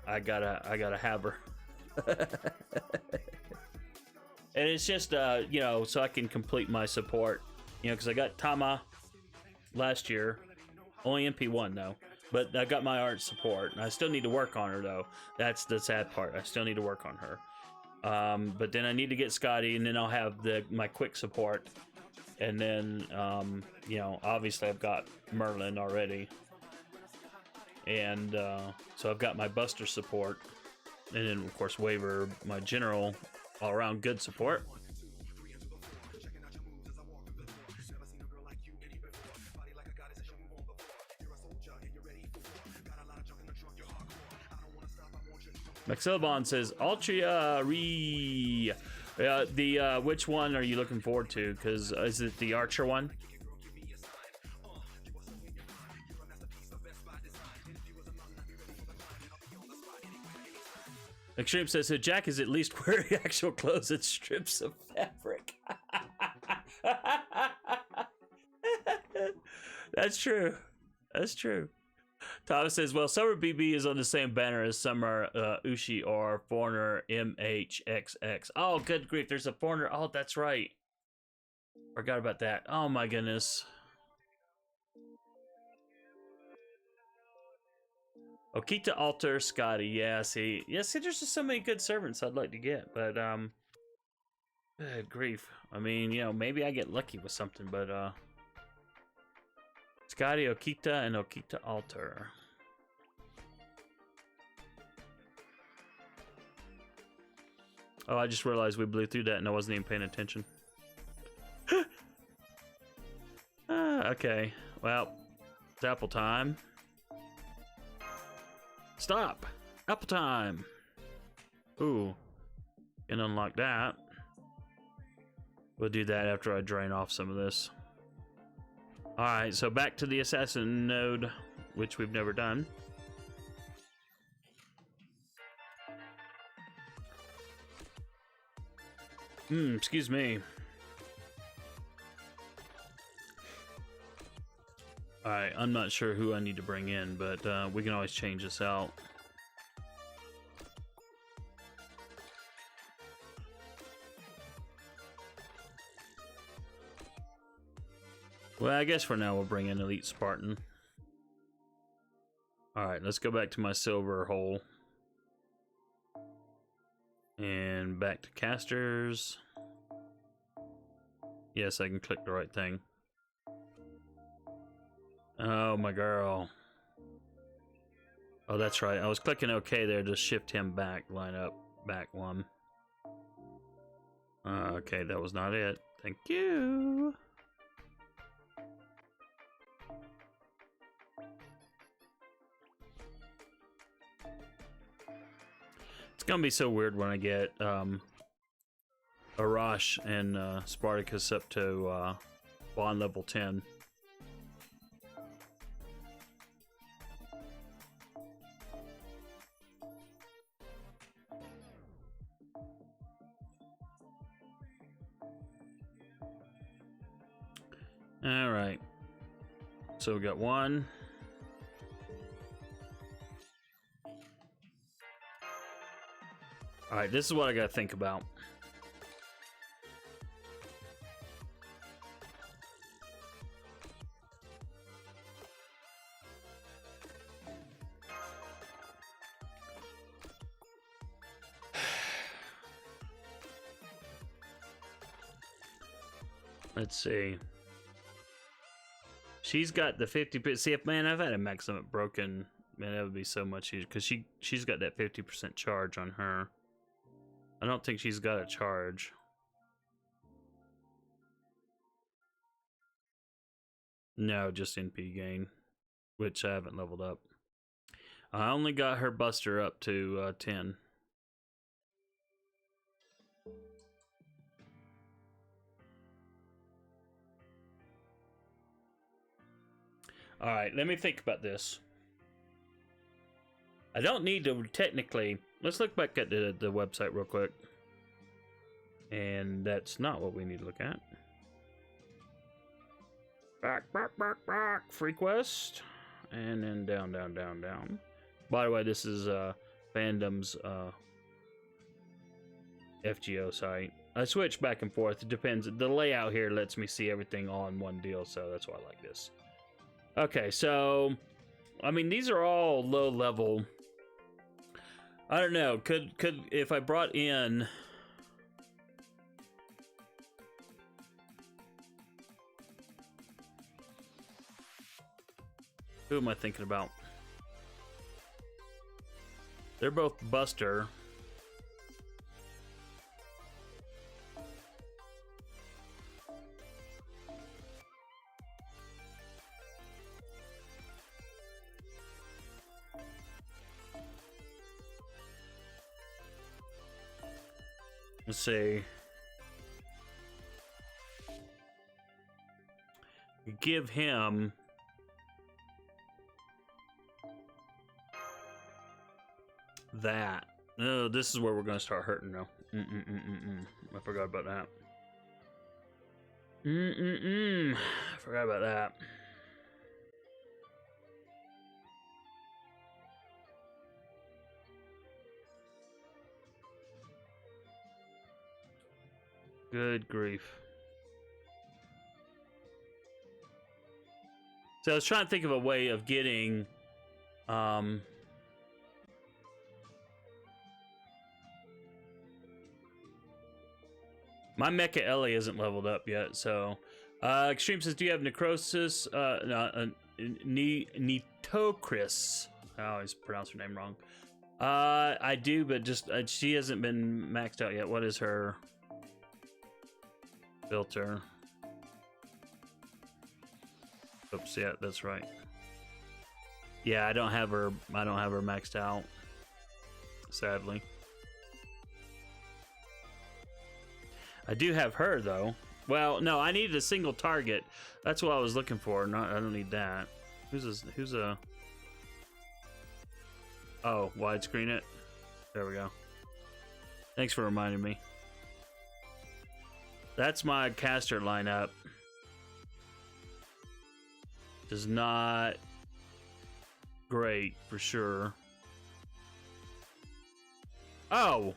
I gotta have her. And it's just so I can complete my support. Because I got Tama last year, only MP1 though, but I got my art support, and I still need to work on her though. That's the sad part. I still need to work on her. But then I need to get Scotty, and then I'll have my quick support, and then obviously I've got Merlin already, and so I've got my Buster support, and then of course Waver, my general all-around good support. Maxilbon says, Altria which one are you looking forward to? Because is it the Archer one? Extreme says, so Jack is at least wearing actual clothes and strips of fabric. That's true. That's true. Thomas says, well, Summer BB is on the same banner as Summer Ushi or Foreigner MHXX. Oh, good grief. There's a Foreigner. Oh, that's right. Forgot about that. Oh, my goodness. Okita, Alter, Scotty. Yeah, see, there's just so many good servants I'd like to get, but good grief. I mean, you know, maybe I get lucky with something, but Scotty, Okita, and Okita Alter. Oh, I just realized we blew through that and I wasn't even paying attention. Okay. Well, it's apple time. Stop! Apple time! Ooh. Can unlock that. We'll do that after I drain off some of this. Alright, so back to the assassin node, which we've never done. Excuse me. Alright, I'm not sure who I need to bring in, but we can always change this out. Well, I guess for now we'll bring in Elite Spartan. Alright, let's go back to my silver hole. And back to casters. Yes, I can click the right thing. Oh, my girl. Oh, that's right. I was clicking OK there to shift him back. Line up. Back one. Okay, that was not it. Thank you. It's gonna be so weird when I get Arash and Spartacus up to bond level 10. All right. So we got one. All right, this is what I gotta think about. Let's see. She's got the 50%. See, if man, I've had a maximum broken, man, that would be so much easier because she's got that 50% charge on her. I don't think she's got a charge. No, just NP gain, which I haven't leveled up. I only got her buster up to 10. All right, let me think about this. I don't need to technically. Let's look back at the website real quick. And that's not what we need to look at. Back. Free quest. And then down. By the way, this is Fandom's FGO site. I switch back and forth. It depends. The layout here lets me see everything all in one deal, so that's why I like this. Okay, so I mean these are all low level. I don't know. Could if I brought in who am I thinking about? They're both Buster. Let's see. Give him that. No, this is where we're gonna start hurting now. I forgot about that. I forgot about that. Good grief. So I was trying to think of a way of getting My Mecha Ellie isn't leveled up yet, so. Extreme says, do you have necrosis? Nitocris. I always pronounce her name wrong. I do, but just she hasn't been maxed out yet. What is her filter? Oops, yeah, that's right. Yeah, I don't have her. I don't have her maxed out. Sadly. I do have her though. Well, no, I needed a single target. That's what I was looking for. Not, I don't need that. Who's a? Oh, widescreen it. There we go. Thanks for reminding me. That's my caster lineup. Is not great for sure. Oh.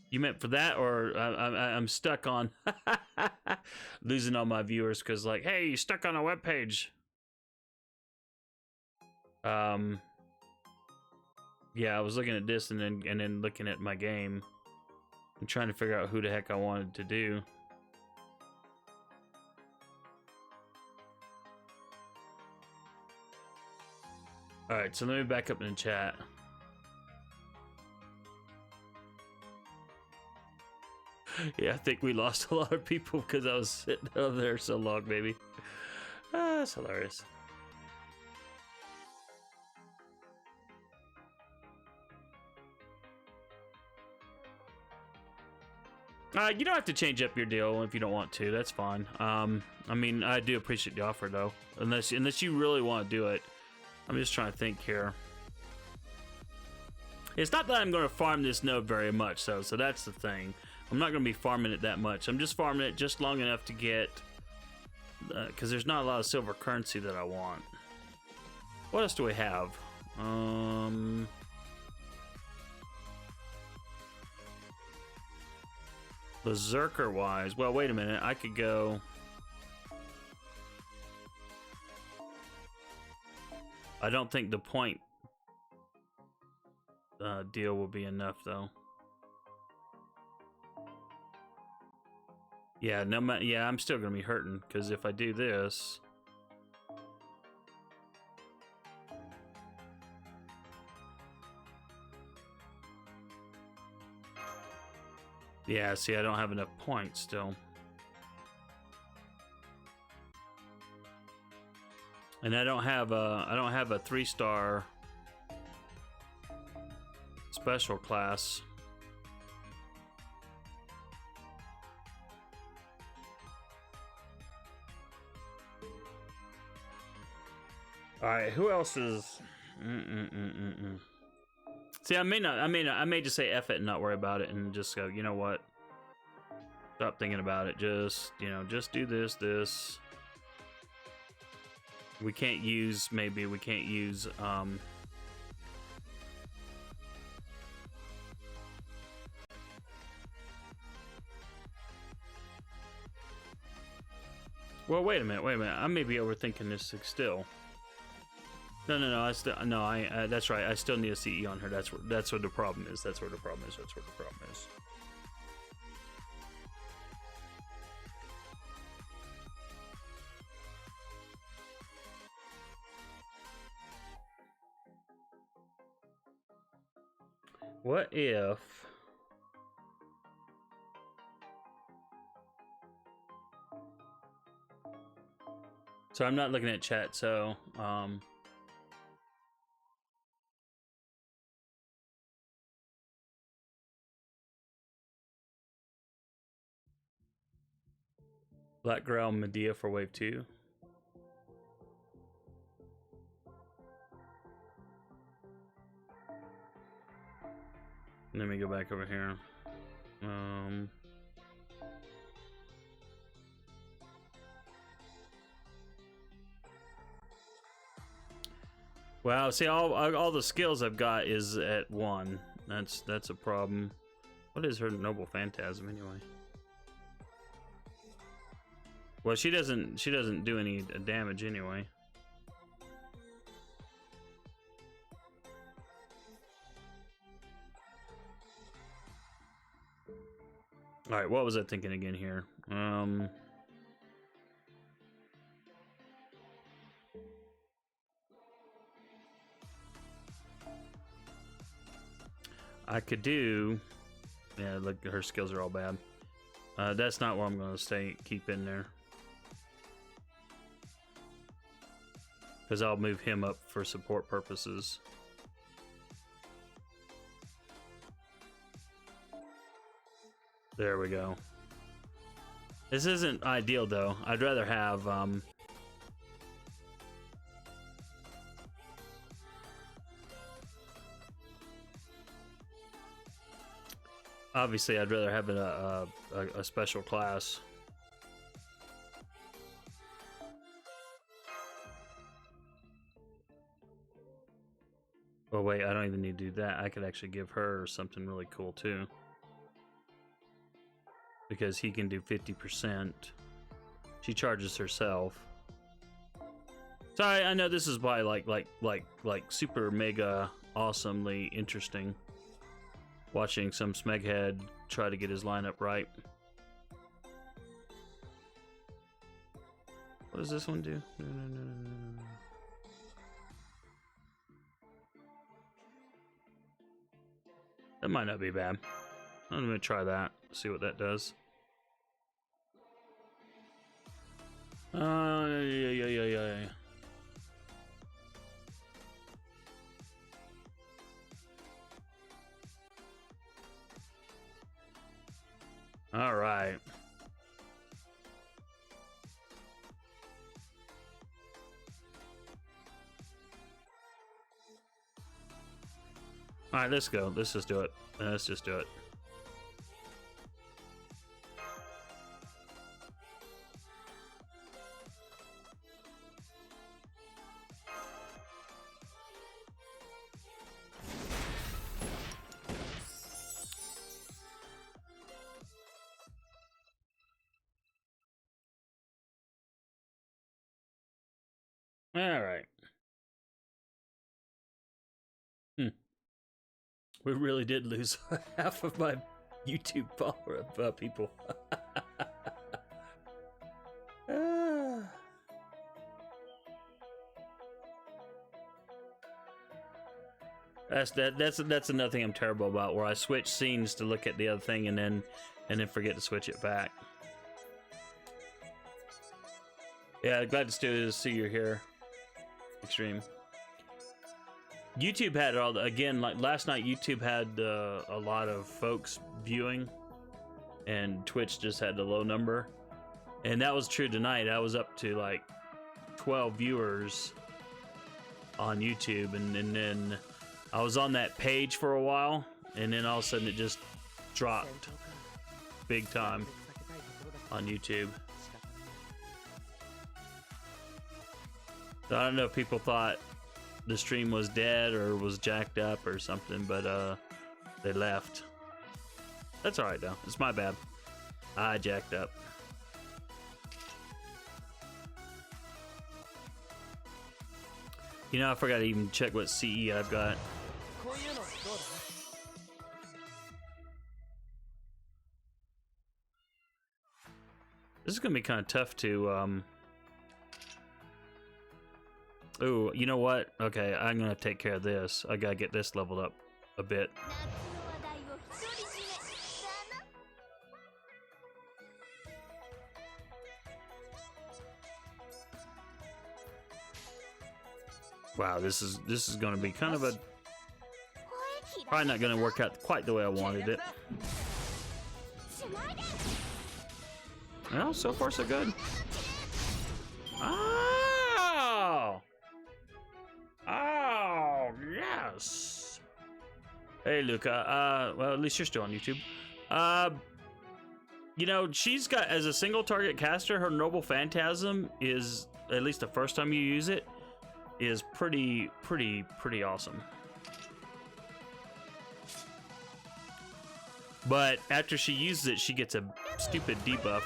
You meant for that, or I'm stuck on losing all my viewers because, like, hey, you're stuck on a web page. Yeah, I was looking at this and then looking at my game and trying to figure out who the heck I wanted to do. All right, so let me back up in the chat. Yeah, I think we lost a lot of people because I was sitting over there so long, baby. Ah, that's hilarious. You don't have to change up your deal if you don't want to. That's fine. I mean, I do appreciate the offer though, unless you really want to do it. I'm just trying to think here. It's not that I'm going to farm this node very much, so that's the thing. I'm not going to be farming it that much. I'm just farming it just long enough to get, because there's not a lot of silver currency that I want. What else do we have? Berserker wise, well, wait a minute. I could go. I don't think the point deal will be enough though. Yeah, yeah, I'm still gonna be hurting because if I do this, yeah, see, I don't have enough points still, and I don't have a 3-star special class. All right, who else is? See, I may just say F it and not worry about it and just go, you know what? Stop thinking about it. Just, just do this. We can't use, well, wait a minute. I may be overthinking this still. No. That's right. I still need a CE on her. That's where the problem is. That's where the problem is. What if? So I'm not looking at chat. So Black Growl Medea for wave 2. Let me go back over here. Wow, see, all the skills I've got is at 1. That's a problem. What is her Noble Phantasm anyway? Well, she doesn't do any damage anyway. All right, what was I thinking again here? I could do. Yeah, look, her skills are all bad. That's not what I'm going to keep in there. Because I'll move him up for support purposes. There we go. This isn't ideal though. I'd rather have obviously I'd rather have a special class. Oh wait, I don't even need to do that. I could actually give her something really cool too. Because he can do 50%. She charges herself. So I know this is why like super mega awesomely interesting. Watching some smeghead try to get his lineup right. What does this one do? No. That might not be bad. I'm gonna try that. See what that does. Yeah. All right. All right, let's go. Let's just do it. Let's just do it. All right. We really did lose half of my YouTube follower people. That's another thing I'm terrible about, where I switch scenes to look at the other thing and then forget to switch it back. Yeah, glad to see you here. Extreme. YouTube had it all again. Like last night, YouTube had a lot of folks viewing, and Twitch just had the low number. And that was true tonight. I was up to like 12 viewers on YouTube, and then I was on that page for a while, and then all of a sudden it just dropped big time on YouTube. So I don't know if people thought the stream was dead or was jacked up or something, but they left. That's all right though. It's my bad. I jacked up. You know, I forgot to even check what CE I've got. This is gonna be kind of tough to oh, you know what? Okay, I'm gonna take care of this. I gotta get this leveled up a bit. Wow, this is gonna be kind of a probably not gonna work out quite the way I wanted it. Well, so far so good. Oh, yes. Hey, Luca. Well, at least you're still on YouTube. You know, she's got, as a single target caster, her Noble Phantasm is, at least the first time you use it, is pretty awesome. But after she uses it, she gets a stupid debuff.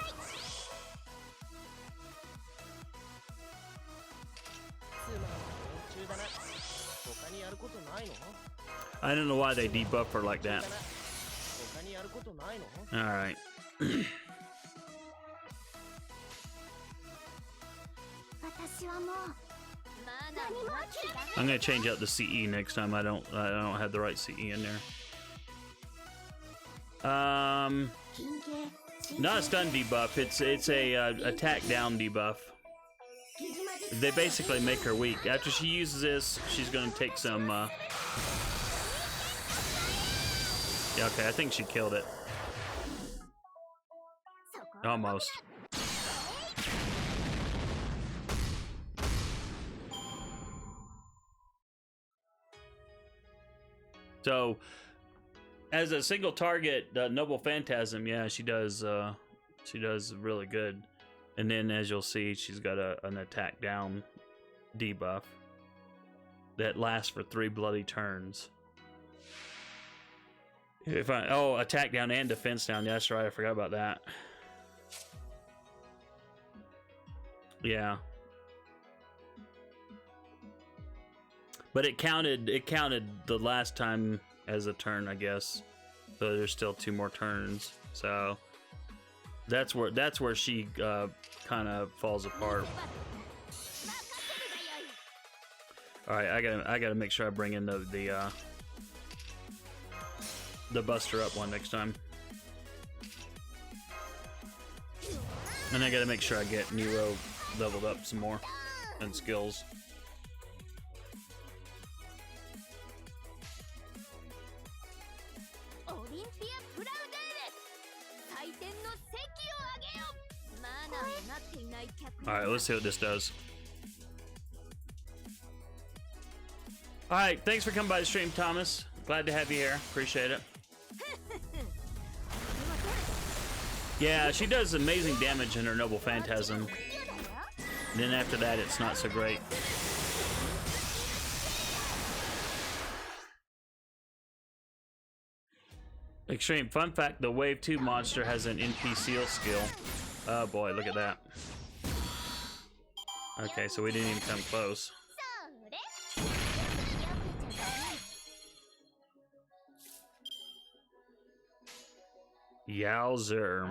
I don't know why they debuff her like that. Alright. I'm gonna change out the CE next time. I don't have the right CE in there. Not a stun debuff. It's a attack down debuff. They basically make her weak. After she uses this, she's gonna take some. Yeah, okay. I think she killed it. Almost. So, as a single target, Noble Phantasm, yeah, she does really good. And then, as you'll see, she's got an attack down debuff that lasts for 3 bloody turns. Attack down and defense down. Yeah, that's right. I forgot about that. Yeah. But it counted the last time as a turn, I guess. So there's still 2 more turns. So that's where she kind of falls apart. All right, I gotta make sure I bring in the Buster Up one next time. And I gotta make sure I get Nero leveled up some more and skills. Alright, let's see what this does. Alright, thanks for coming by the stream, Thomas. Glad to have you here. Appreciate it. Yeah, she does amazing damage in her Noble Phantasm. Then after that, it's not so great. Extreme fun fact, the Wave 2 monster has an NP Seal skill. Oh boy, look at that. Okay, so we didn't even come close. Yowzer.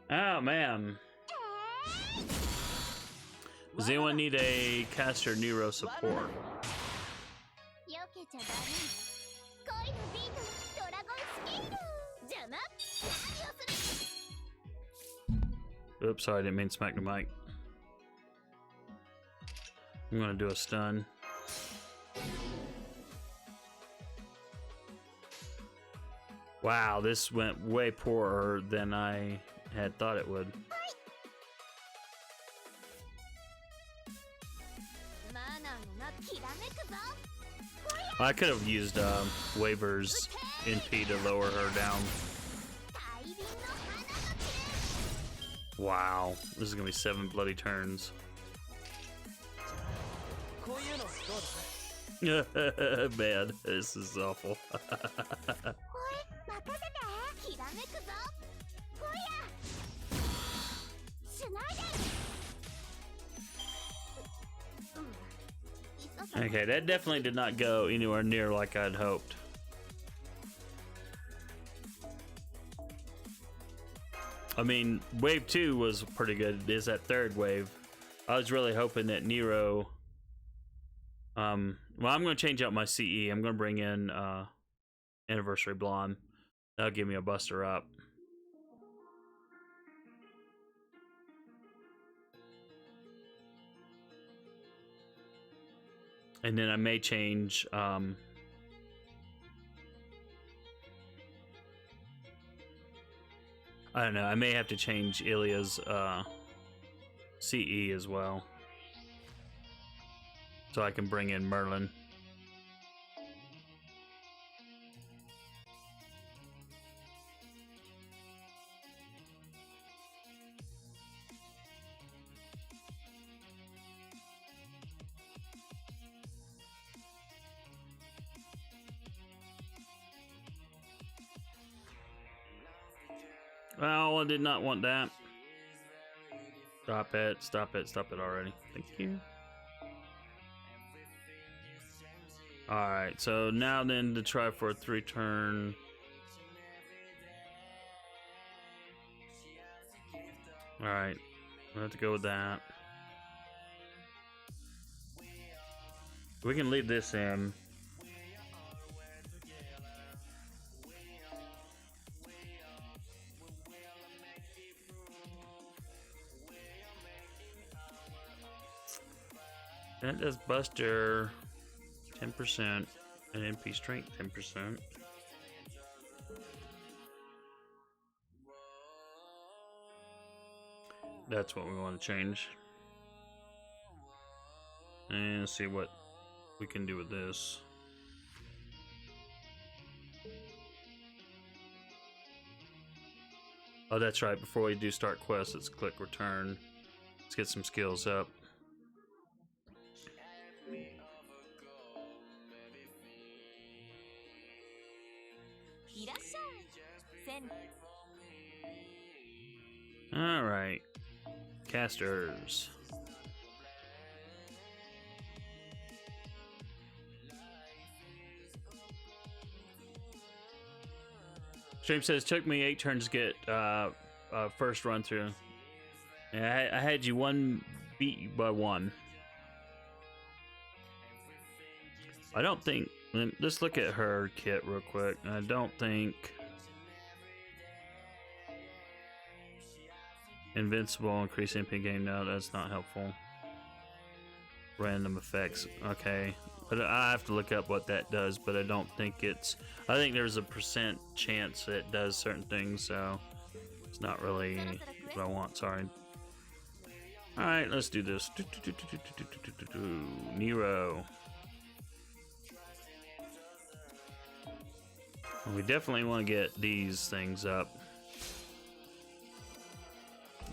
Oh man. Does anyone need a caster Nero support? Oops, sorry, I didn't mean to smack the mic. I'm gonna do a stun. Wow, this went way poorer than I had thought it would. I could have used Waver's NP to lower her down. Wow, this is gonna be 7 bloody turns. Man, this is awful. Okay, that definitely did not go anywhere near like I'd hoped. I mean, wave 2 was pretty good. It is that third wave. I was really hoping that Nero... well, I'm going to change out my CE. I'm going to bring in Anniversary Blonde. That'll give me a Buster Up. And then I may change... I don't know. I may have to change Ilya's CE as well. so I can bring in Merlin. Oh, I did not want that. Stop it, stop it, stop it already. Thank you. Alright, so now then to try for a 3-turn. Alright, we'll have to go with that. We can leave this in. That does Buster 10% and MP Strength 10%. That's what we want to change. And see what we can do with this. Oh, that's right. Before we do start quests, let's click return. Let's get some skills up. All right, casters. Stream says took me 8 turns to get first run through. Yeah, I had you beat you by 1. I don't think. Let's look at her kit real quick. I don't think invincible, increase MP game. No, that's not helpful. Random effects. Okay, but I have to look up what that does. But I don't think it's. I think there's a % chance that it does certain things. So it's not really what I want. Sorry. All right, let's do this. Nero. We definitely want to get these things up.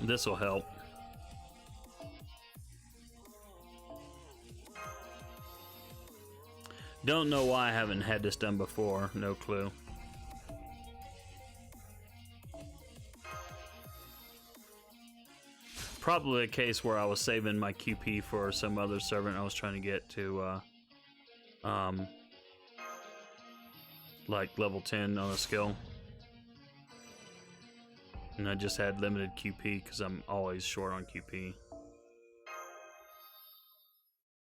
This will help. Don't know why I haven't had this done before. No clue. Probably a case where I was saving my QP for some other servant I was trying to get to like level 10 on a skill. And I just had limited QP because I'm always short on QP.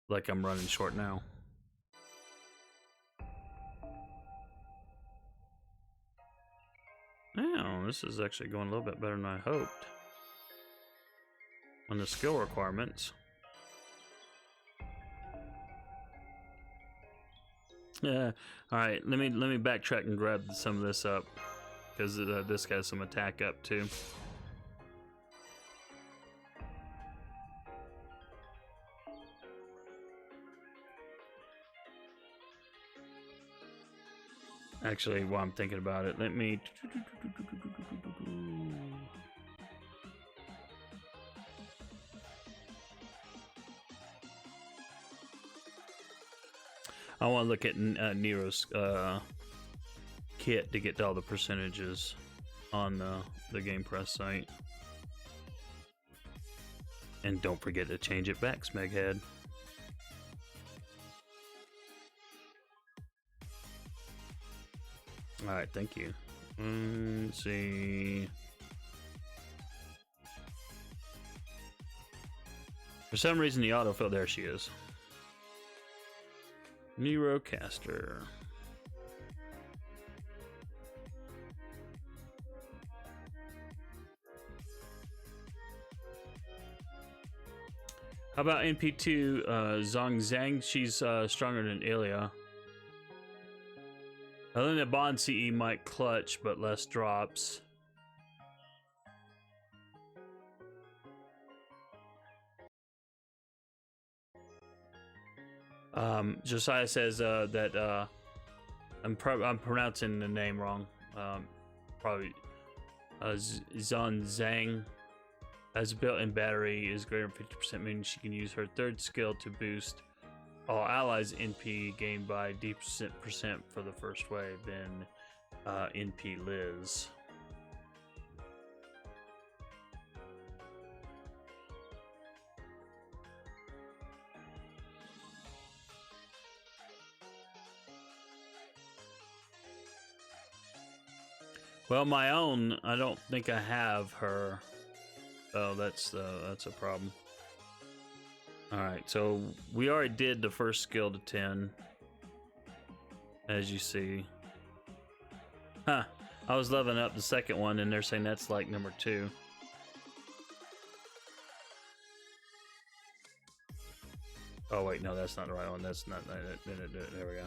Like I'm running short now. Oh, this is actually going a little bit better than I hoped. On the skill requirements. Yeah. All right. Let me backtrack and grab some of this up because this has some attack up too. Actually, while I'm thinking about it, let me. I want to look at Nero's kit to get all the percentages on the Game Press site. And don't forget to change it back, Smeghead. Alright, thank you. Let's see. For some reason, the autofill, there she is. Neurocaster. How about NP2 Zhang Zhang? She's stronger than Ilya. Other than the Bond CE might clutch, but less drops. Josiah says that I'm pronouncing the name wrong. Probably Zon Zhang has a built-in battery is greater than 50%, meaning she can use her third skill to boost all allies NP gained by D% for the first wave. Then NP Liz. Well, my own, I don't think I have her. Oh, that's a problem. All right, so we already did the first skill to 10, as you see. Huh? I was leveling up the second one, and they're saying that's like number 2. Oh wait, no, that's not the right one. That's not. There we go.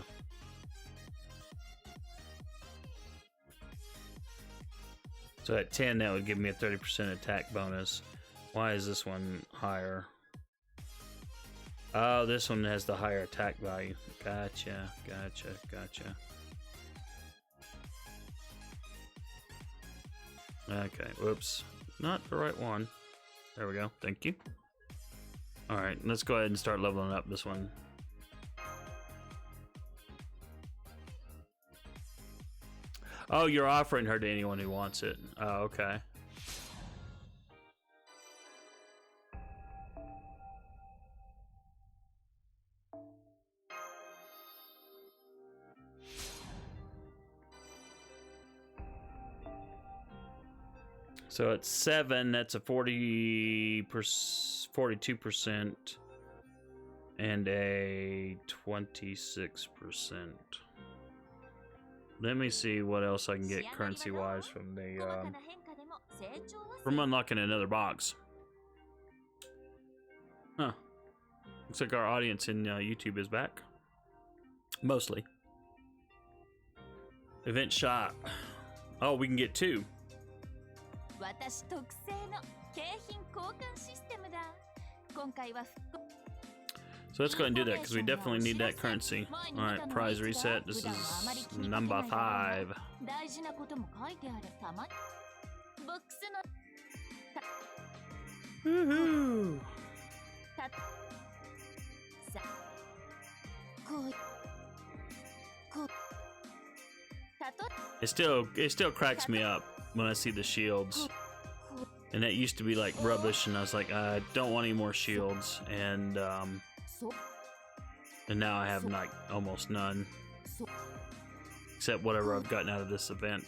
So at 10, that would give me a 30% attack bonus. Why is this one higher? Oh, this one has the higher attack value. Gotcha. Okay, whoops. Not the right one. There we go. Thank you. Alright, let's go ahead and start leveling up this one. Oh, you're offering her to anyone who wants it. Oh, okay. So at 7, that's a 42% and a 26%. Let me see what else I can get currency-wise from the from unlocking another box. Huh. Looks like our audience in YouTube is back. Mostly. Event shop. Oh, we can get 2. So let's go ahead and do that because we definitely need that currency. Alright, prize reset. This is number 5. Woohoo! It still cracks me up when I see the shields. And that used to be like rubbish, and I was like, I don't want any more shields, and now I have like almost none, except whatever I've gotten out of this event.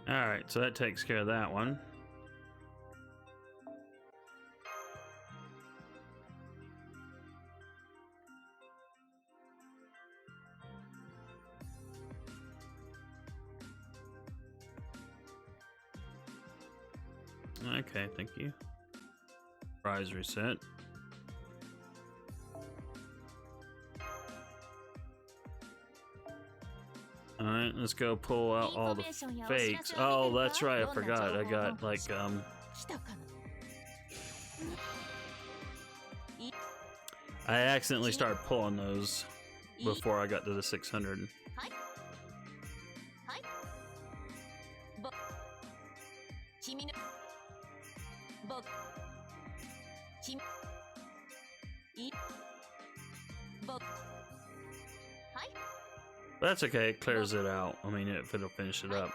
Alright, so that takes care of that one. Okay, thank you. Prize reset. Alright, let's go pull out all the fakes. Oh, that's right, I forgot. I got like I accidentally started pulling those before I got to the 600. That's okay, it clears it out. I mean, if it'll finish it up.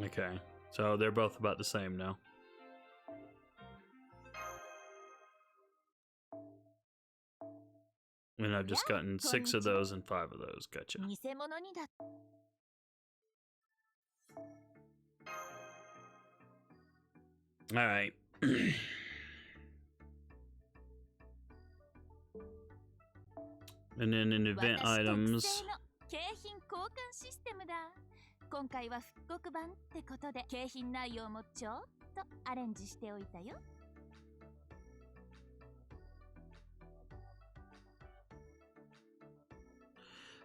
Okay, so they're both about the same now. And I've just gotten 6 of those and 5 of those. Gotcha. All right. And then in event items. 景品交換システムだ。今回は復刻版ってことで景品内容もちょっとアレンジしておいたよ。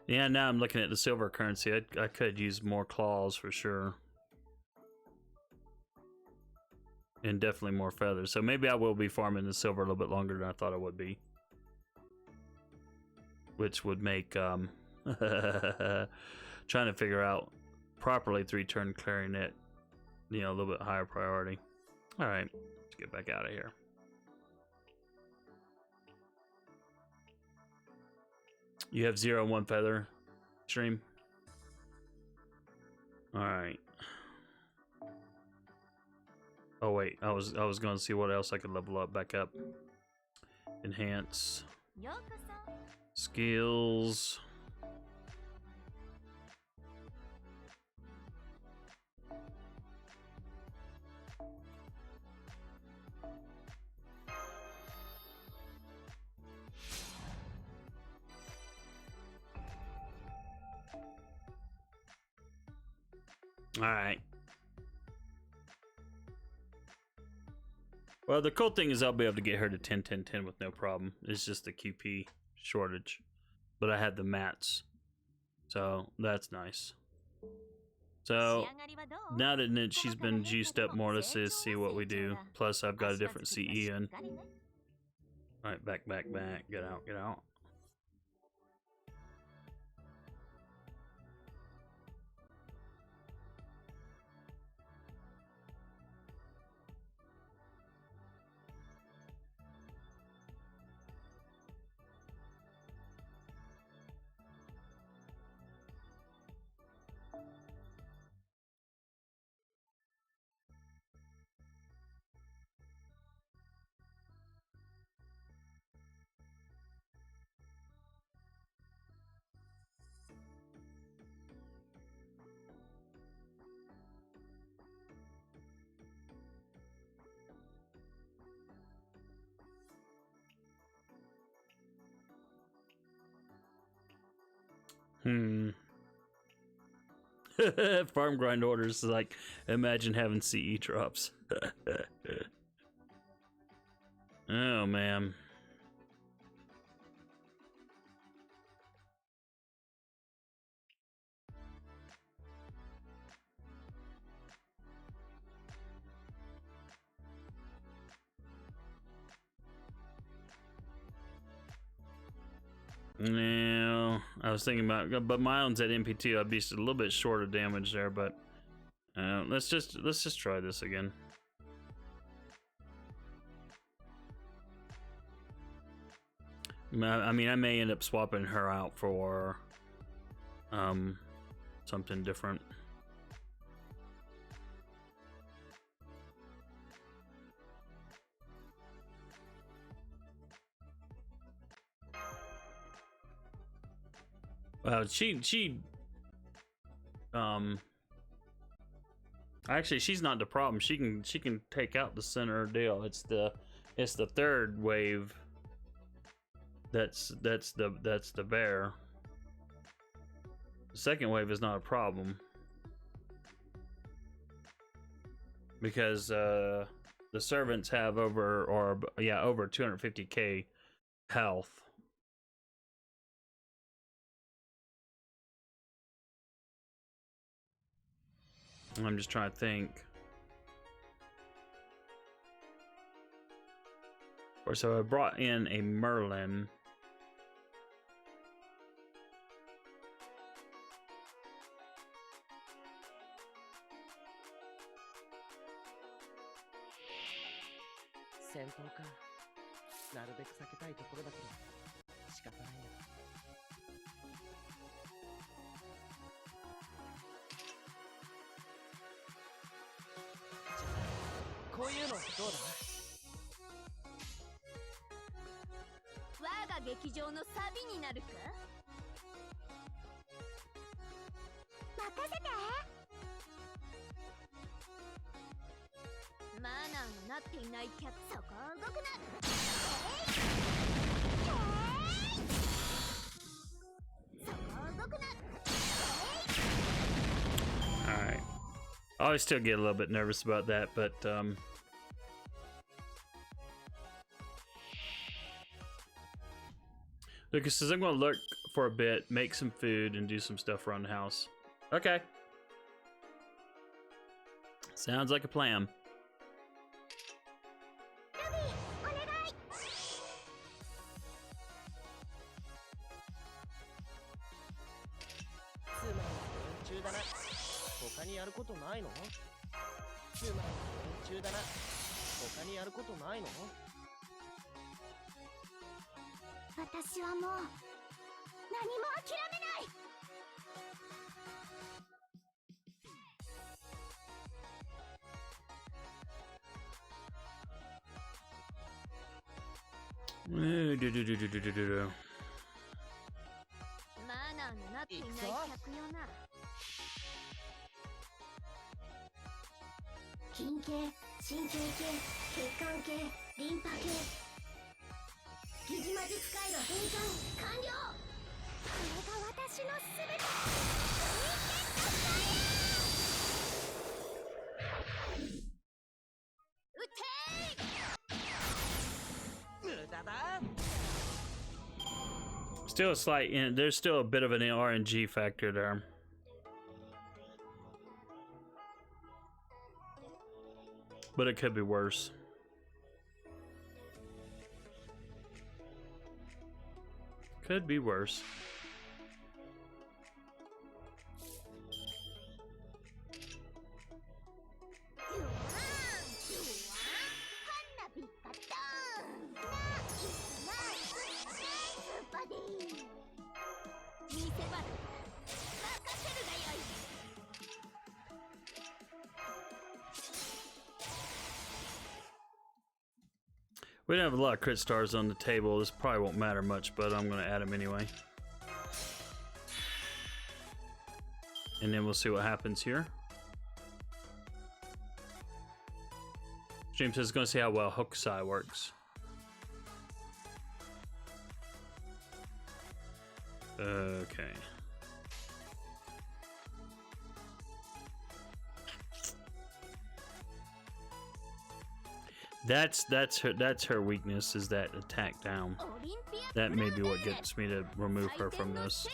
Yeah, now I'm looking at the silver currency. I could use more claws for sure. And definitely more feathers. So maybe I will be farming the silver a little bit longer than I thought I would be. Which would make trying to figure out properly 3-turn clarinet, you know, a little bit higher priority. All right, let's get back out of here. You have 0 and 1 feather stream. All right. Oh wait, I was going to see what else I could level up back up. Enhance. Skills. All right. Well, the cool thing is I'll be able to get her to 10, 10, 10 with no problem. It's just the QP shortage. But I had the mats. So that's nice. So now that she's been juiced up more, let's just see what we do. Plus I've got a different CE in. Alright, back. Get out. Farm grind orders, like, imagine having CE drops. Oh man. No, I was thinking about, but my own's at MP2. I'd be a little bit short of damage there, but let's just try this again. I mean, I may end up swapping her out for something different. Actually, she's not the problem. She can take out the center deal. It's the third wave. That's the bear. The second wave is not a problem because the servants have over 250k health. I'm just trying to think. Or so I brought in a Merlin. マナーのなっていないキャッそこを動くな。そこを動くな。 Alright. I always still get a little bit nervous about that, but Lucas says I'm gonna lurk for a bit, make some food, and do some stuff around the house. Okay. Sounds like a plan. Do. マナーのなっていない客よな。筋系、神経系、血管系、リンパ系。疑似魔術回路変換完了。これが私のすべて。撃てー。無駄だ。 Still a slight, there's still a bit of an RNG factor there. But it could be worse. Could be worse. We don't have a lot of crit stars on the table. This probably won't matter much, but I'm going to add them anyway. And then we'll see what happens here. James is going to see how well Hokusai works. Okay. That's her weakness, is that attack down. That may be what gets me to remove her from this.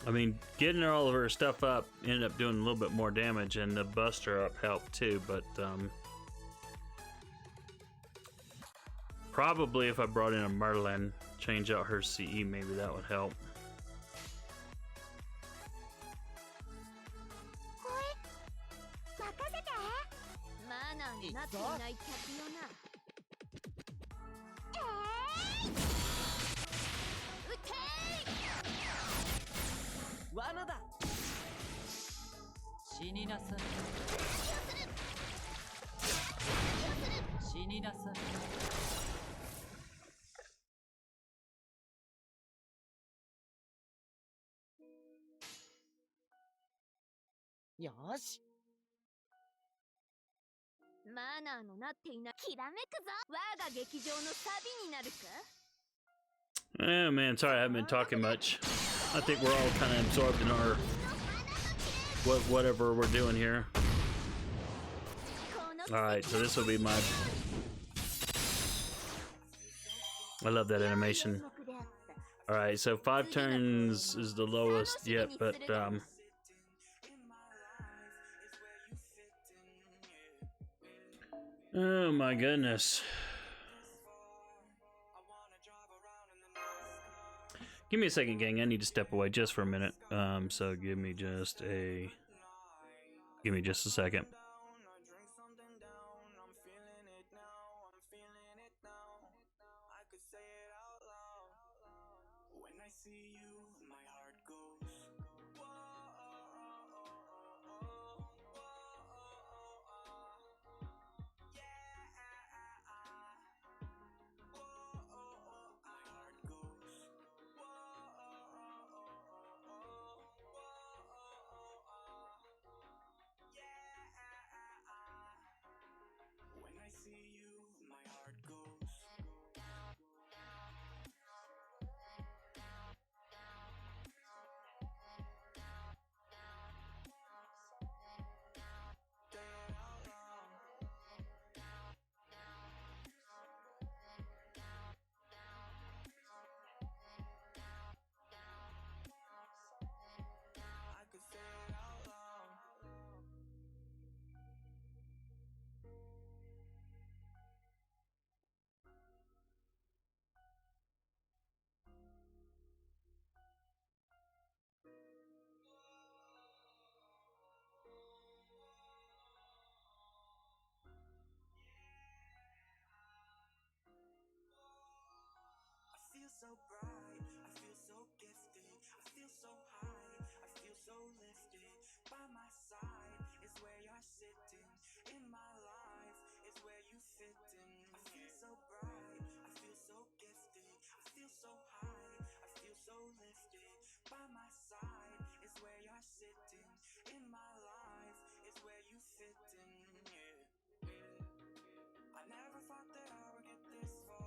I mean, getting her all of her stuff up ended up doing a little bit more damage, and the buster up helped too, but probably if I brought in a Merlin, change out her CE, maybe that would help. Oh man, sorry I haven't been talking much. I think we're all kind of absorbed in our whatever we're doing here. Alright, so this will be my... I love that animation. Alright, so 5 turns is the lowest yet, but oh my goodness. Give me a second, gang. I need to step away just for a minute. So give me just a second. So bright, I feel so gifted, I feel so high, I feel so lifted. By my side is where you're sitting, in my life is where you fit in. I feel so bright, I feel so gifted, I feel so high, I feel so lifted. By my side is where you're sitting, in my life is where you fit in. Yeah. I never thought that I would get this far.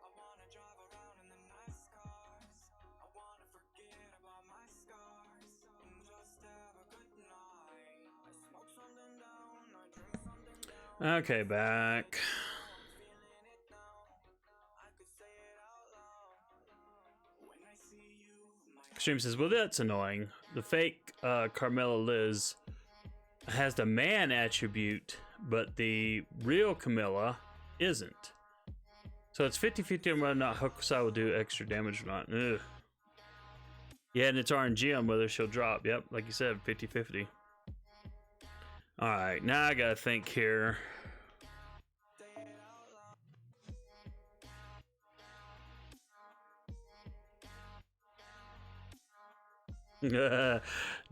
I wanna drive around in the nice cars. I wanna forget about my scars and just have a good night. I smoke something down, I drink something down. Okay, back. I'm feeling it now. I could say it out loud. When I see you, my Stream says, well, that's annoying. The fake Carmela Liz has the man attribute, but the real Camilla isn't. So it's 50-50 on whether or not Hokusai will do extra damage or not. Ugh. Yeah, and it's RNG on whether she'll drop. Yep, like you said, 50-50. Alright, now I gotta think here.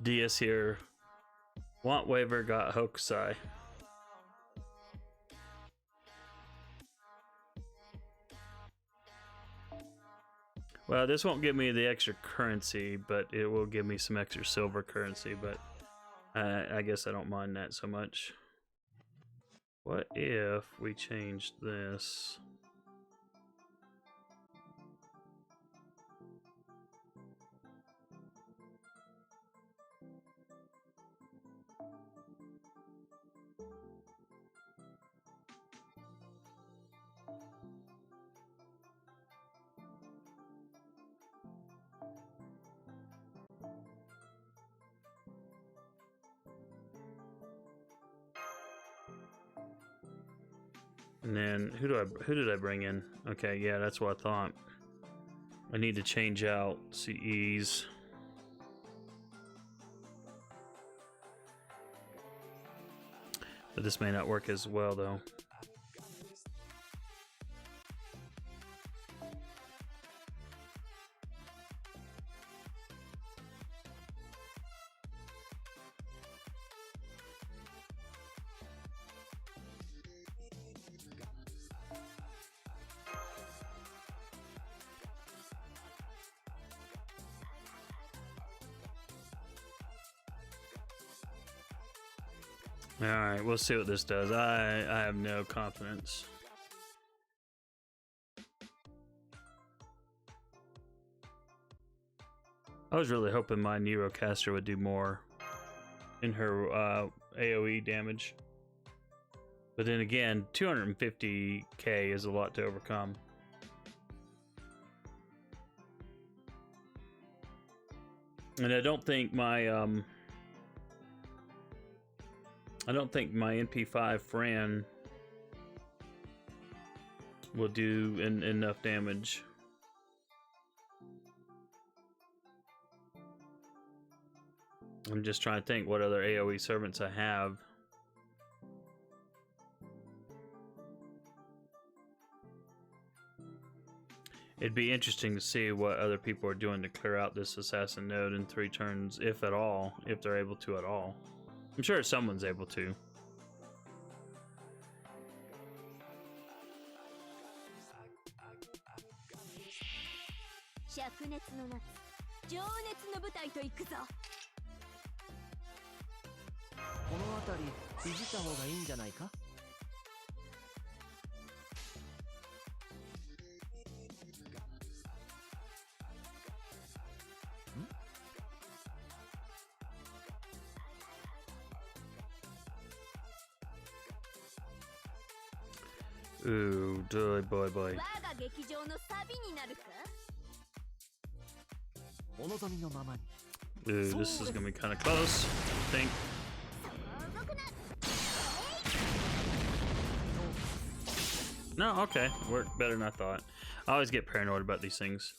DS here. Want waiver got Hokusai. Well, this won't give me the extra currency, but it will give me some extra silver currency, but I guess I don't mind that so much. What if we changed this? And then who did I bring in? Okay, yeah, that's what I thought. I need to change out CEs. But this may not work as well though. Alright, we'll see what this does. I have no confidence. I was really hoping my Neurocaster would do more. in her AoE damage. But then again, 250k is a lot to overcome. And I don't think my NP5 Fran will do enough damage. I'm just trying to think what other AoE servants I have. It'd be interesting to see what other people are doing to clear out this assassin node in 3 turns, if at all, if they're able to at all. I'm sure someone's able to. 灼熱の夏、情熱の舞台と行くぞ。この辺りいじった方がいいんじゃないか。Ooh, boy, boy, boy. 我が劇場のサビになるか。お望みのままに。 Ooh, this is gonna be kind of close, I think. 動くな。 No, okay. Worked better than I thought. I always get paranoid about these things.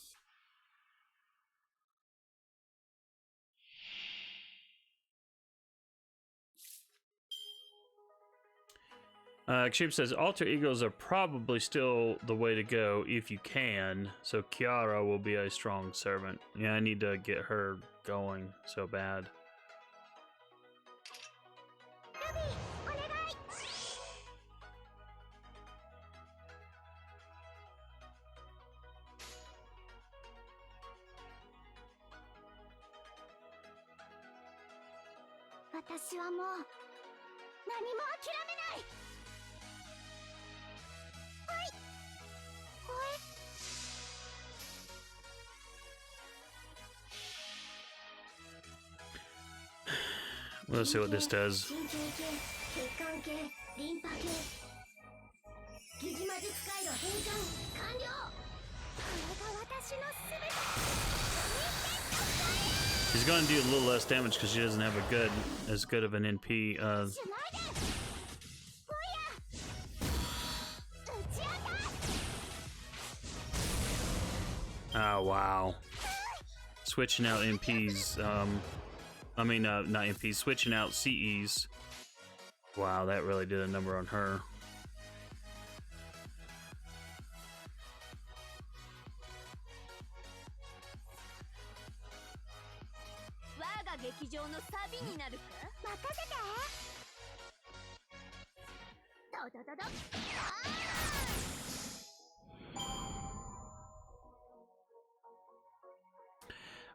Extreme says alter egos are probably still the way to go if you can. So Kiara will be a strong servant. Yeah, I need to get her going so bad. ルビー、お願い。私はもう何も諦めない。はい。おえ。 Let's see what this does. 神経系、血管系、リンパ系。疑似魔術回路変換完了。これが私のすべて。 He's going to do a little less damage because she doesn't have as good of an NP. しないで。おや。打ち当た。 Oh wow! Switching out NPs. I mean, not NPs. Switching out CEs. Wow, that really did a number on her. 我が劇場のサビになるか。任せて。ドドドド。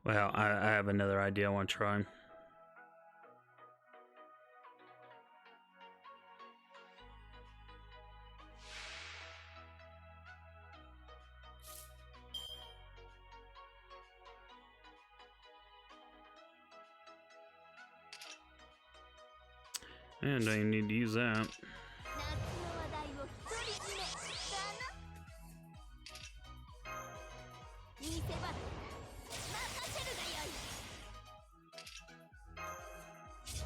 Well, I have another idea I want to try. And I need to use that. 夏の話題を独り占めだな。見せ場だ。任せるがよい。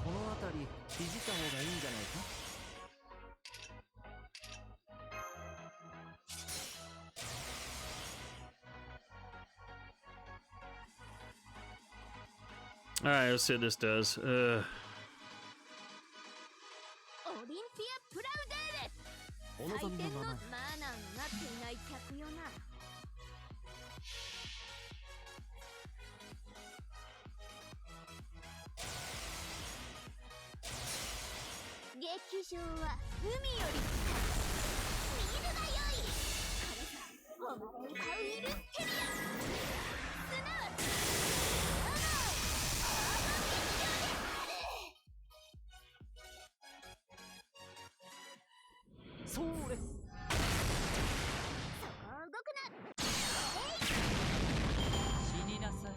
この辺りいじった方がいいんじゃないか。 Alright, let's see what this does. オリンピア・プラウデーレ。お望みのままに。マナーになっていない客よな。劇場は海より近い。見るがよい。これがお前がウィル・テリア。すなわちそれ。そこ動くな。死になさい。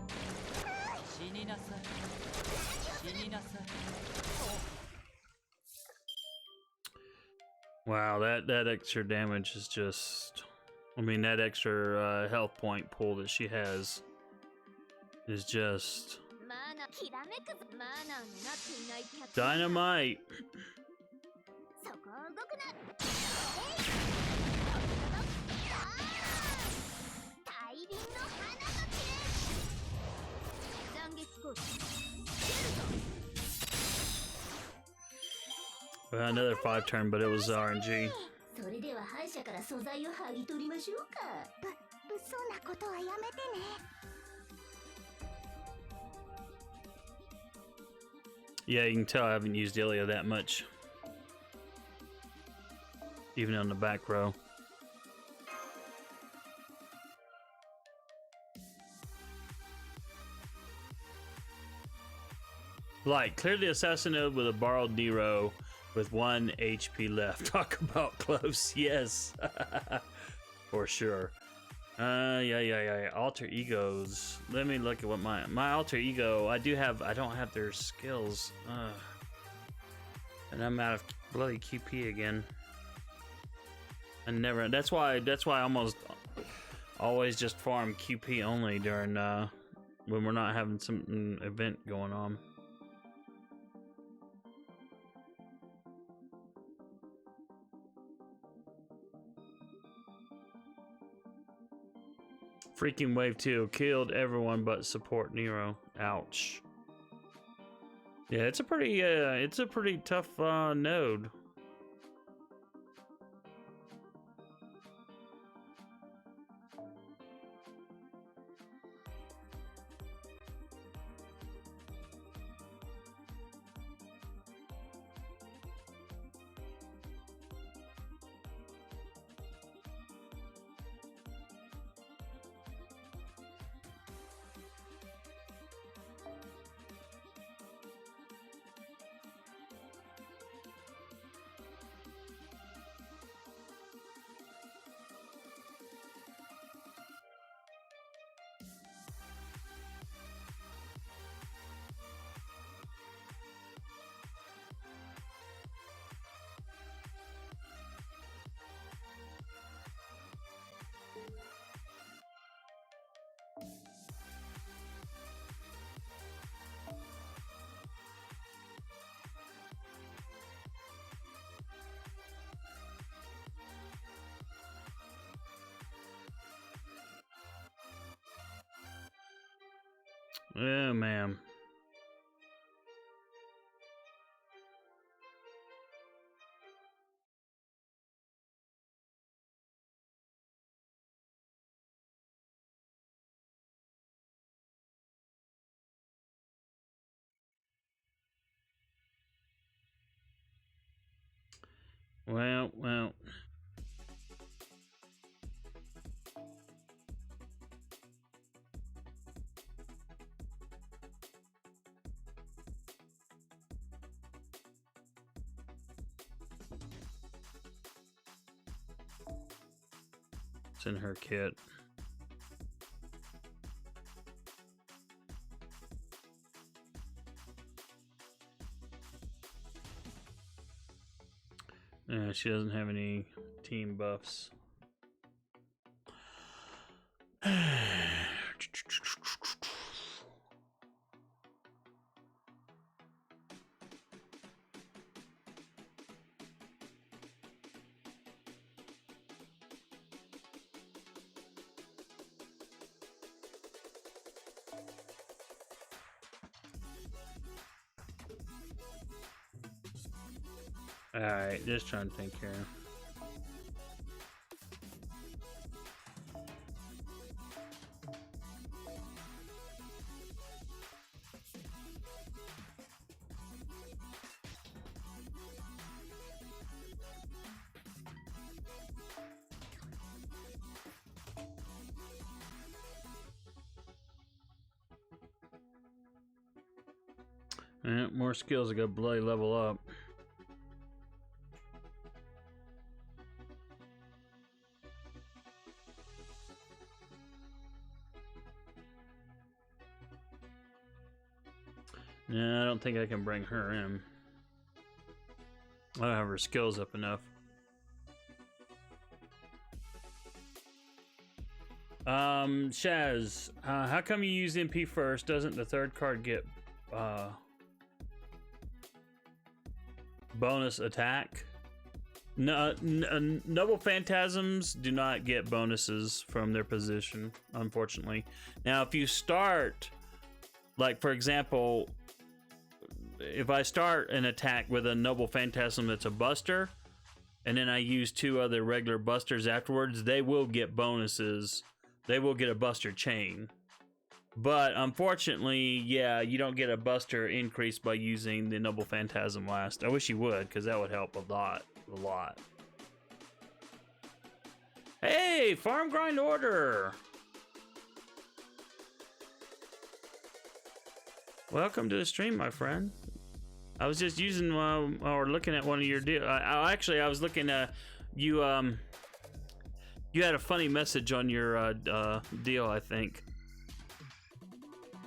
死になさい死になさい Wow, that extra damage is just. I mean, that extra health point pool that she has is just マナきらめくぞマナーになっていない客 dynamite. そこを動くな大輪の花の剣斬撃効果 Well, another 5 turn, but it was RNG. それでは敗者から素材を剥ぎ取りましょうか物騒なことはやめてね Yeah, you can tell I haven't used Ilya that much. Even on the back row. Like, clear the assassin node with a borrowed Nero with 1 HP left. Talk about close. Yes. For sure. Yeah. Alter egos. Let me look at what my alter ego. I don't have their skills. And I'm out of bloody QP again. That's why I almost always just farm QP only during when we're not having some event going on. Freaking wave 2 killed everyone but support Nero. Ouch. Yeah, it's a pretty tough node. Oh man. Well. It's in her kit. Yeah, she doesn't have any team buffs. Alright, just trying to think here. Yeah, more skills to go bloody level up. Yeah, I don't think I can bring her in. I don't have her skills up enough. Shaz, how come you use MP first? Doesn't the third card get bonus attack? No, noble phantasms do not get bonuses from their position, unfortunately. Now, if you start, like for example, if I start an attack with a noble phantasm that's a buster, and then I use 2 other regular busters afterwards, they will get bonuses. They will get a buster chain. But unfortunately, yeah, you don't get a buster increase by using the noble phantasm last. I wish you would, because that would help a lot. A lot. Hey, farm grind order. Welcome to the stream, my friend. I was just using or looking at one of your deals. Actually, I was looking at you. You had a funny message on your deal, I think.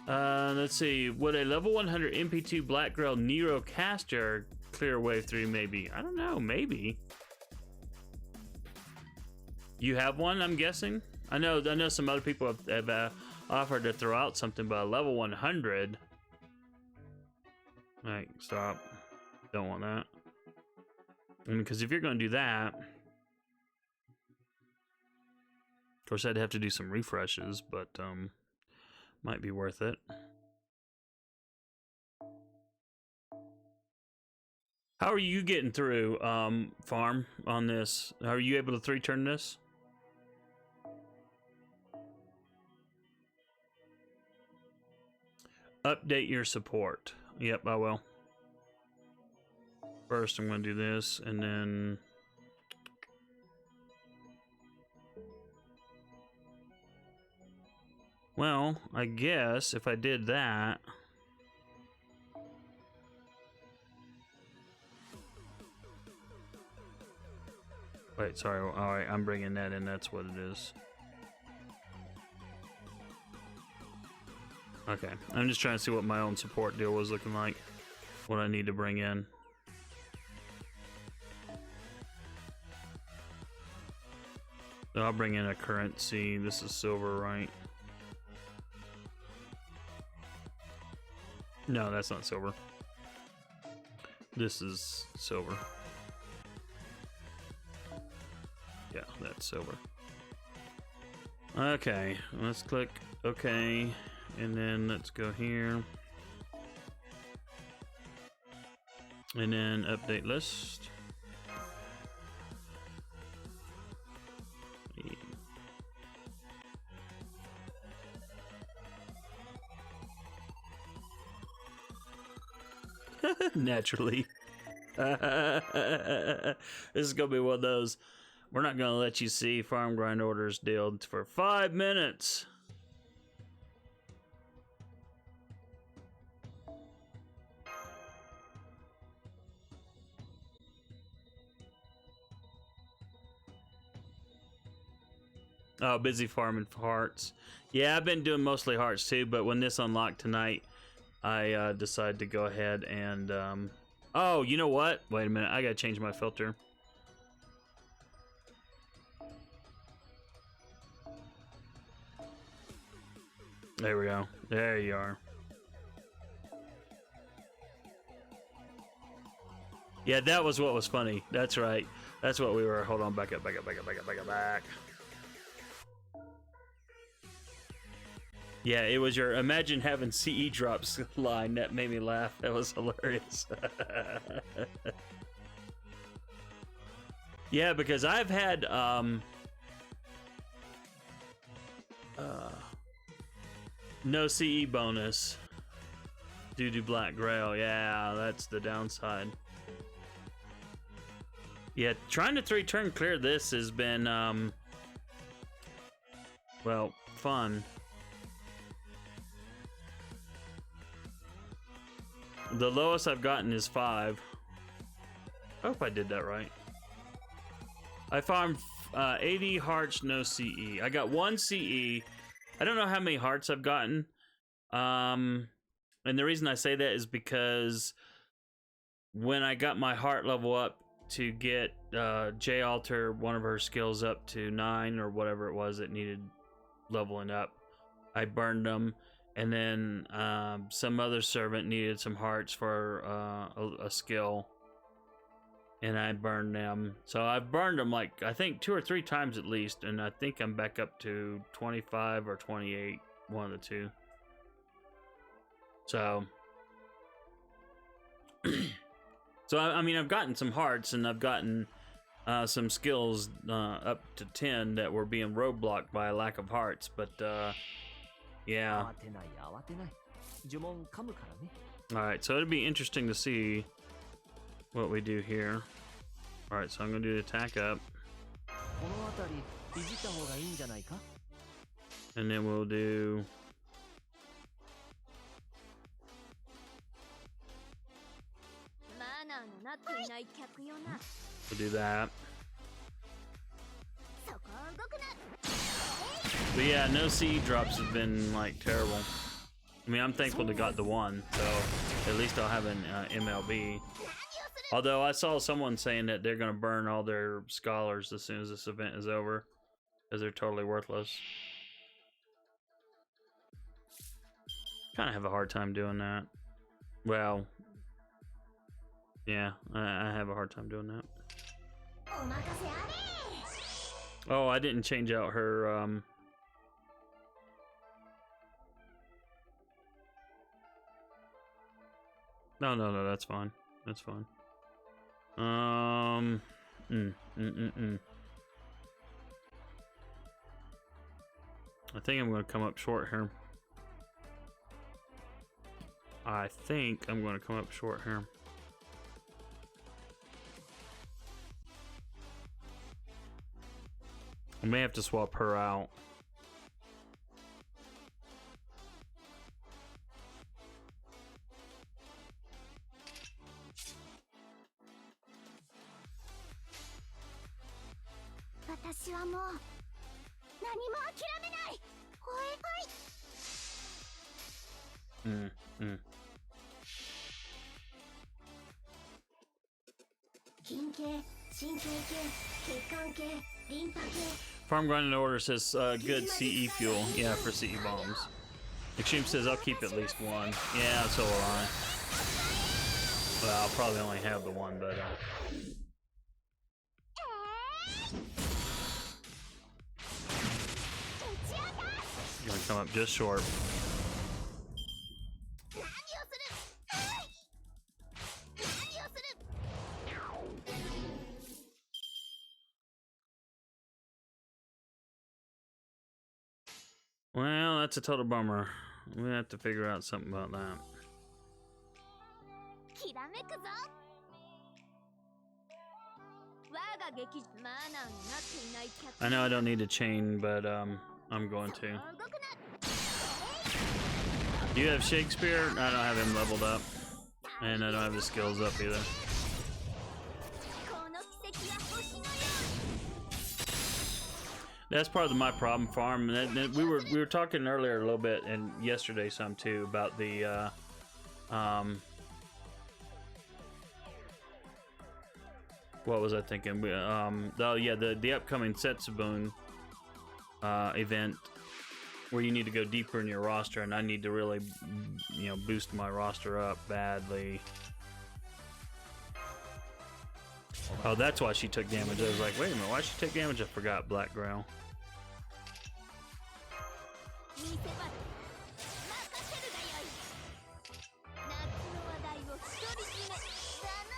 Let's see. Would a level 100 MP2 Black Grail Nero caster clear wave 3? Maybe. I don't know. Maybe. You have one, I'm guessing. I know some other people have offered to throw out something, but a level 100. Right, stop. Don't want that. I mean, because if you're going to do that, of course, I'd have to do some refreshes, but might be worth it. How are you getting through farm on this? Are you able to 3-turn this? Update your support. Yep, I will. First, I'm going to do this, and then... Well, I guess if I did that... Wait, sorry. Alright, I'm bringing that in. That's what it is. Okay, I'm just trying to see what my own support deal was looking like. What I need to bring in. So I'll bring in a currency. This is silver, right? No, that's not silver. This is silver. Yeah, that's silver. Okay, let's click OK. And then let's go here. And then update list. Naturally. This is gonna be one of those. We're not gonna let you see farm grind orders deal for 5 minutes. Oh, busy farming for hearts. Yeah, I've been doing mostly hearts too, but when this unlocked tonight, I decided to go ahead and... Oh, you know what? Wait a minute, I gotta change my filter. There we go. There you are. Yeah, that was what was funny. That's right. That's what we were... Hold on, back up. Yeah, it was your imagine having CE drops line that made me laugh. That was hilarious. Yeah, because I've had no CE bonus due to Black Grail. Yeah, that's the downside. Yeah, trying to 3-turn clear this has been well, fun. The lowest I've gotten is 5. I hope I did that right. I farmed 80 hearts, no CE. I got 1 CE. I don't know how many hearts I've gotten. And the reason I say that is because when I got my heart level up to get J Alter, one of her skills up to 9 or whatever it was that needed leveling up, I burned them. And then some other servant needed some hearts for a skill, and I burned them. So I've burned them like I think 2 or 3 times at least, and I think I'm back up to 25 or 28, one of the two. So, so I mean, I've gotten some hearts, and I've gotten some skills up to 10 that were being roadblocked by a lack of hearts, but yeah. 慌てない慌てない呪文噛むからね Alright, so it'll be interesting to see what we do here. Alright, so I'm gonna do the attack up. この辺りいじった方がいいんじゃないか And then we'll do... マナーのなっていない客よな we'll do that. そこを動くな But yeah, no CE drops have been like terrible. I mean, I'm thankful to got the one, so at least I'll have an MLB. Although I saw someone saying that they're gonna burn all their scholars as soon as this event is over, because they're totally worthless. Kind of have a hard time doing that. Well, yeah, I have a hard time doing that. お任せあれ Oh, I didn't change out her No, that's fine. That's fine. I think I'm gonna come up short here. I think I'm gonna come up short here. I may have to swap her out.私はもう何も諦めないほいほい筋系神経系血管系リンパ系 Farm grinding order says good CE fuel. Yeah, for CE bombs. Extreme says I'll keep at least one. Yeah, so will I. Well, I'll probably only have the one, but gonna come up just short. 何をする何をする Well, that's a total bummer. We have to figure out something about that. きらめくぞ我が劇マナーになっていない客 I know I don't need a chain, but I'm going to. 動くな Do you have Shakespeare? I don't have him leveled up. And I don't have his skills up either. この奇跡は星のように That's part of my problem, Farm. We were talking earlier a little bit, and yesterday some too, about the what was I thinking? The upcoming Setsubun event, where you need to go deeper in your roster, and I need to really, boost my roster up badly. Oh, that's why she took damage. I was like, wait a minute, why she take damage? I forgot Black Growl. 見せ場任せるがよい夏の話題を独り占めだな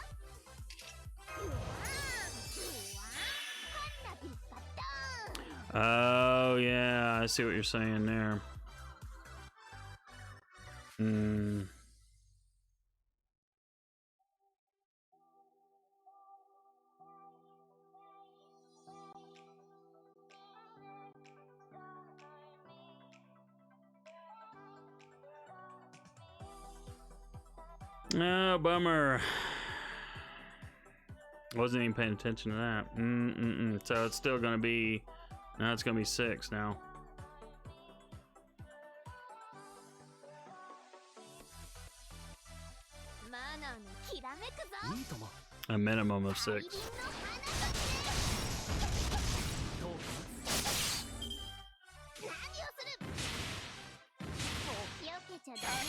ブワーンブワーン花火パターン Oh, yeah, I see what you're saying there. Oh, bummer. Wasn't even paying attention to that. So it's still gonna be... Now it's gonna be 6 now. A minimum of 6. どうか何をする避けちゃダメ。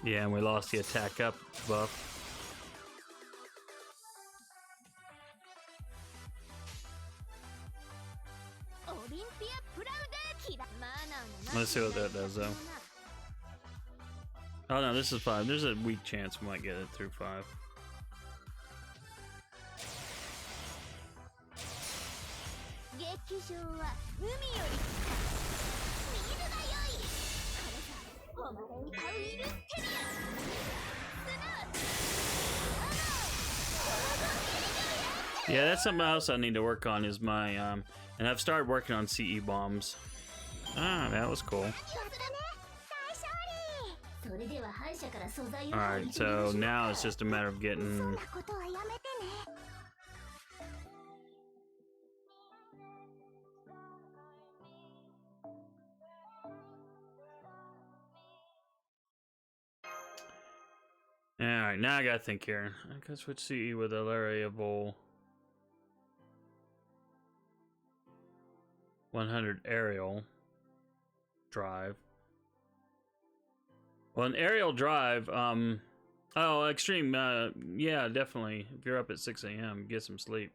Yeah, and we lost the attack up buff. オリンピアプラウデーキラマナーの Let's see what that does, though. Oh no, this is 5. There's a weak chance we might get it through 5. 劇場は海より見るがよい。これがお前歌うイルステリアすな Yeah, that's something else I need to work on is my, and I've started working on CE bombs. Ah, that was cool. それでは反射から素材を Alright, so now it's just a matter of そん getting... なことはやめてね。 Alright, now I gotta think here. I could switch CE with a variable 100 aerial drive. Well, an aerial drive, oh, extreme, yeah, definitely. If you're up at 6 a.m., get some sleep.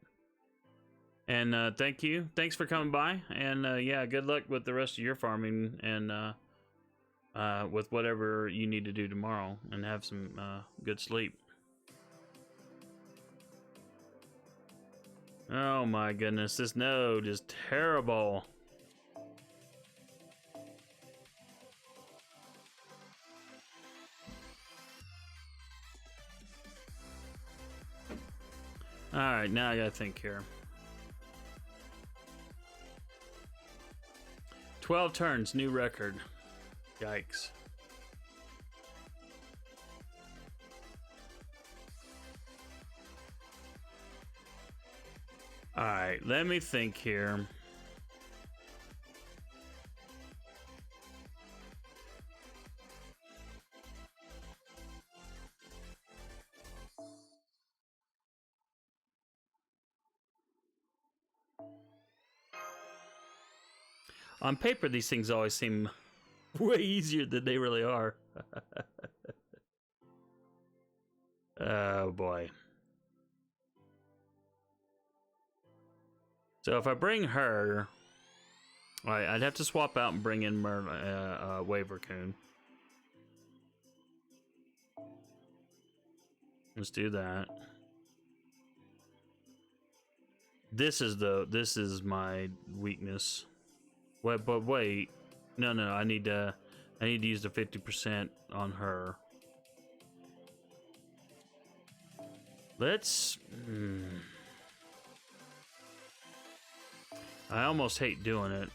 And thank you. Thanks for coming by. And yeah, good luck with the rest of your farming and with whatever you need to do tomorrow. And have some good sleep. Oh my goodness, this node is terrible. Alright, now I gotta think here. 12 turns, new record. Yikes. Alright, let me think here. On paper, these things always seem way easier than they really are. Oh boy. So if I bring her, alright, I'd have to swap out and bring in Wave Raccoon. Let's do that. This is my weakness. Wait, but wait, no, I need to use the 50% on her. Let's. I almost hate doing it.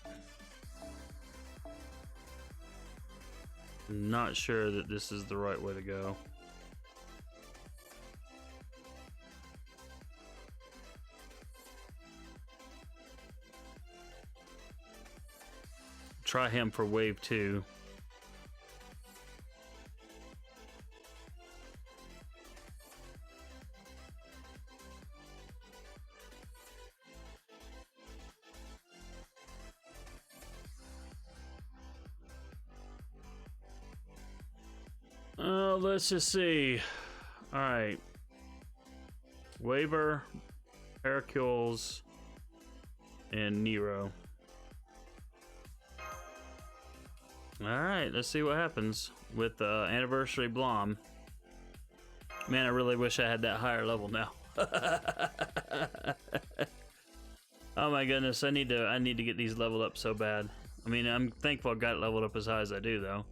I'm not sure that this is the right way to go. Try him for wave 2. Let's just see. All right. Waver, Hercules, and Nero. Alright, let's see what happens with Anniversary Blom. Man, I really wish I had that higher level now. Oh my goodness, I need to get these leveled up so bad. I mean, I'm thankful I got it leveled up as high as I do, though.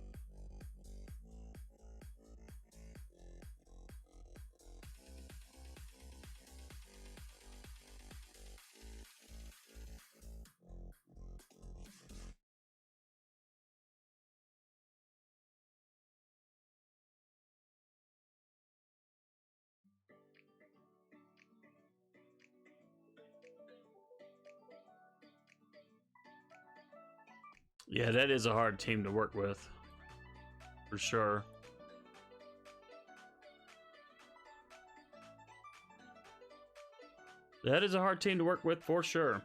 Yeah, that is a hard team to work with. For sure. That is a hard team to work with for sure.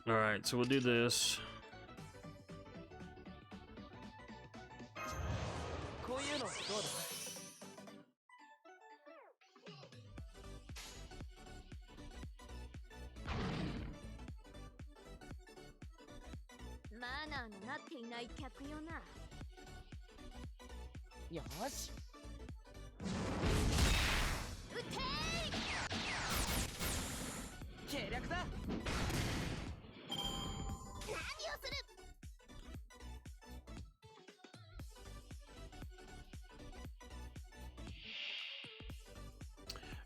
All right, so we'll do this. こういうのどうだ？マナーのなっていない客よな。よし。撃て計略だ。何をする。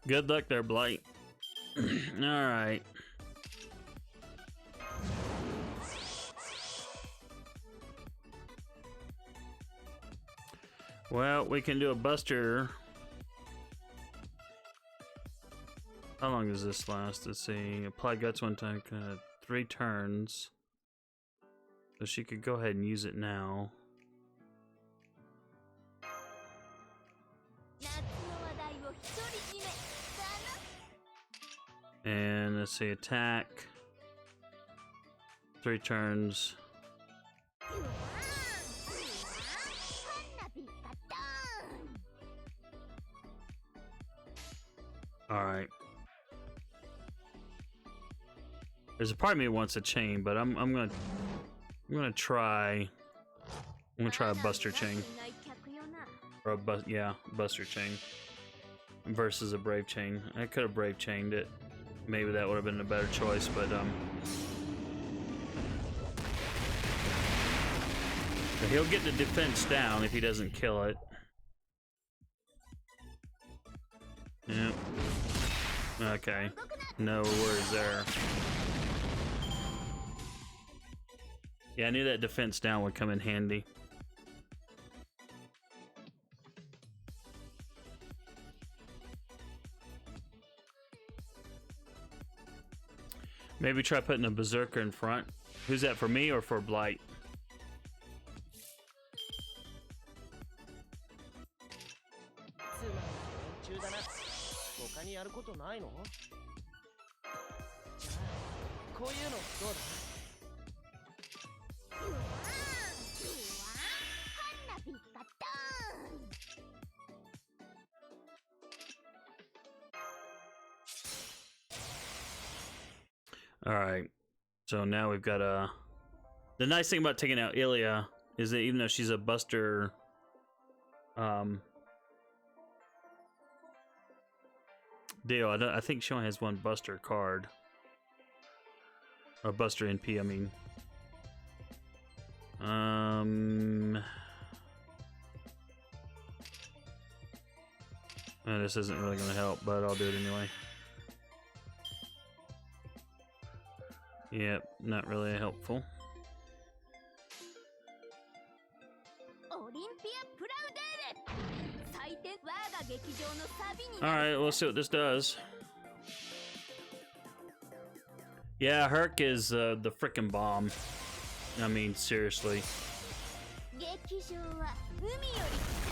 Good luck there, Blight. All right. Well, we can do a buster. How long does this last? Let's see. Apply guts one time, 3 turns. So she could go ahead and use it now. 夏の話題を独り占めだな。 And let's see, attack. 3 turns. うわーんうわーん花火がドーン。 All right. There's a part of me that wants a chain, but I'm gonna try a buster chain. Or a buster chain versus a brave chain. I could have brave chained it. Maybe that would have been a better choice, but he'll get the defense down if he doesn't kill it. Yep. Okay. No worries there. Yeah, I knew that defense down would come in handy. Maybe try putting a berserker in front. Who's that, for me or for Blight? つまり連中だな。他にやることないの？じゃあこういうのどうだ？ うわーんうわーん花火がドーン。 All right. So now we've got a. The nice thing about taking out Ilya is that even though she's a buster, deal, I think she only has 1 buster card. Or buster NP, I mean. This isn't really going to help, but I'll do it anyway. Yep, not really helpful. オリンピアプラウデーレ採点我が劇場のサビに All right, we'll see what this does. Yeah, Herc is the frickin' bomb. I mean, seriously. 劇場は海より近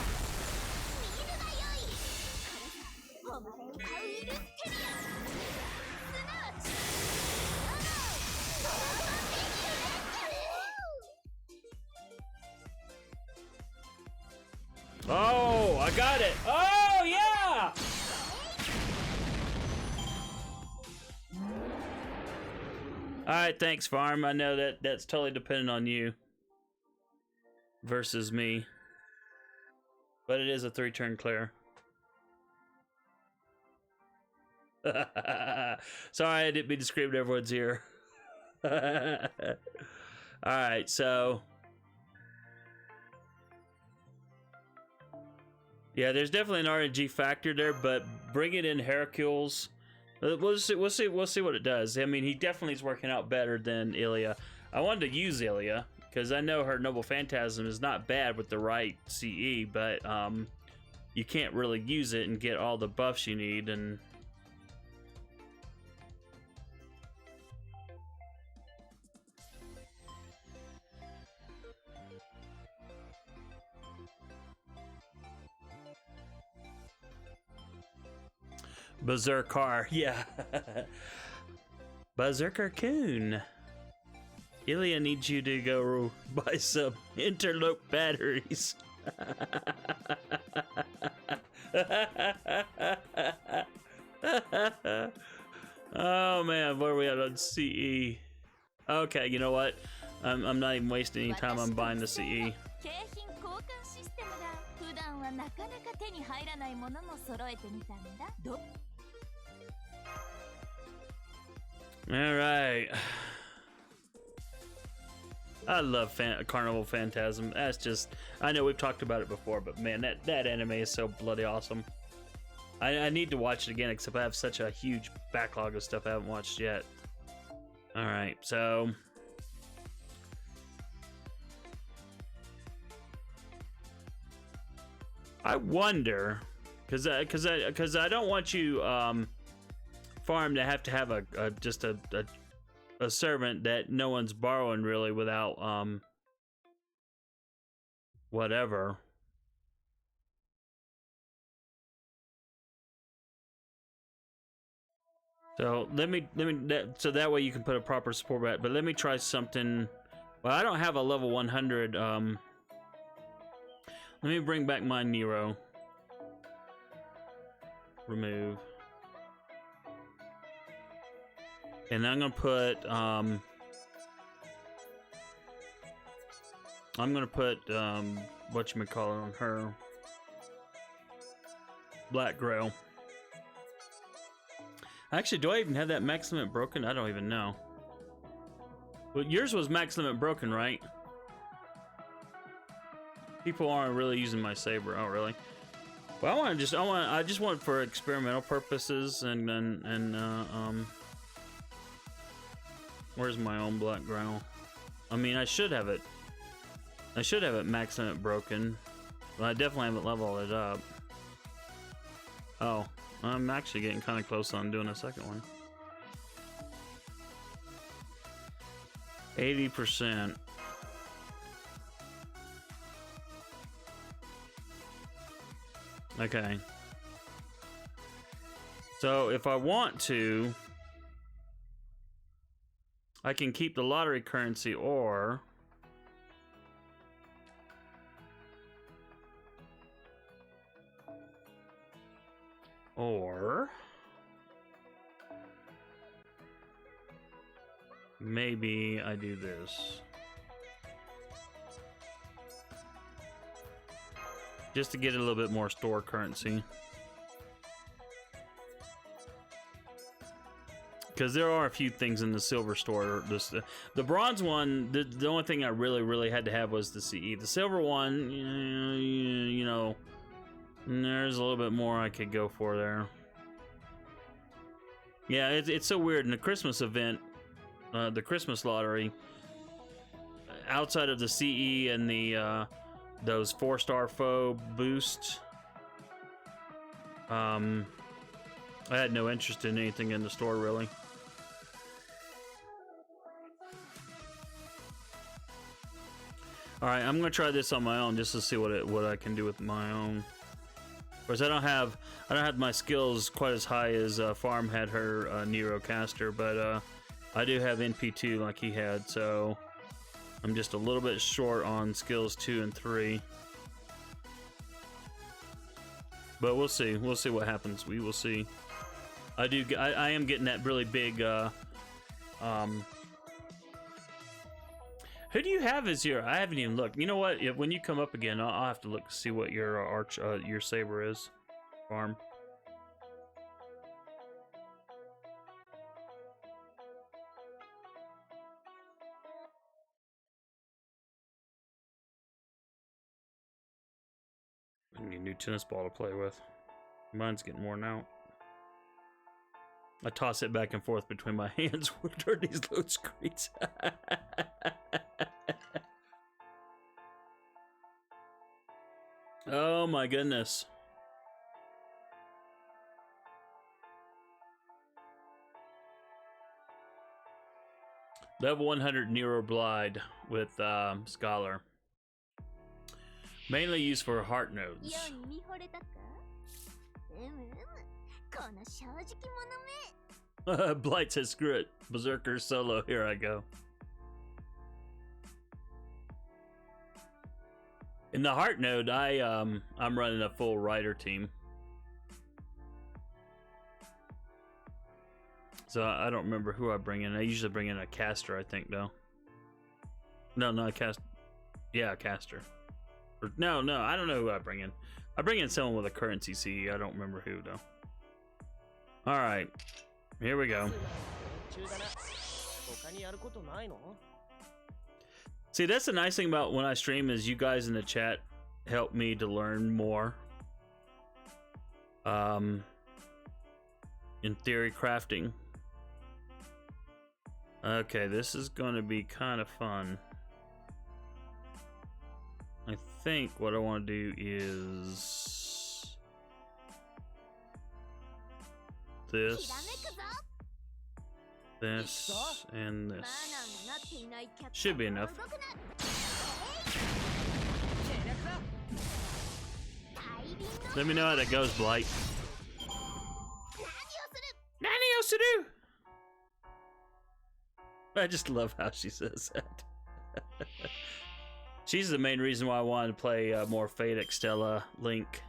い見るがよいこれがお前を買うイルステリアすなわちOh, I got it. Oh, yeah. All right, thanks, Farm. I know that's totally dependent on you versus me, but it is a 3-turn clear. Sorry, I didn't mean to scream to everyone's ear. All right, so yeah, there's definitely an RNG factor there, but bringing in Hercules, we'll see what it does. I mean, he definitely is working out better than Ilya. I wanted to use Ilya because I know her Noble Phantasm is not bad with the right CE, but you can't really use it and get all the buffs you need. And Berserker, yeah. Berserker Coon. Ilya needs you to go buy some interlope batteries. Oh man, where are we at on CE? Okay, you know what? I'm not even wasting any time. I'm buying the CE. 景品交換システムだ。普段はなかなか手に入らないものも揃えてみたんだ。All right. I love Carnival Phantasm. That's just, I know we've talked about it before, but man, that anime is so bloody awesome. I need to watch it again, except I have such a huge backlog of stuff I haven't watched yet. All right, so I wonder, because I don't want you farm to have a servant that no one's borrowing really without whatever. So so that way you can put a proper support back. But let me try something. Well, I don't have a level 100. Let me bring back my Nero. Remove. And I'm gonna put whatchamacallit on her. Black Grail. Actually, do I even have that max limit broken? I don't even know. Well, yours was max limit broken, right? People aren't really using my saber. Oh, really? Well, I just want it for experimental purposes, and where's my own Black Grail? I mean, I should have it. I should have it max limit broken, but I definitely haven't leveled it up. Oh, I'm actually getting kind of close on doing a second one. 80%. Okay. So if I want to, I can keep the lottery currency, or maybe I do this. Just to get a little bit more store currency. Because there are a few things in the silver store. The bronze one, the only thing I really had to have was the CE. The silver one, you know, there's a little bit more I could go for there. Yeah, it's so weird. In the Christmas event, the Christmas lottery, outside of the CE and the those 4-star foe boost, I had no interest in anything in the store really. All right, I'm gonna try this on my own just to see what I can do with my own. Of course, I don't have my skills quite as high as Farm had her Nero caster, but I do have NP2 like he had, so I'm just a little bit short on skills 2 and 3. But we'll see. We'll see what happens. We will see. I am getting that really big. Who do you have as your? I haven't even looked. You know what? When you come up again, I'll have to look to see what your your saber is. Farm. I need a new tennis ball to play with. Mine's getting worn out. I toss it back and forth between my hands during these load screens. Oh my goodness. Level 100 Nero Blide with Scholar. Mainly used for heart よ nodes. うに見惚れたかうむうむこの正直者め Blight says, screw it. Berserker solo, here I go. In the heart node, I'm running a full rider team. So I don't remember who I bring in. I usually bring in a caster, I think, though. No, not a cast. Yeah, a caster. Or, no, I don't know who I bring in. I bring in someone with a currency CE. I don't remember who, though. All right, here we go. 中だな。他にやることないの？ See, that's the nice thing about when I stream is you guys in the chat help me to learn more. In theory crafting. Okay, this is going to be kind of fun. I think what I want to do is this, this, and this. Should be enough. Let me know how that goes, Blight. Nani I just love how she says that. She's the main reason why I wanted to play more Fate Extella Link.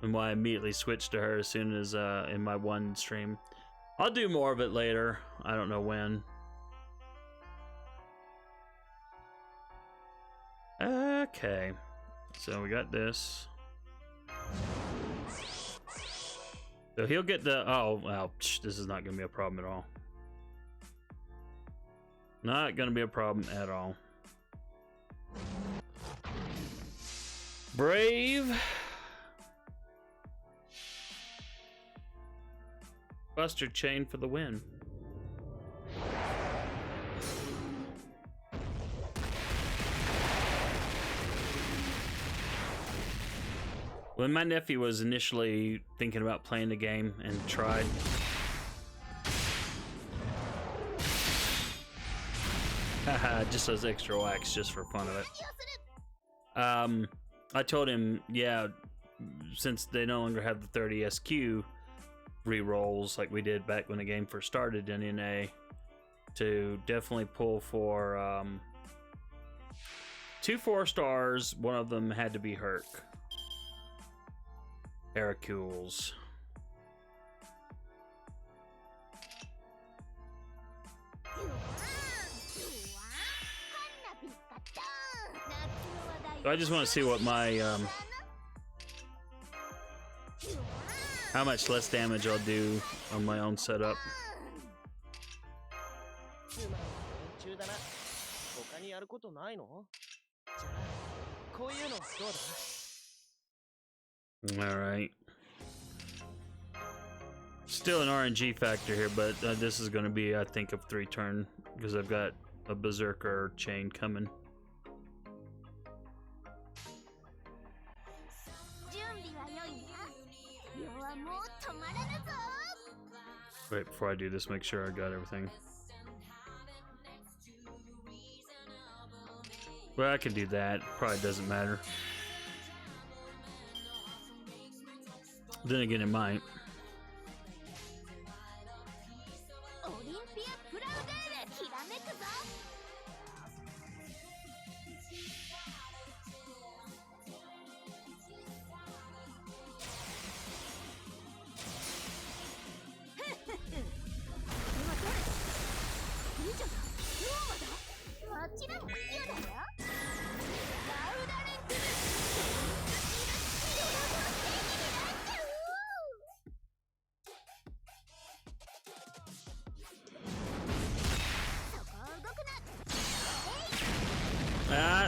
And why I immediately switched to her as soon as in my one stream. I'll do more of it later. I don't know when. Okay. So we got this. So he'll get the... Oh, well, this is not going to be a problem at all. Not going to be a problem at all. Brave. Buster chain for the win. When my nephew was initially thinking about playing the game and tried, haha, just those extra wax just for fun of it. I told him, yeah, since they no longer have the 30 SQ re-rolls like we did back when the game first started in NA, to definitely pull for 2 4-stars. One of them had to be Herc. Hercules. So I just want to see what my how much less damage I'll do on my own setup. 中だな。他にやることないの？じゃあこういうのどうだ？ All right. Still an RNG factor here, but this is going to be, I think, a 3-turn because I've got a Berserker chain coming. Wait, before I do this, make sure I got everything. Well, I can do that. Probably doesn't matter. Then again, it might.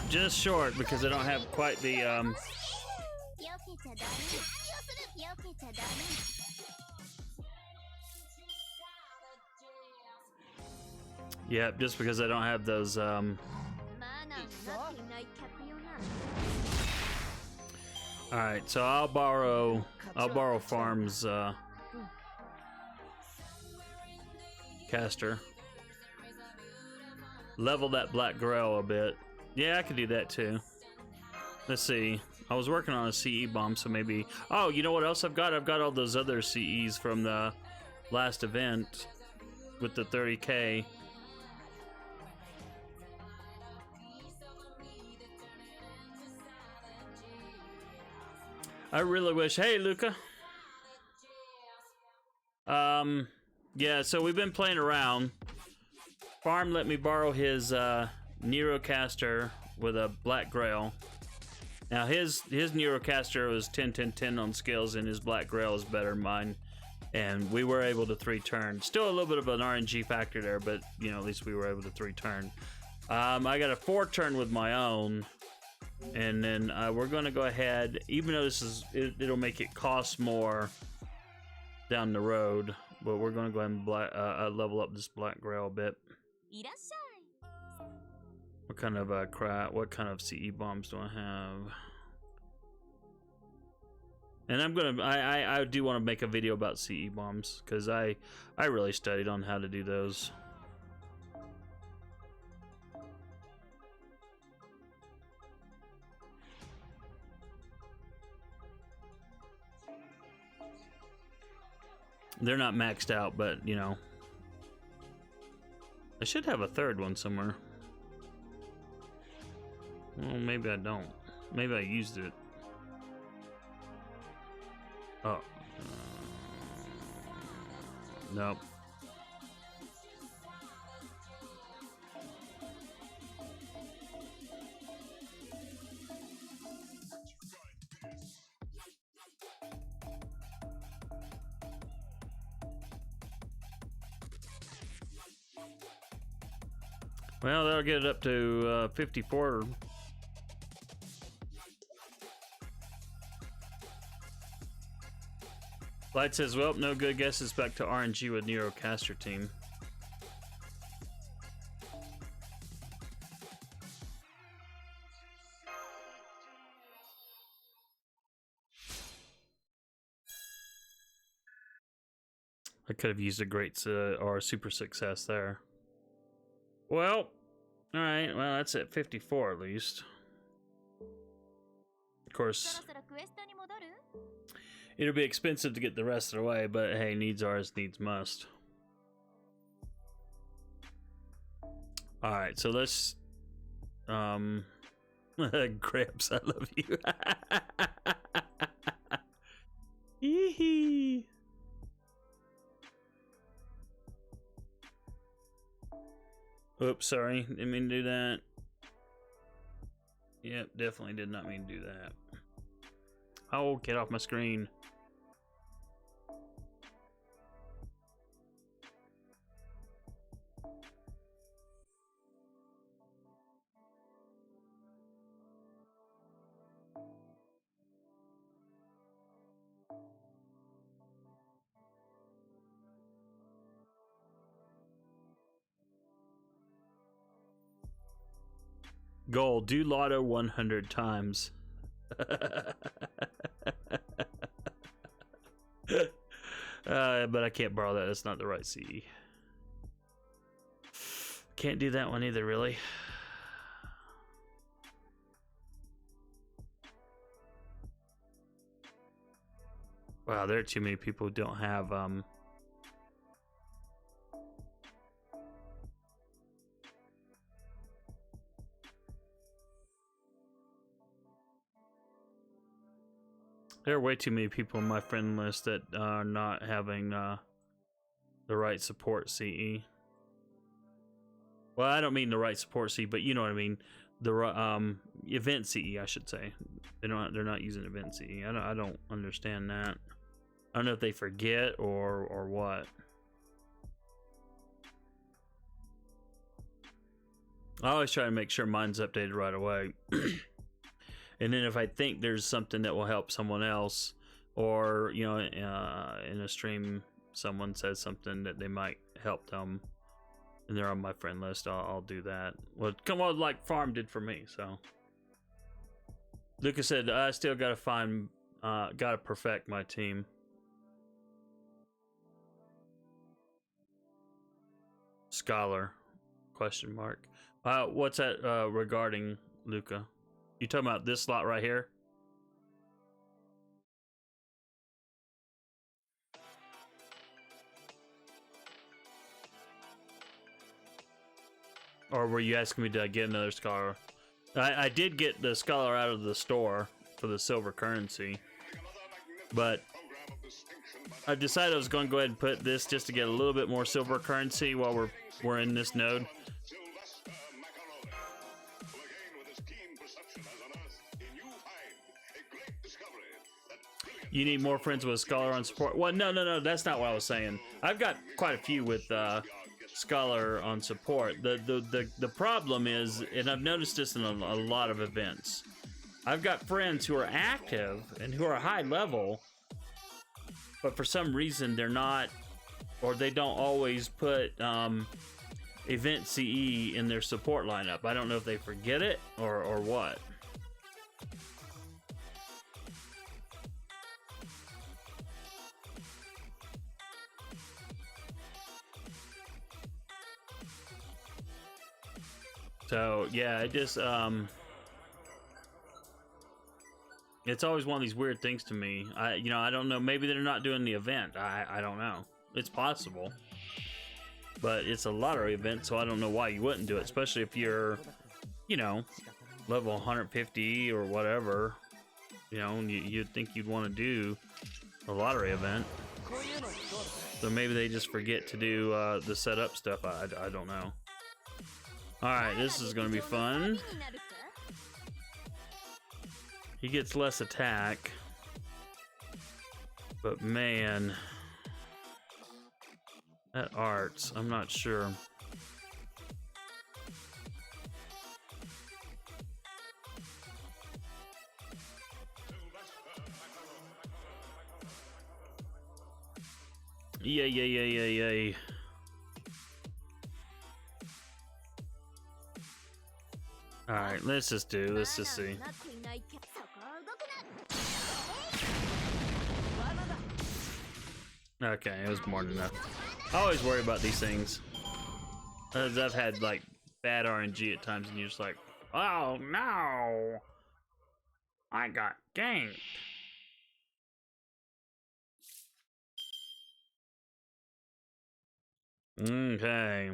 Just short because I don't have quite the yeah, just because I don't have those Alright, so I'll borrow Farm's caster. level that black grill a bit. Yeah, I could do that too. Let's see. I was working on a CE bomb, so maybe... Oh, you know what else I've got? I've got all those other CEs from the last event with the 30K. I really wish... Hey, Luca. Yeah, so we've been playing around. Farm let me borrow his Neurocaster with a black grail. Now his Neurocaster was 10 10 10 on skills, and his black grail is better than mine. And we were able to 3-turn. Still a little bit of an RNG factor there, but you know, at least we were able to 3-turn. I got a 4-turn with my own, and then we're gonna go ahead, even though this is it'll make it cost more down the road, but we're gonna go ahead and level up this black grail a bit. いらっしゃい。 What kind of what kind of CE bombs do I have? And I'm gonna I do want to make a video about CE bombs, because I really studied on how to do those. They're not maxed out, but you know, I should have a third one somewhere. Well, maybe I don't. Maybe I used it. Oh. Nope. Well, that'll get it up to 54. Light says, well, no good guesses, back to RNG with Neurocaster team. I could have used a great or a super success there. Well, alright, well, that's at 54 at least. Of course, そろそろクエストに戻る？ it'll be expensive to get the rest of the way, but hey, needs are as needs must. Alright, so let's... Gramps, I love you. Hee. Oops, sorry, didn't mean to do that. Yep, definitely did not mean to do that. Oh, get off my screen. Goal, do lotto 100 times. But I can't borrow that. That's not the right CE. Can't do that one either, really. Wow, there are too many people who don't have there are way too many people on my friend list that are not having the right support CE. Well, I don't mean the right support CE, but you know what I mean. The event CE, I should say. They're not using event CE. I don't understand that. I don't know if they forget or what. I always try to make sure mine's updated right away. And then if I think there's something that will help someone else, or you know, in a stream someone says something that they might help them, and they're on my friend list, I'll do that. Well, come on, like Farm did for me. So Lucas said, I still gotta gotta perfect my team. Scholar, of Question mark. What's that regarding, Luca? You talking about this slot right here? Or were you asking me, did I get another scholar? I did get the scholar out of the store for the silver currency, but I decided I was going to go ahead and put this just to get a little bit more silver currency while we're in this node. You need more friends with a scholar on support. Well, no, that's not what I was saying. I've got quite a few with scholar on support. The problem is, and I've noticed this in a lot of events, I've got friends who are active and who are high level, but for some reason they're not, or they don't always put event CE in their support lineup. I don't know if they forget it or what. So yeah, it just it's always one of these weird things to me. I don't know, maybe they're not doing the event. I don't know. It's possible. But it's a lottery event, so I don't know why you wouldn't do it, especially if you're, level 150 or whatever. You'd think you'd want to do a lottery event. So maybe they just forget to do the setup stuff. I don't know. Alright, this is gonna be fun. He gets less attack. But man, that arts, I'm not sure. Yay. Alright, let's just see. Okay, it was more than enough. I always worry about these things. As I've had like bad RNG at times and you're just like, oh no! I got ganked. Okay.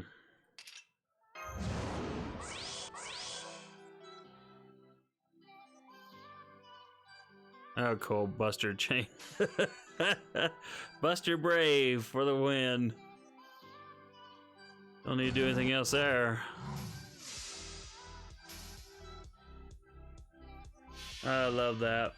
Oh, cool. Buster chain. Buster Brave for the win. Don't need to do anything else there. I love that.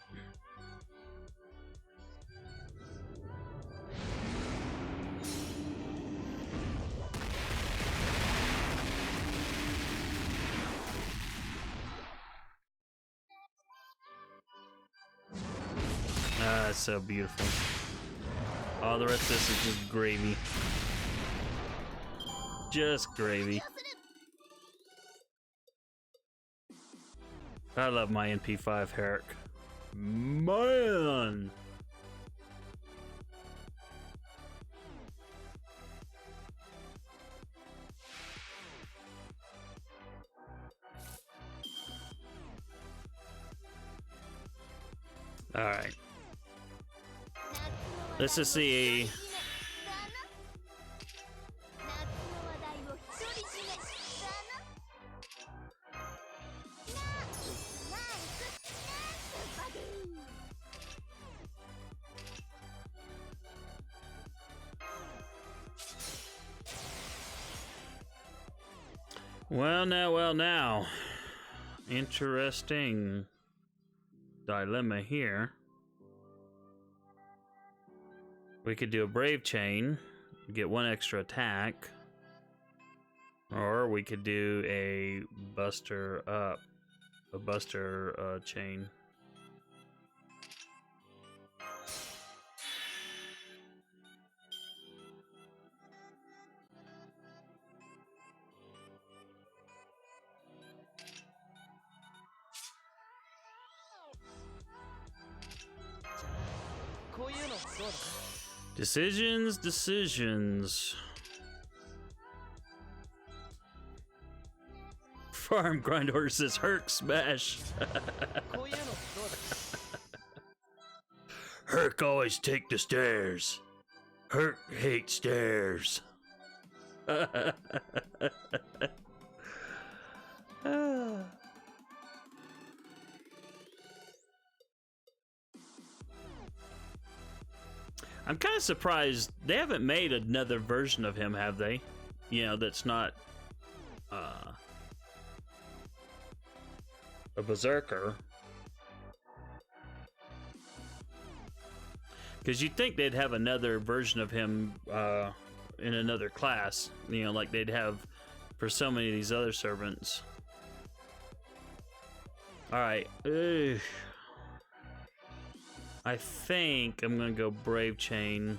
That's so beautiful. All the rest of this is just gravy. Just gravy. I love my NP5 Herrick. Man! Alright. Let's just see. Well now. Interesting dilemma here. We could do a Brave Chain, get one extra attack, or we could do a Buster Chain. Decisions. Farm Grindhorse says Herc smash. こういうのどうだ Herc always take the stairs. Herc hates stairs. I'm kind of surprised they haven't made another version of him, have they? You know, that's not a berserker. Because you'd think they'd have another version of him in another class, you know, like they'd have for so many of these other servants. Alright. I think I'm gonna go Brave Chain.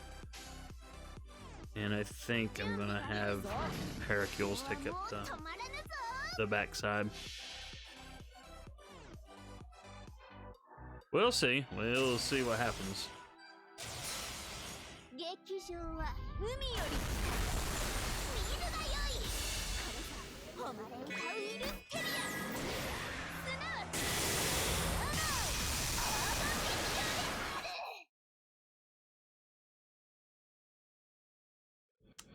And I think I'm gonna have Hercules take up the backside. We'll see. We'll see what happens. 劇場は海より見るがよい。これさ、誉れ歌うイルステリア。すなわち、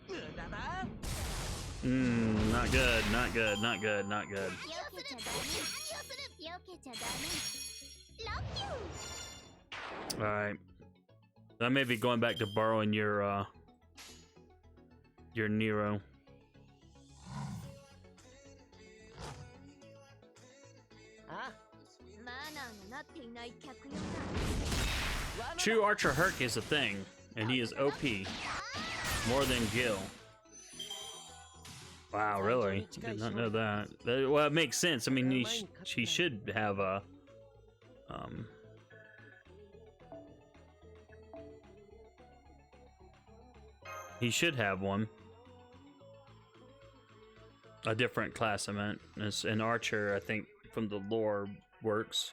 無駄だ Not good, not good, not good, not good. 避けちゃダメ。避けちゃダメ。ラッキュー。 Alright. I may be going back to borrowing your Nero. あ マナーのなっていない客よな。 True Archer Herc is a thing, and he is OP. More than Gil. Wow, really? Did not know that. Well, it makes sense. I mean, he should have a... He should have one. A different class, I meant. An archer, I think, from the lore works.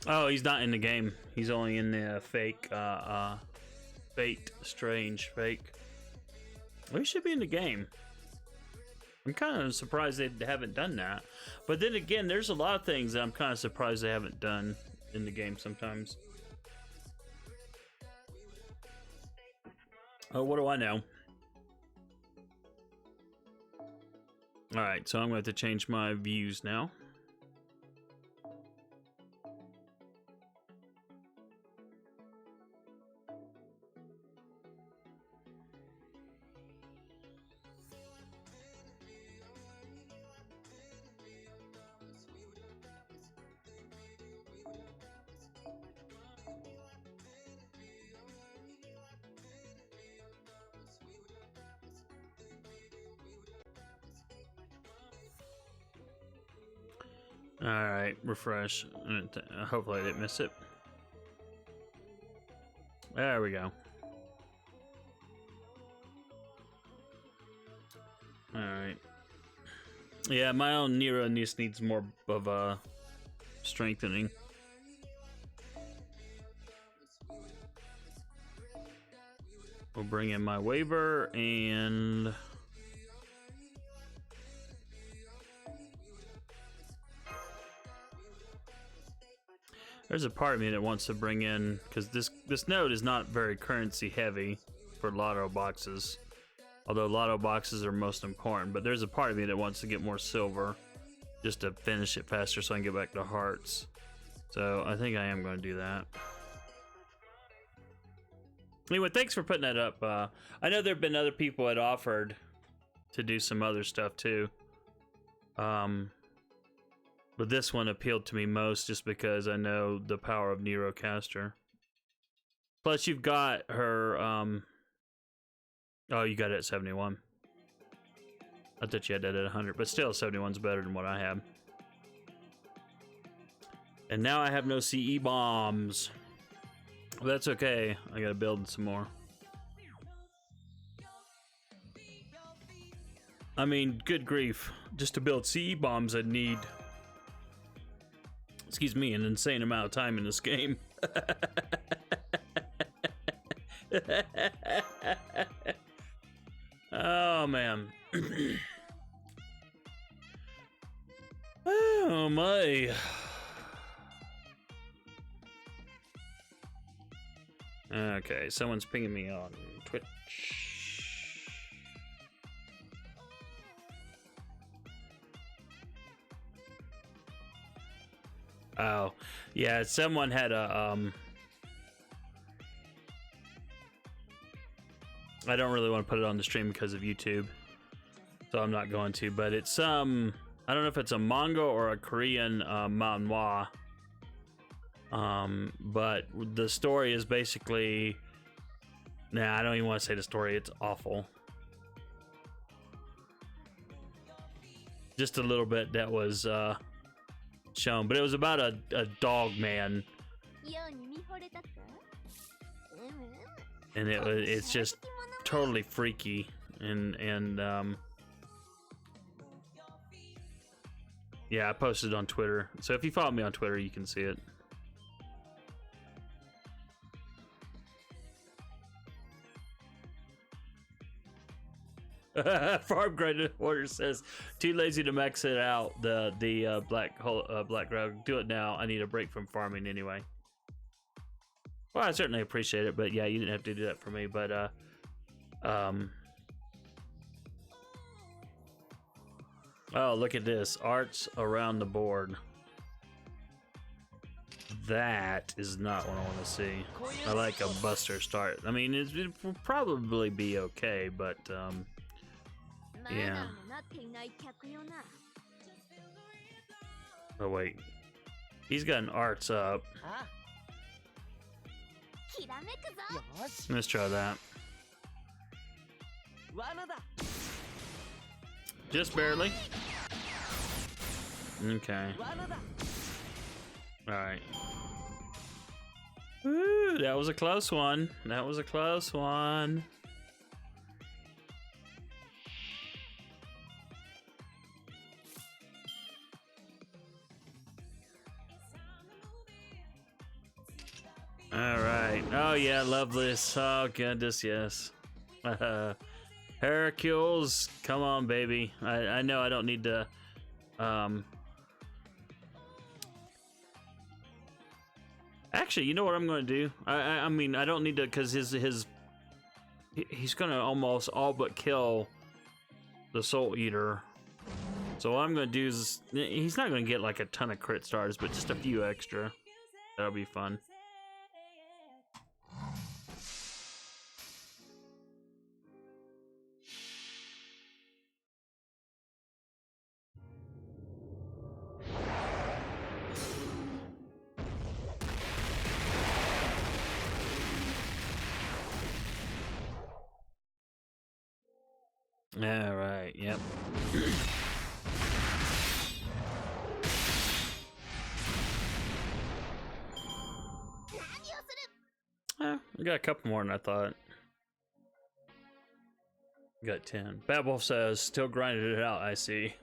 Oh, he's not in the game. He's only in the fake, Fate, Strange, Fake. Well, he should be in the game. I'm kind of surprised they haven't done that. But then again, there's a lot of things that I'm kind of surprised they haven't done in the game sometimes. Oh, what do I know? Alright, so I'm going to have to change my views now. Alright, refresh. Hopefully I didn't miss it. There we go. Alright. Yeah, my own Nero needs more of strengthening. We'll bring in my waiver and... There's a part of me that wants to bring in, because this node is not very currency heavy for lotto boxes. Although lotto boxes are most important, but there's a part of me that wants to get more silver just to finish it faster so I can get back to hearts. So I think I am going to do that. Anyway, thanks for putting that up. I know there have been other people that offered to do some other stuff too. But this one appealed to me most just because I know the power of Nerocaster. Plus, you've got her, oh, you got it at 71. I thought you had that at 100, but still 71's better than what I have. And now I have no CE bombs. But that's okay. I gotta build some more. I mean, good grief. Just to build CE bombs, I'd need excuse me, an insane amount of time in this game. Oh man. Oh my. Okay, someone's pinging me on Twitch. Oh, yeah, someone had a I don't really want to put it on the stream because of YouTube, so I'm not going to, but it's I don't know if it's a manga or a Korean manhwa. But the story is basically, nah, I don't even want to say the story, it's awful. Just a little bit that was shown, but it was about a dog man, and it's just totally freaky, and yeah, I posted it on Twitter, so if you follow me on Twitter you can see it. Farm Grinder Order says, too lazy to max it out. The black hole, black rug. Do it now. I need a break from farming anyway. Well, I certainly appreciate it, but yeah, you didn't have to do that for me. But oh, look at this, arts around the board. That is not what I want to see. I like a buster start. I mean, it will probably be okay, but yeah. Oh wait, he's got an arts up. Let's try that. Just barely. Okay. All right. Woo, that was a close one. That was a close one. All right. Oh yeah, love this. Oh goodness, yes. Hercules, come on, baby. I know I don't need to. Actually, you know what I'm going to do? I mean, I don't need to, because he's going to almost all but kill the Soul Eater. So what I'm going to do is, he's not going to get like a ton of crit stars, but just a few extra. That'll be fun. All right, yep. We got a couple more than I thought. We got 10. Bad Wolf says, still grinding it out, I see.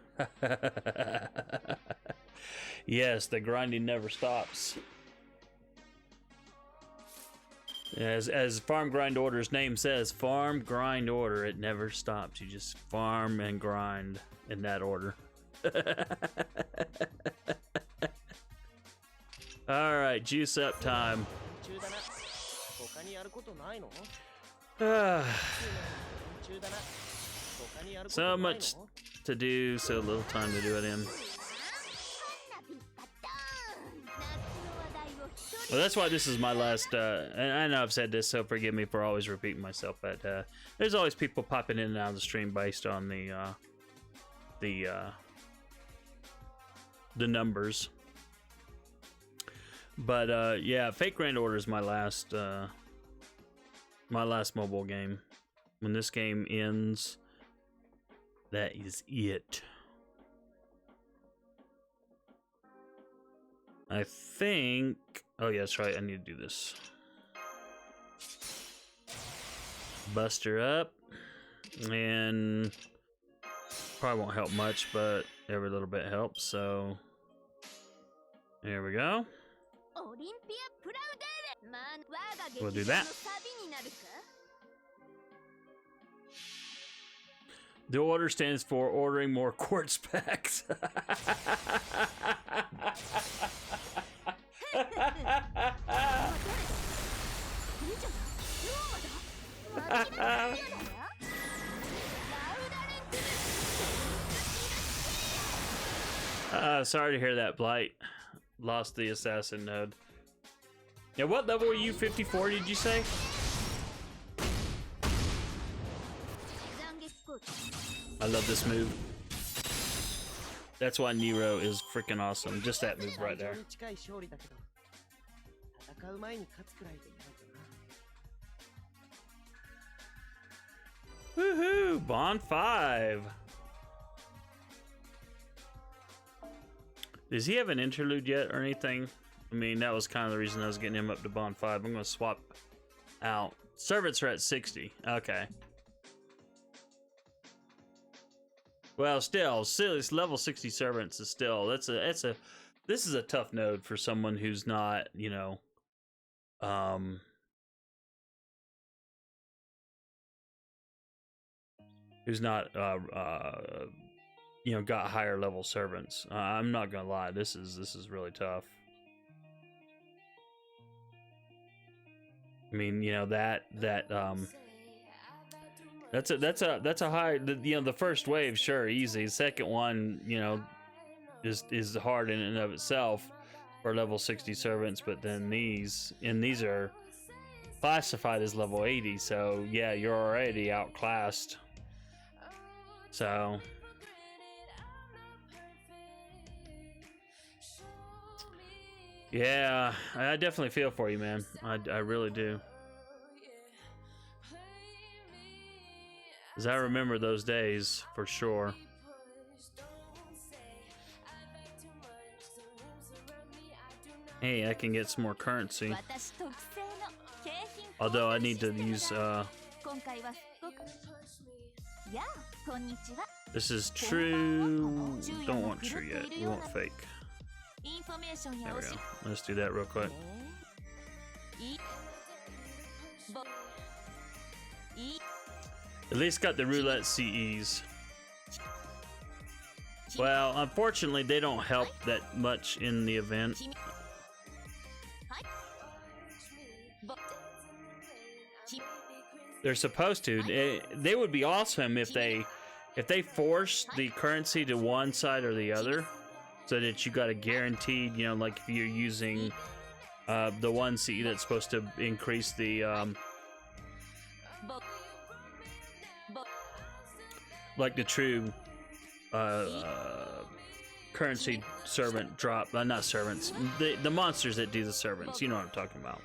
Yes, the grinding never stops. As Farm Grind Order's name says, Farm Grind Order, it never stops. You just farm and grind in that order. Alright, juice up time. So much to do, so little time to do it in. Well, that's why this is my last, and I know I've said this, so forgive me for always repeating myself, but there's always people popping in and out of the stream based on the numbers. But yeah, Fake Grand Order is my last mobile game. When this game ends, that is it. I think, oh yeah, that's right, I need to do this. Buster up, and probably won't help much, but every little bit helps, so There we go. オリンピアプラウデーレ。まあ、我が劇 We'll 場 do の that. サビになるか。 The order stands for ordering more quartz packs. 間違いないよだよ。 Sorry to hear that, Blight. Lost the assassin node. Yeah, what level were you? 54, did you say? I love this move. That's why Nero is freaking awesome. Just that move right there. 近い勝利だけど、戦う前に勝つくらいでいないとな。 Woohoo! Bond 5. Does he have an interlude yet or anything? I mean, that was kind of the reason I was getting him up to Bond 5. I'm going to swap out. Servants are at 60. Okay. Well, still, it's level 60 servants is still, this is a tough node for someone who's not, you know, who's not, you know, got higher level servants. I'm not gonna lie, this is really tough. I mean, you know, that's a high, you know, the first wave, sure, easy. The second one, you know, is hard in and of itself for level 60 servants, but then these are classified as level 80, so yeah, you're already outclassed. So yeah, I definitely feel for you, man. I really do. As I remember those days, for sure. Hey, I can get some more currency. Although I need to use, this is true. Don't want true yet. We want fake. There we go. Let's do that real quick. At least got the roulette CEs. Well, unfortunately, they don't help that much in the event. They're supposed to. They would be awesome if they forced the currency to one side or the other, so that you got a guaranteed, you know, like if you're using the one CE that's supposed to increase the like the true currency servant drop, not servants, the monsters that do the servants, you know what I'm talking about,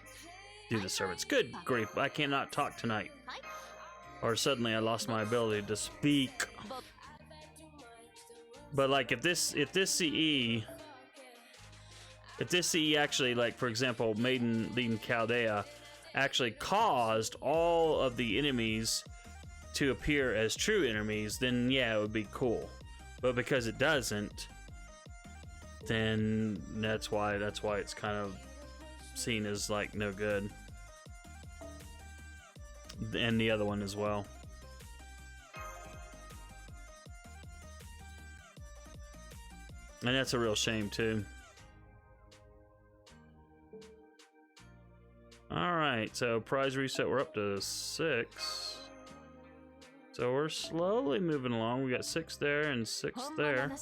do the servants. Good grief, I cannot talk tonight, or suddenly I lost my ability to speak. But like if this CE actually, like for example, Maiden Leading Chaldea actually caused all of the enemies to appear as true enemies, then yeah, it would be cool. But because it doesn't, then that's why it's kind of seen as like no good. And the other one as well. And that's a real shame too. Alright, so prize reset, we're up to 6. So we're slowly moving along. We got 6 there and 6 there.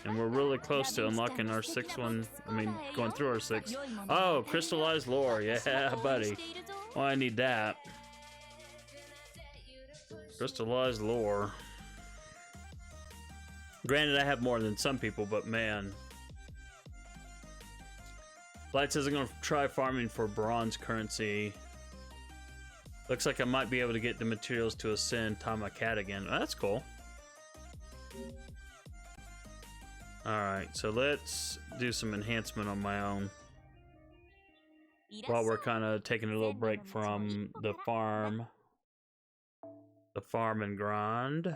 And we're really close to unlocking our 6th one. I mean, going through our 6th. Oh, crystallized lore. Yeah, buddy. Oh, I need that. Crystallized lore. Granted, I have more than some people, but man. Blight says I'm going to try farming for bronze currency. Looks like I might be able to get the materials to ascend Tamakat again. Oh, that's cool. Alright, so let's do some enhancement on my own. While we're kind of taking a little break from the farm. The farm and grind.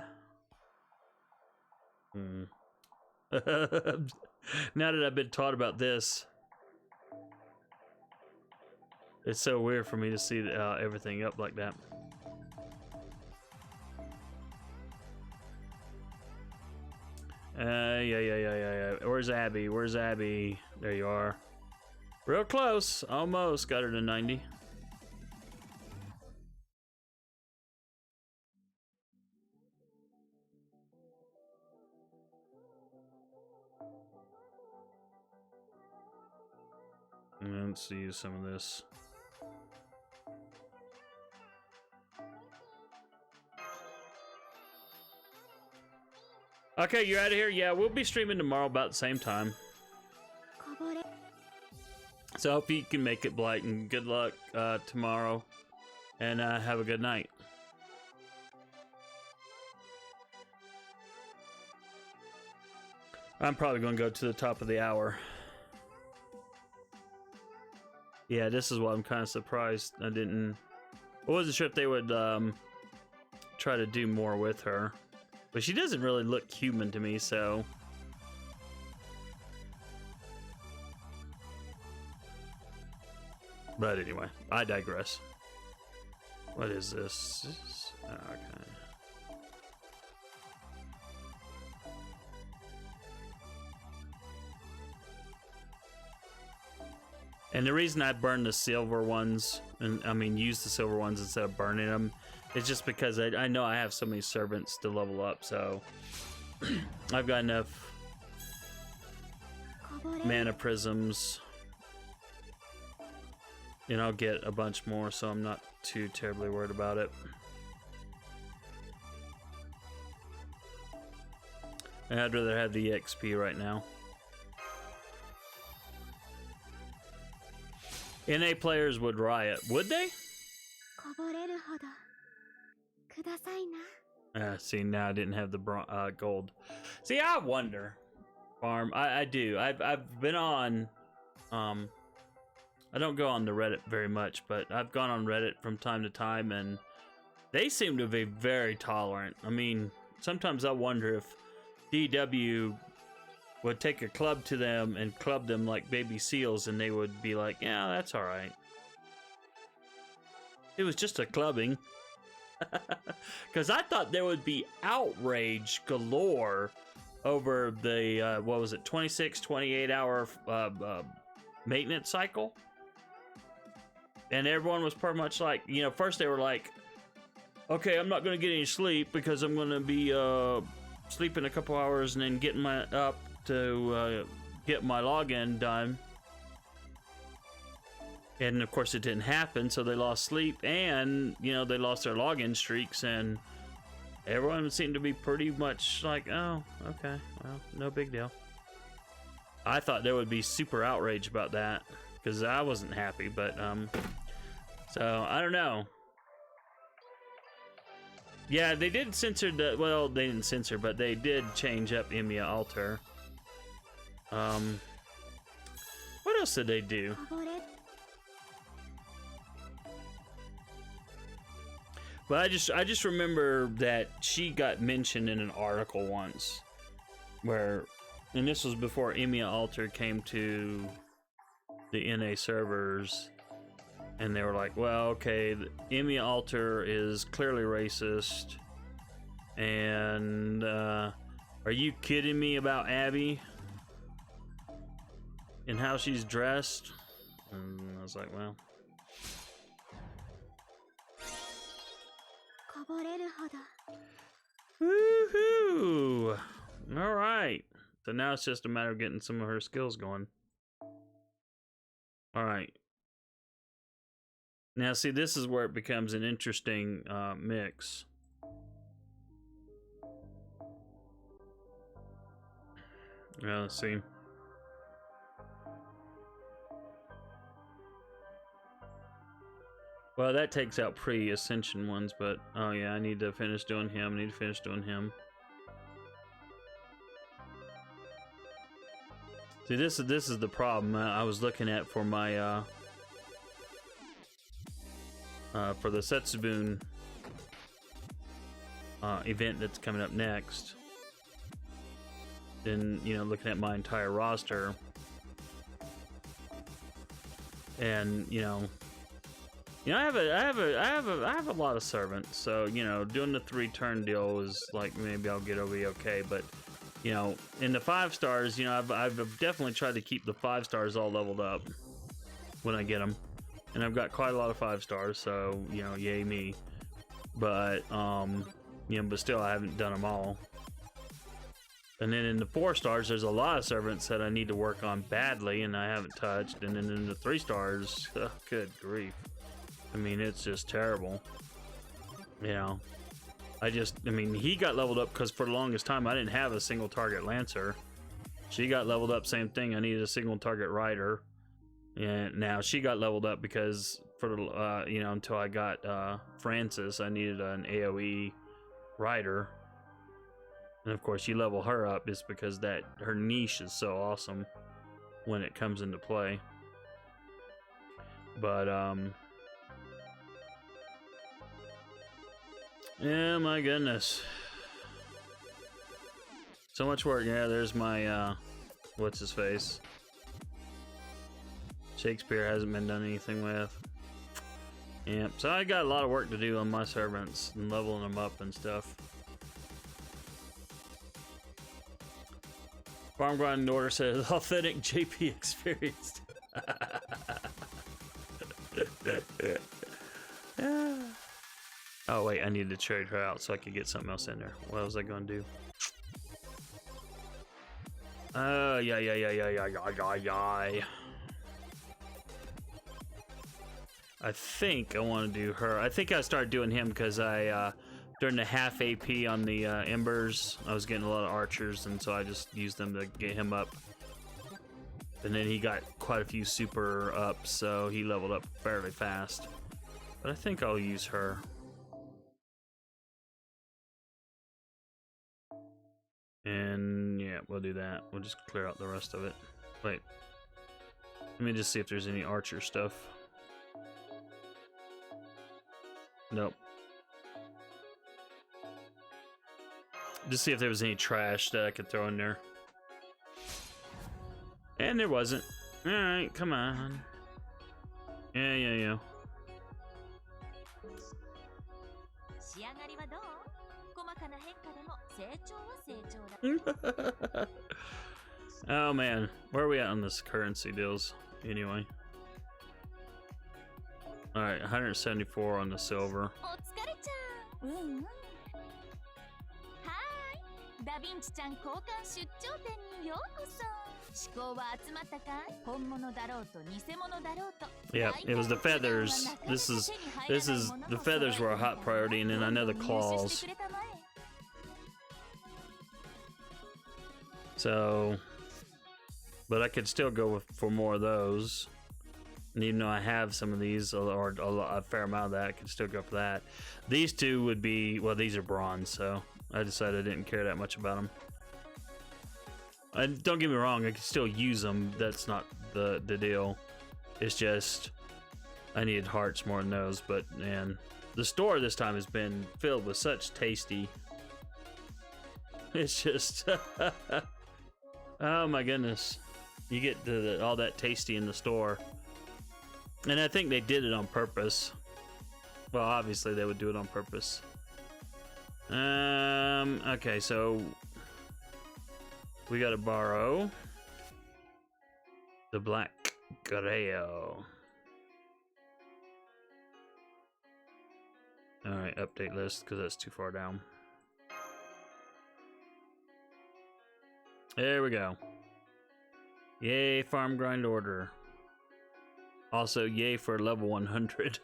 Now that I've been taught about this, it's so weird for me to see everything up like that. Yeah. Where's Abby? Where's Abby? There you are. Real close. Almost got her to 90. Let's use some of this. Okay, you're out of here? Yeah, we'll be streaming tomorrow about the same time. So I hope you can make it, Blight, and good luck tomorrow. And have a good night. I'm probably going to go to the top of the hour. Yeah, this is why I'm kind of surprised I wasn't sure if they would try to do more with her. But she doesn't really look human to me, so... But anyway, I digress. What is this? Okay. And the reason I burned the silver ones, and I mean use the silver ones instead of burning them, is just because I know I have so many servants to level up, so I've got enough mana prisms, and I'll get a bunch more, so I'm not too terribly worried about it. And I'd rather have the XP right now. NA players would riot, would they? See, now I didn't have the gold. See, I wonder, Farm. I do. I've been on. I don't go on the Reddit very much, but I've gone on Reddit from time to time, and they seem to be very tolerant. I mean, sometimes I wonder if DW would take a club to them and club them like baby seals, and they would be like, yeah, that's all right. It was just a clubbing. Because I thought there would be outrage galore over the, what was it, 26, 28 hour maintenance cycle. And everyone was pretty much like, you know, first they were like, okay, I'm not going to get any sleep because I'm going to be sleeping a couple hours and then getting up to get my login done. And of course it didn't happen, so they lost sleep, and you know, they lost their login streaks, and everyone seemed to be pretty much like, oh, okay, well, no big deal. I thought there would be super outrage about that because I wasn't happy, but so I don't know. Yeah, they did censor the, well, they didn't censor, but they did change up EMEA Alter. What else did they do? But I just remember that she got mentioned in an article once, where, and this was before EMEA Alter came to the NA servers, and they were like, well, okay, the EMEA Alter is clearly racist, and are you kidding me about Abby and how she's dressed? And I was like, well. Woohoo! All right. So now it's just a matter of getting some of her skills going. All right. Now, see, this is where it becomes an interesting mix. Well, let's see. Well, that takes out pre-ascension ones, but oh yeah, I need to finish doing him. I need to finish doing him. See, this is the problem I was looking at for my for the Setsubun event that's coming up next. than, you know, looking at my entire roster. And I have a lot of servants, so doing the 3-turn deal is like maybe I'll get over okay. But in the 5 stars, I've definitely tried to keep the 5 stars all leveled up when I get them, and I've got quite a lot of 5 stars, so yay me. But but still I haven't done them all. And then in the 4 stars, there's a lot of servants that I need to work on badly, and I haven't touched. And then in the 3 stars, oh, good grief. I mean, it's just terrible. He got leveled up because for the longest time, I didn't have a single target Lancer. She got leveled up, same thing. I needed a single target Rider. And now she got leveled up because for until I got Francis, I needed an AoE Rider. And of course, you level her up is because that her niche is so awesome when it comes into play. But yeah, my goodness, so much work. Yeah, there's my what's his face. Shakespeare hasn't been done anything with. Yeah, so I got a lot of work to do on my servants and leveling them up and stuff. Farm Grind Order says, authentic JP experienced. Oh wait, I needed to trade her out so I could get something else in there. What was I gonna do? Yeah. I think I want to do her. I think I started doing him because I during the half AP on the Embers, I was getting a lot of archers, and so I just used them to get him up. And then he got quite a few super ups, so he leveled up fairly fast. But I think I'll use her. And yeah, we'll do that. We'll just clear out the rest of it. Wait. Let me just see if there's any archer stuff. Nope. Just see if there was any trash that I could throw in there. And there wasn't. Alright, come on. Yeah. Oh man, where are we at on this currency deals anyway? Alright, 174 on the silver. Yeah, it was the feathers. This is the feathers were a hot priority, and then I know the claws. So, but I could still go for more of those. And even though I have some of these, or a fair amount of that, I could still go for that. These two would be, well, these are bronze, so I decided I didn't care that much about them. And don't get me wrong, I can still use them. That's not the deal. It's just I needed hearts more than those. But man, the store this time has been filled with such tasty. It's just oh my goodness, you get all that tasty in the store, and I think they did it on purpose. Well, obviously they would do it on purpose. Okay, so we gotta borrow the black grail. Alright, update list, because that's too far down. There we go. Yay, farm grind order. Also, yay for level 100.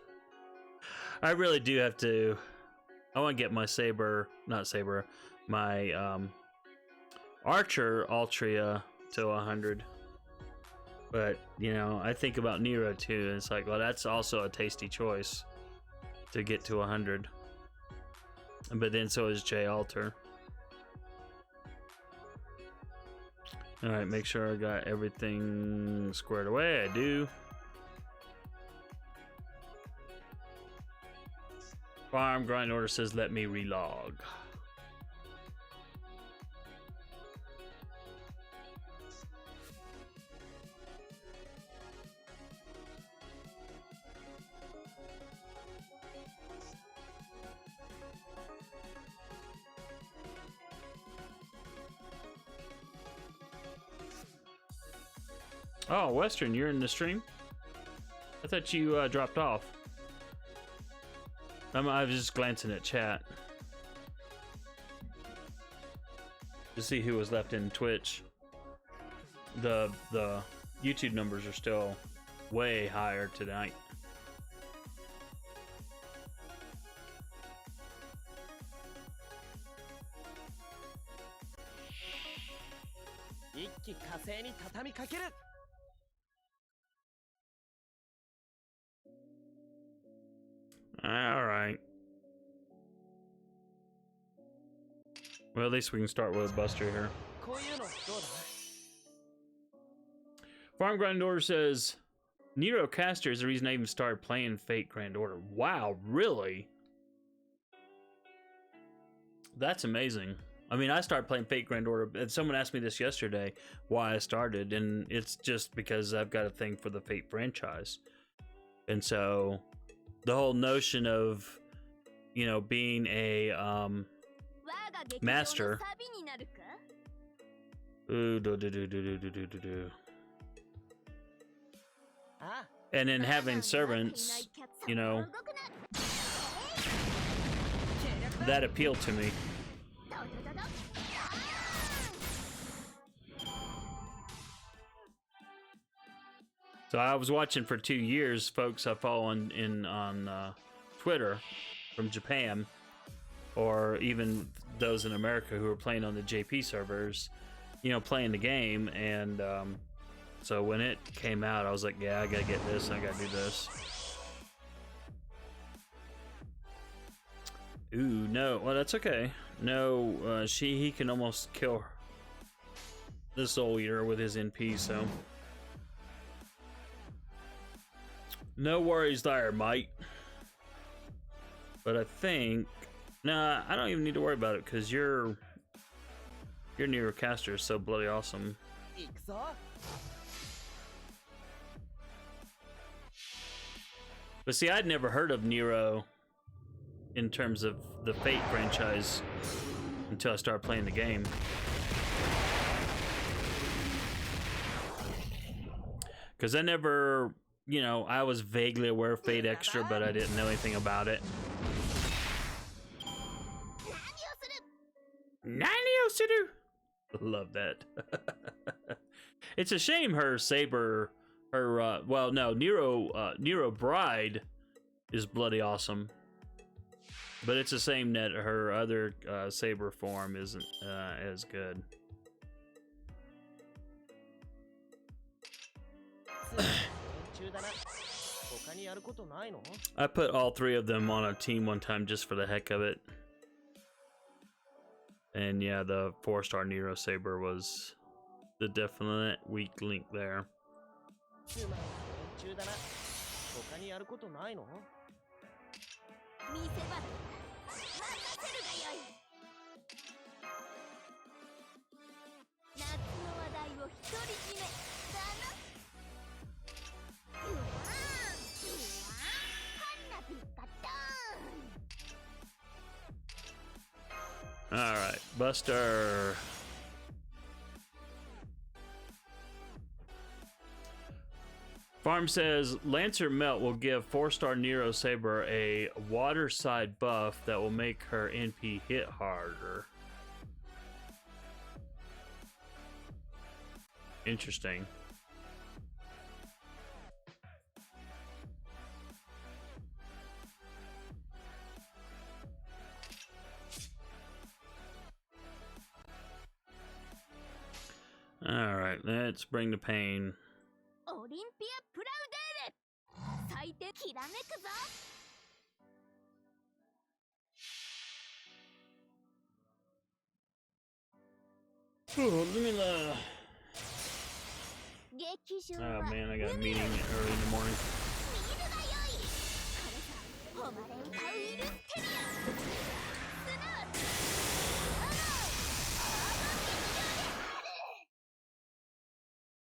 I really do have to... I want to get my my Archer Altria to 100. But, I think about Nero too, and it's like, well, that's also a tasty choice to get to 100. But then so is J Alter. Alright, make sure I got everything squared away. I do. Farm grind order says let me relog. Oh, Western, you're in the stream? I thought you dropped off. I was just glancing at chat to see who was left in Twitch. The YouTube numbers are still way higher tonight. All right. Well, at least we can start with a Buster here. Farm Grand Order says, Nero Caster is the reason I even started playing Fate Grand Order. Wow, really? That's amazing. I mean, I started playing Fate Grand Order, and someone asked me this yesterday, why I started, and it's just because I've got a thing for the Fate franchise. And so, the whole notion of, you know, being a master. Ooh, and then having servants, you know, that appealed to me. So I was watching for 2 years, folks I follow on Twitter from Japan, or even those in America who are playing on the JP servers, you know, playing the game. And so when it came out, I was like, yeah, I gotta get this, I gotta do this. Ooh, no, well, that's okay. No, he can almost kill the Soul Eater with his NP, so no worries there, mate. But I think, nah, I don't even need to worry about it, because your Nero Caster is so bloody awesome. But see, I'd never heard of Nero in terms of the Fate franchise until I started playing the game. Because I never, you know, I was vaguely aware of Fate Extra, but I didn't know anything about it. Naniosuru! Love that. It's a shame her Saber, well, no, Nero Bride is bloody awesome. But it's the same that her other Saber form isn't as good. I put all 3 of them on a team one time just for the heck of it. And yeah, the 4-star Nero Saber was the definite weak link there. Alright, Buster. Farm says Lancer Melt will give 4-star Nero Saber a water side buff that will make her NP hit harder. Interesting. All right, let's bring the pain. Oh, let me oh man, I got a meeting early in the morning.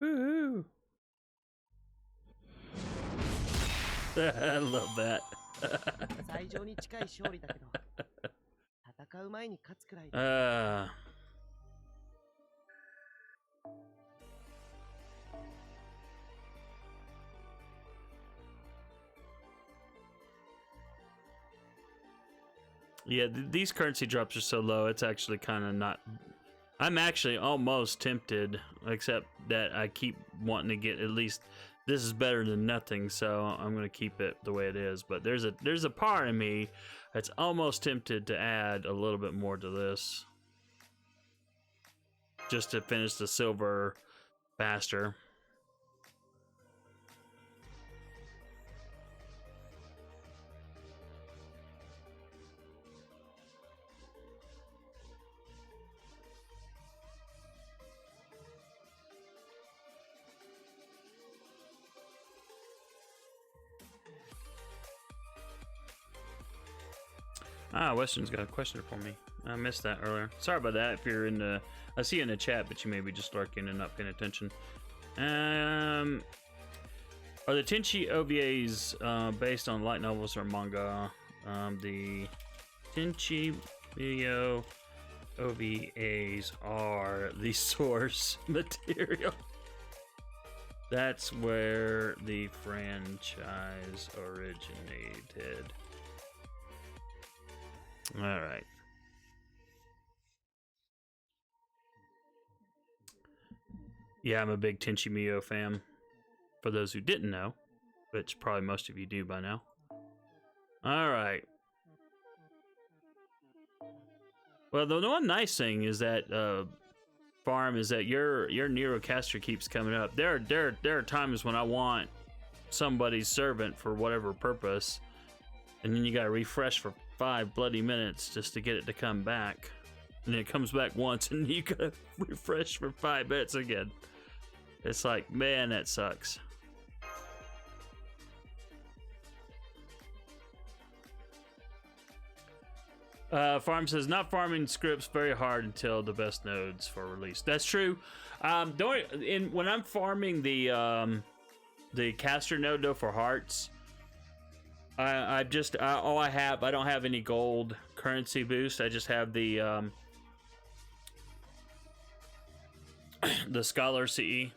Woohoo! I love that. 最上に近い勝利だけど、戦う前に勝つくらい。Yeah, these currency drops are so low, it's actually kind of not... I'm actually almost tempted, except that I keep wanting to get at least... This is better than nothing, so I'm going to keep it the way it is. But there's a part of me that's almost tempted to add a little bit more to this. Just to finish the silver faster. Ah, Western's got a question for me. I missed that earlier. Sorry about that. If you're in the, I see you in the chat, but you may be just lurking and not paying attention. Are the Tenchi OVAs based on light novels or manga? The Tenchi video OVAs are the source material. That's where the franchise originated. All right. Yeah, I'm a big Tenchi Muyo fan. For those who didn't know, which probably most of you do by now. All right. Well, the one nice thing is that farm is that your Neurocaster keeps coming up. There are times when I want somebody's servant for whatever purpose, and then you gotta refresh for 5 bloody minutes just to get it to come back, and it comes back once and you gotta refresh for 5 minutes again. It's like, man, that sucks. Farm says, not farming scripts very hard until the best nodes for release. That's true. When I'm farming the caster node though for hearts, I don't have any gold currency boost. I just have the Scholar CE,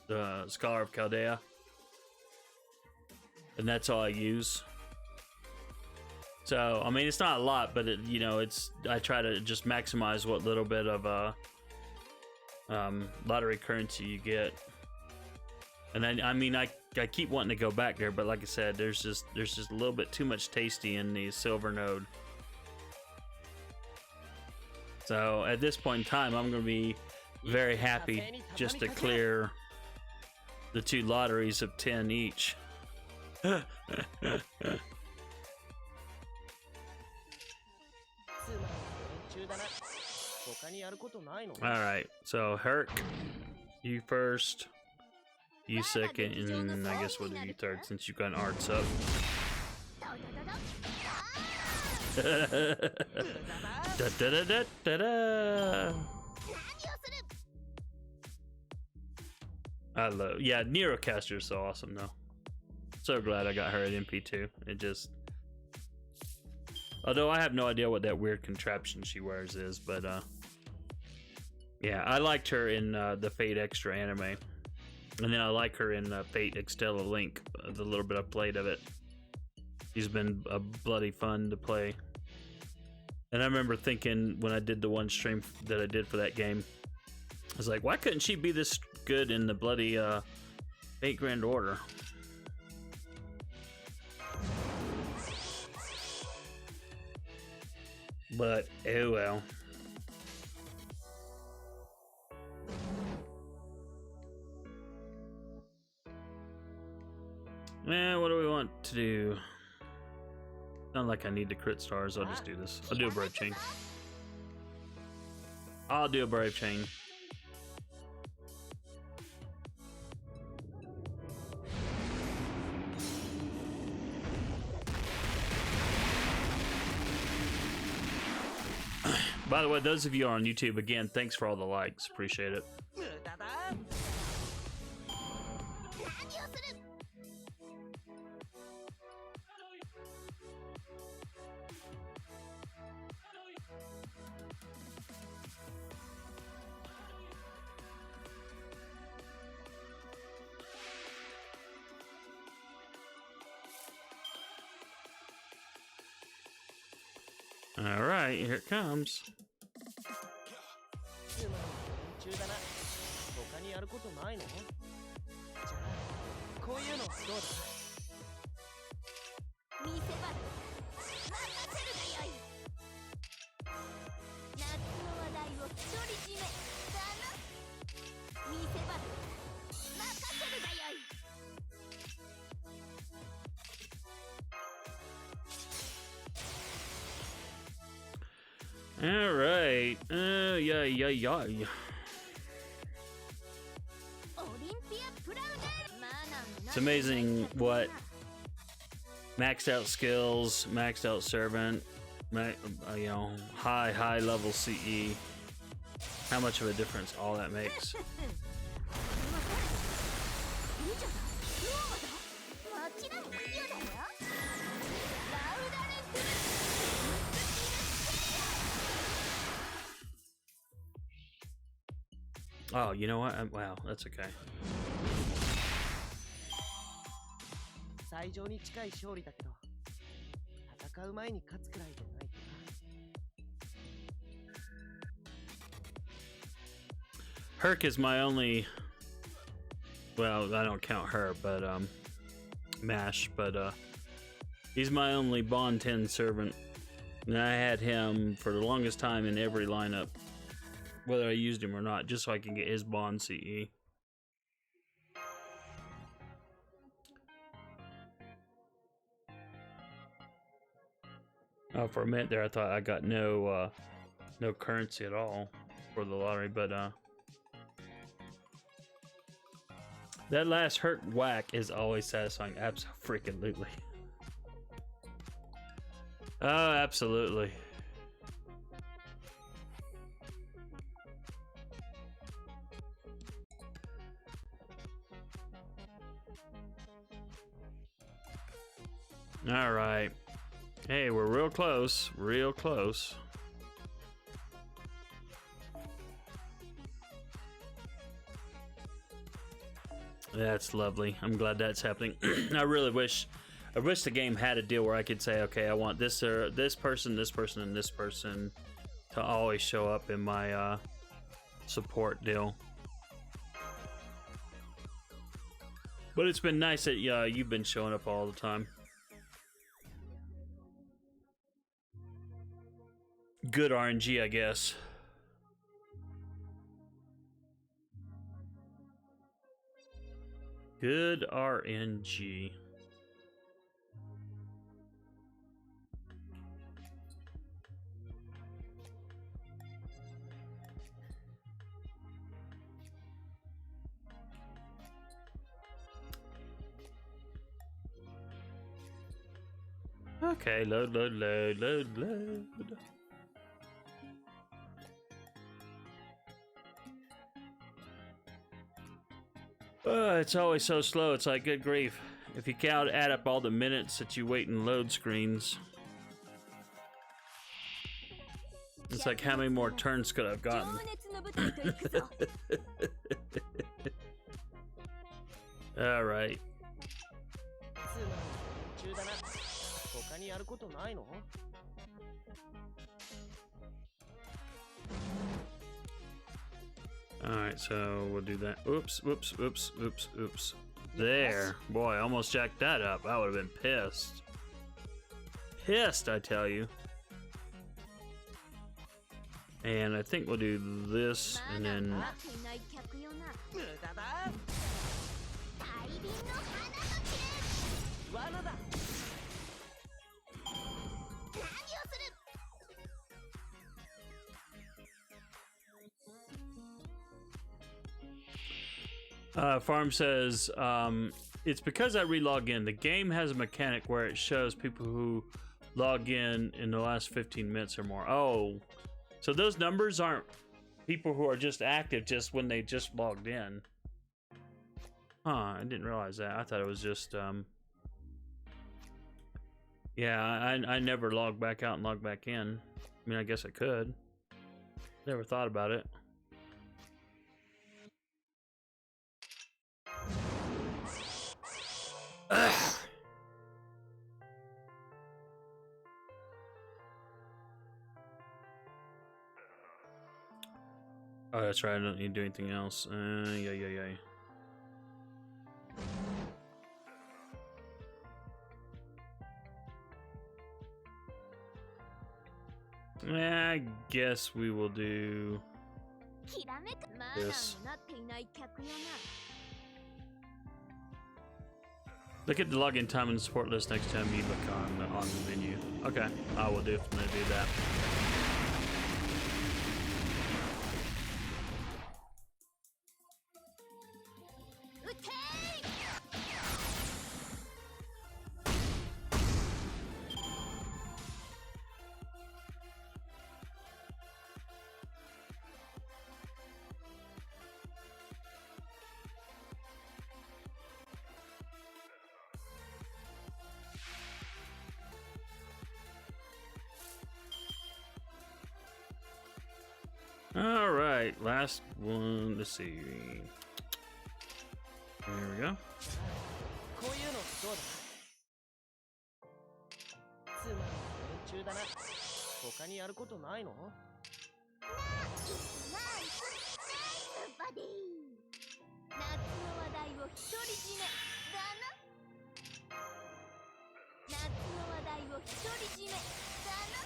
the Scholar of Chaldea, and that's all I use. So I mean, it's not a lot, but I try to just maximize what little bit of lottery currency you get. And I keep wanting to go back there, but like I said, there's just a little bit too much tasty in the silver node. So at this point in time, I'm going to be very happy just to clear the 2 lotteries of 10 each. Alright, so Herc, you first, you second, and I guess we'll do you third since you've got an arts up. Da, da, da, da, da, da. I love, yeah, Neurocaster is so awesome though. So glad I got her at MP2. It just, although I have no idea what that weird contraption she wears is, but yeah, I liked her in the Fate Extra anime, and then I like her in Fate Extella Link, the little bit I played of it. She's been bloody fun to play. And I remember thinking when I did the one stream that I did for that game, I was like, why couldn't she be this good in the bloody Fate Grand Order? But oh well. What do we want to do? Not like I need the crit stars. I'll just do this. I'll do a brave chain. I'll do a brave chain. By the way, those of you on YouTube, again, thanks for all the likes. Appreciate it. right, here it comes. つまんない連中だな。他にやることないの？じゃあこういうのどうだ？見せ場だ。任せるがよい。夏の話題を独り占めだな。見せ場だ。任せるがよい。All right. Yeah. オリンピアプラウデル。マナーの It's amazing what maxed out skills, maxed out servant, you know, high level CE. How much of a difference all that makes. いいじゃない。ローマだ。もちろんユだよ。ラウダレンクル。Oh, you know what? Wow, that's okay. 最上に近い勝利だけど、戦う前に勝つくらいでないかな。Herc is my only. Well, I don't count her, but Mash, but he's my only Bond 10 servant, and I had him for the longest time in every lineup, whether I used him or not, just so I can get his Bond CE. Oh, for a minute there, I thought I got no currency at all for the lottery, but that last hurt whack is always satisfying. Absolutely. Oh, absolutely. All right. Hey, we're real close. Real close. That's lovely. I'm glad that's happening. I wish the game had a deal where I could say, okay, I want this person, this person, and this person to always show up in my support deal. But it's been nice that you've been showing up all the time. Good RNG, I guess. Good RNG. Okay, load. It's always so slow. It's like, good grief. If you add up all the minutes that you wait in load screens, it's like, how many more turns could I have gotten? All right. つまんない連中だな。他にやることないの？ Alright, so we'll do that. Oops. There. Boy, I almost jacked that up. I would have been pissed. Pissed, I tell you. And I think we'll do this, and then... 無駄だ。大輪の花と散れ。罠だ。何をする。 Farm says, it's because I relog in. The game has a mechanic where it shows people who log in the last 15 minutes or more. Oh, so those numbers aren't people who are just active just when they just logged in. Huh, I didn't realize that. I thought it was just, yeah, I never log back out and log back in. I mean, I guess I could. Never thought about it. Ugh. Oh, that's right. I don't need to do anything else. Yeah. I guess we will do きらめくマナー this. になっていない客よな Look at the login time in the support list next time you look on the menu. Okay, I will definitely do that. All right, last one. Let's see. There we go. こういうのどうだつまんない連中だな他にやることないのナイスバディ夏の話題を独り占めだな夏の話題を独り占めだな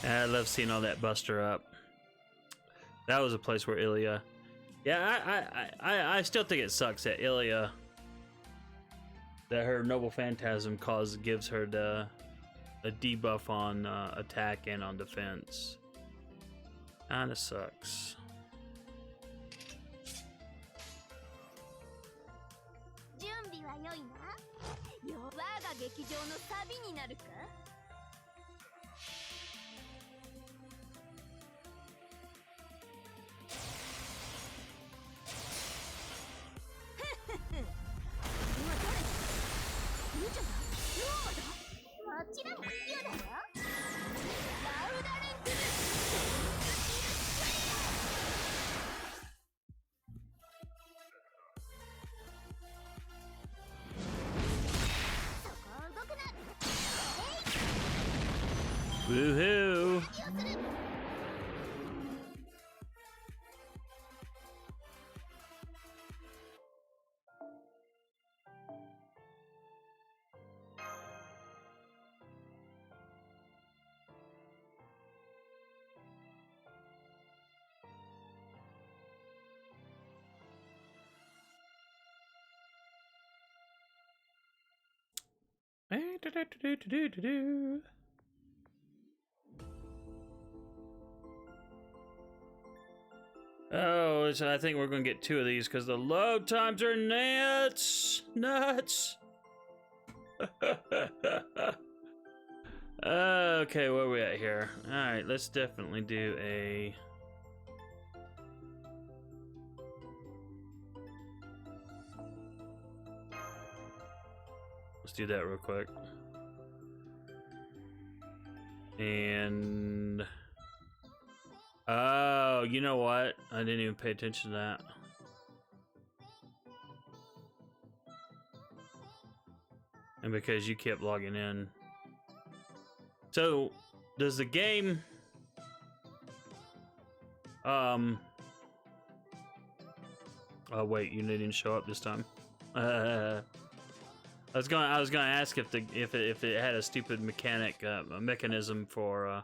I love seeing all that Buster up. That was a place where Ilya. Yeah, I still think it sucks that Ilya, that her Noble Phantasm gives her a debuff on attack and on defense. Kinda sucks. 準備は良いな我が劇場のサビになるか Woohoo! Oh, so I think we're gonna get 2 of these because the load times are nuts. Okay, where are we at here? All right, let's definitely do a. Let's do that real quick. And oh, you know what? I didn't even pay attention to that. And because you kept logging in. So, does the game oh wait, you didn't show up this time. I was gonna ask if it had a stupid mechanism for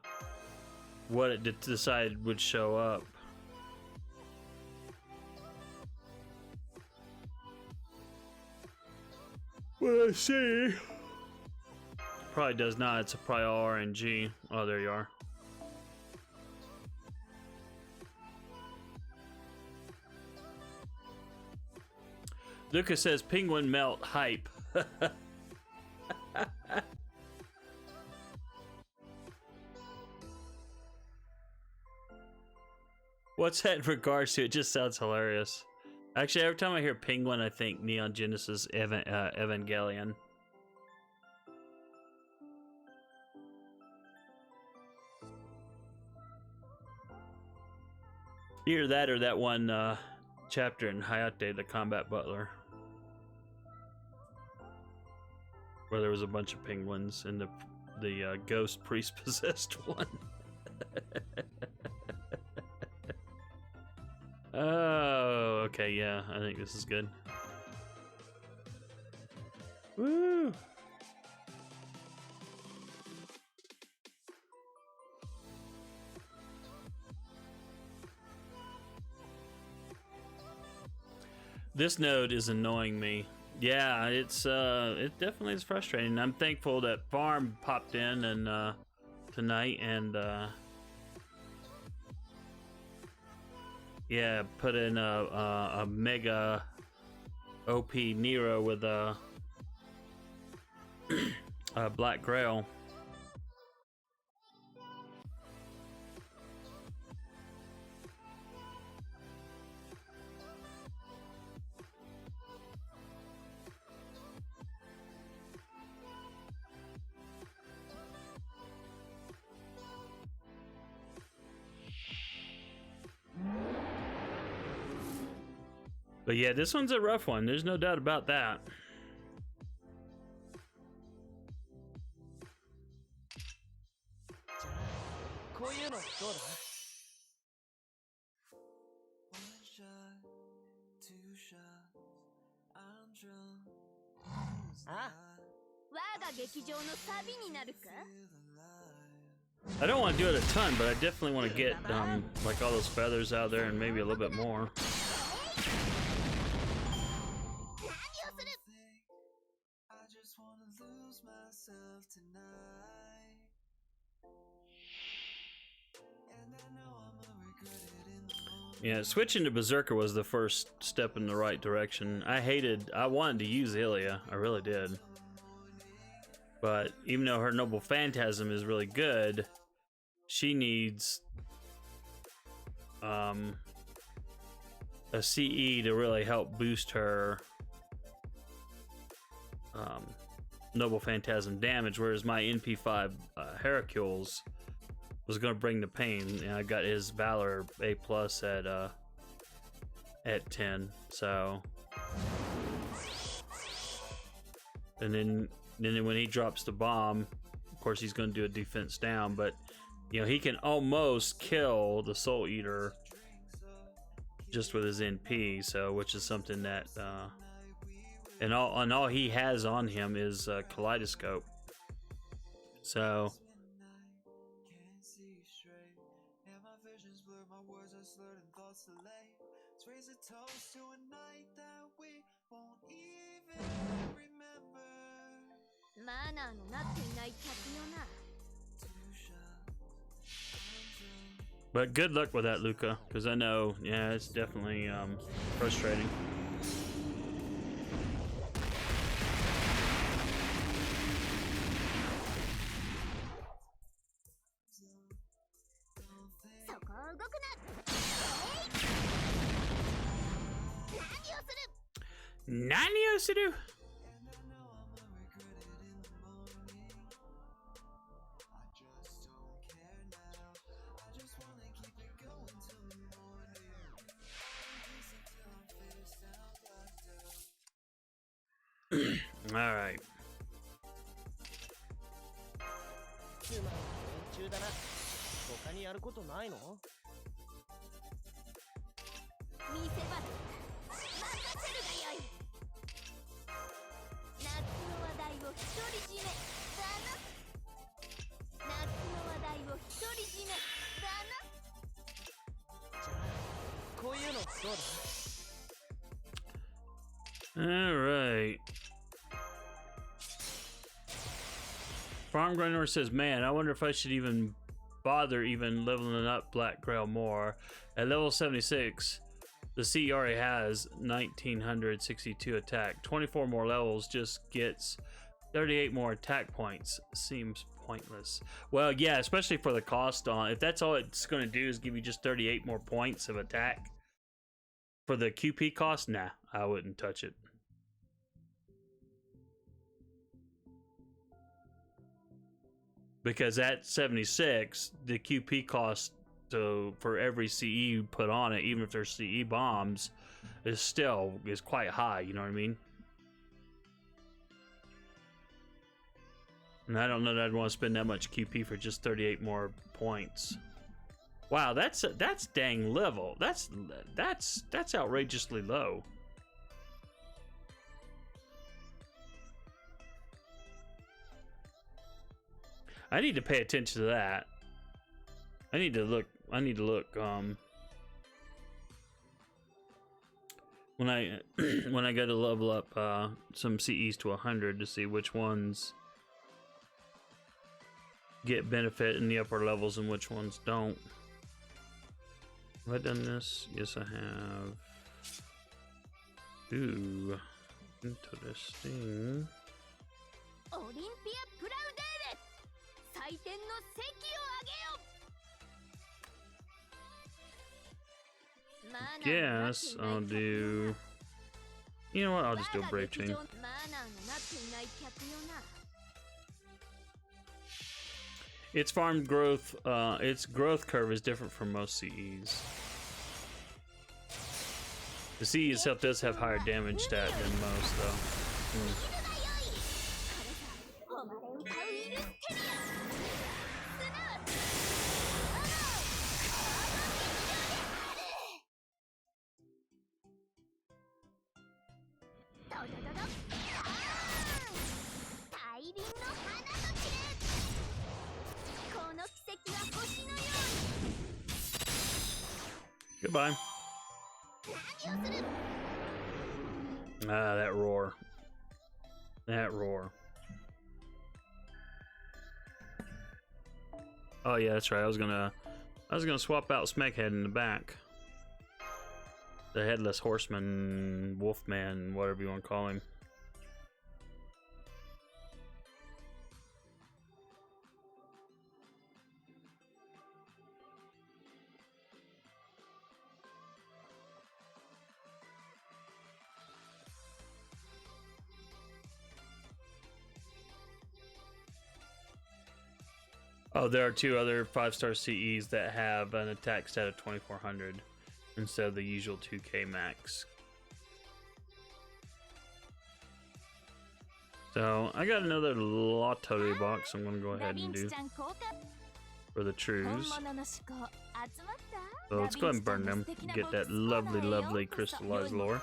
what it decided would show up. Well, let's see. Probably does not. It's probably all RNG. Oh, there you are. Lucas says penguin melt hype. What's that in regards to? It just sounds hilarious. Actually, every time I hear penguin, I think Neon Genesis Evangelion. Either that or that one chapter in Hayate, the Combat Butler, where there was a bunch of penguins and the ghost priest possessed one. Oh, okay, yeah, I think this is good. Woo! This node is annoying me. Yeah, it definitely is frustrating. I'm thankful that Farm popped in and tonight and yeah, put in a mega OP Nero with a Black Grail. But yeah, this one's a rough one. There's no doubt about that. One shot, two shots, I'm drunk. Ah. 我が劇場のサビになるか I don't want to do it a ton, but I definitely want to get like all those feathers out there and maybe a little bit more. I just wanna lose myself tonight. And I know I'ma regret it in the morning. Yeah, switching to Berserker was the first step in the right direction. I wanted to use Ilia, I really did. But even though her Noble Phantasm is really good, she needs a CE to really help boost her Noble Phantasm damage, whereas my NP5 Hercules was going to bring the pain. And I got his Valor A+ at 10, so... And then when he drops the bomb, of course he's going to do a defense down, but you know, he can almost kill the Soul Eater just with his NP, so which is something that and all he has on him is Kaleidoscope. So Raise a toast to a night that we won't even remember. マナーのなっていない客よな but good luck with that, Luca, because I know, yeah, it's definitely frustrating. Nani Osudu? All right. つまり連中だな。他にやることないの？見せ場だ任せるがよい夏の話題を独り占めだな夏の話題を独り占めだなじゃあこういうのどうだ？ All right. Farm Grinder says, man, I wonder if I should even bother leveling up Black Grail more. At level 76, the CE already has 1962 attack. 24 more levels just gets 38 more attack points. Seems pointless. Well, yeah, especially for the cost on. If that's all it's going to do is give you just 38 more points of attack for the QP cost, nah, I wouldn't touch it. Because at 76, the QP cost for every CE you put on it, even if they're CE bombs, is quite high. You know what I mean? And I don't know that I'd want to spend that much QP for just 38 more points. Wow, that's dang level. That's outrageously low. I need to pay attention to that. I need to look when I when I go to level up some CEs to 100 to see which ones get benefit in the upper levels and which ones don't. Have I done this? Yes, I have. Ooh, interesting. オリンピアプラウデーレ祭典の席をあげよ Guess I'll do. You know what? I'll just do a brave chain. マナーがなっていない客よな Its farm growth, its growth curve is different from most CEs. The CE itself does have higher damage stat than most, though. お前を買うイルステリアスナードドドド大輪の花の切れこの奇跡は星のように Goodbye. 何をする Ah, that roar. That roar. Oh yeah, that's right. I was gonna swap out Smeghead in the back. The headless horseman, wolfman, whatever you want to call him. Oh, there are two other 5-star CEs that have an attack stat of 2400 instead of the usual 2k max. So I got another lottery box I'm gonna go ahead and do for the trues. So let's go ahead and burn them. Get that lovely, lovely crystallized lore.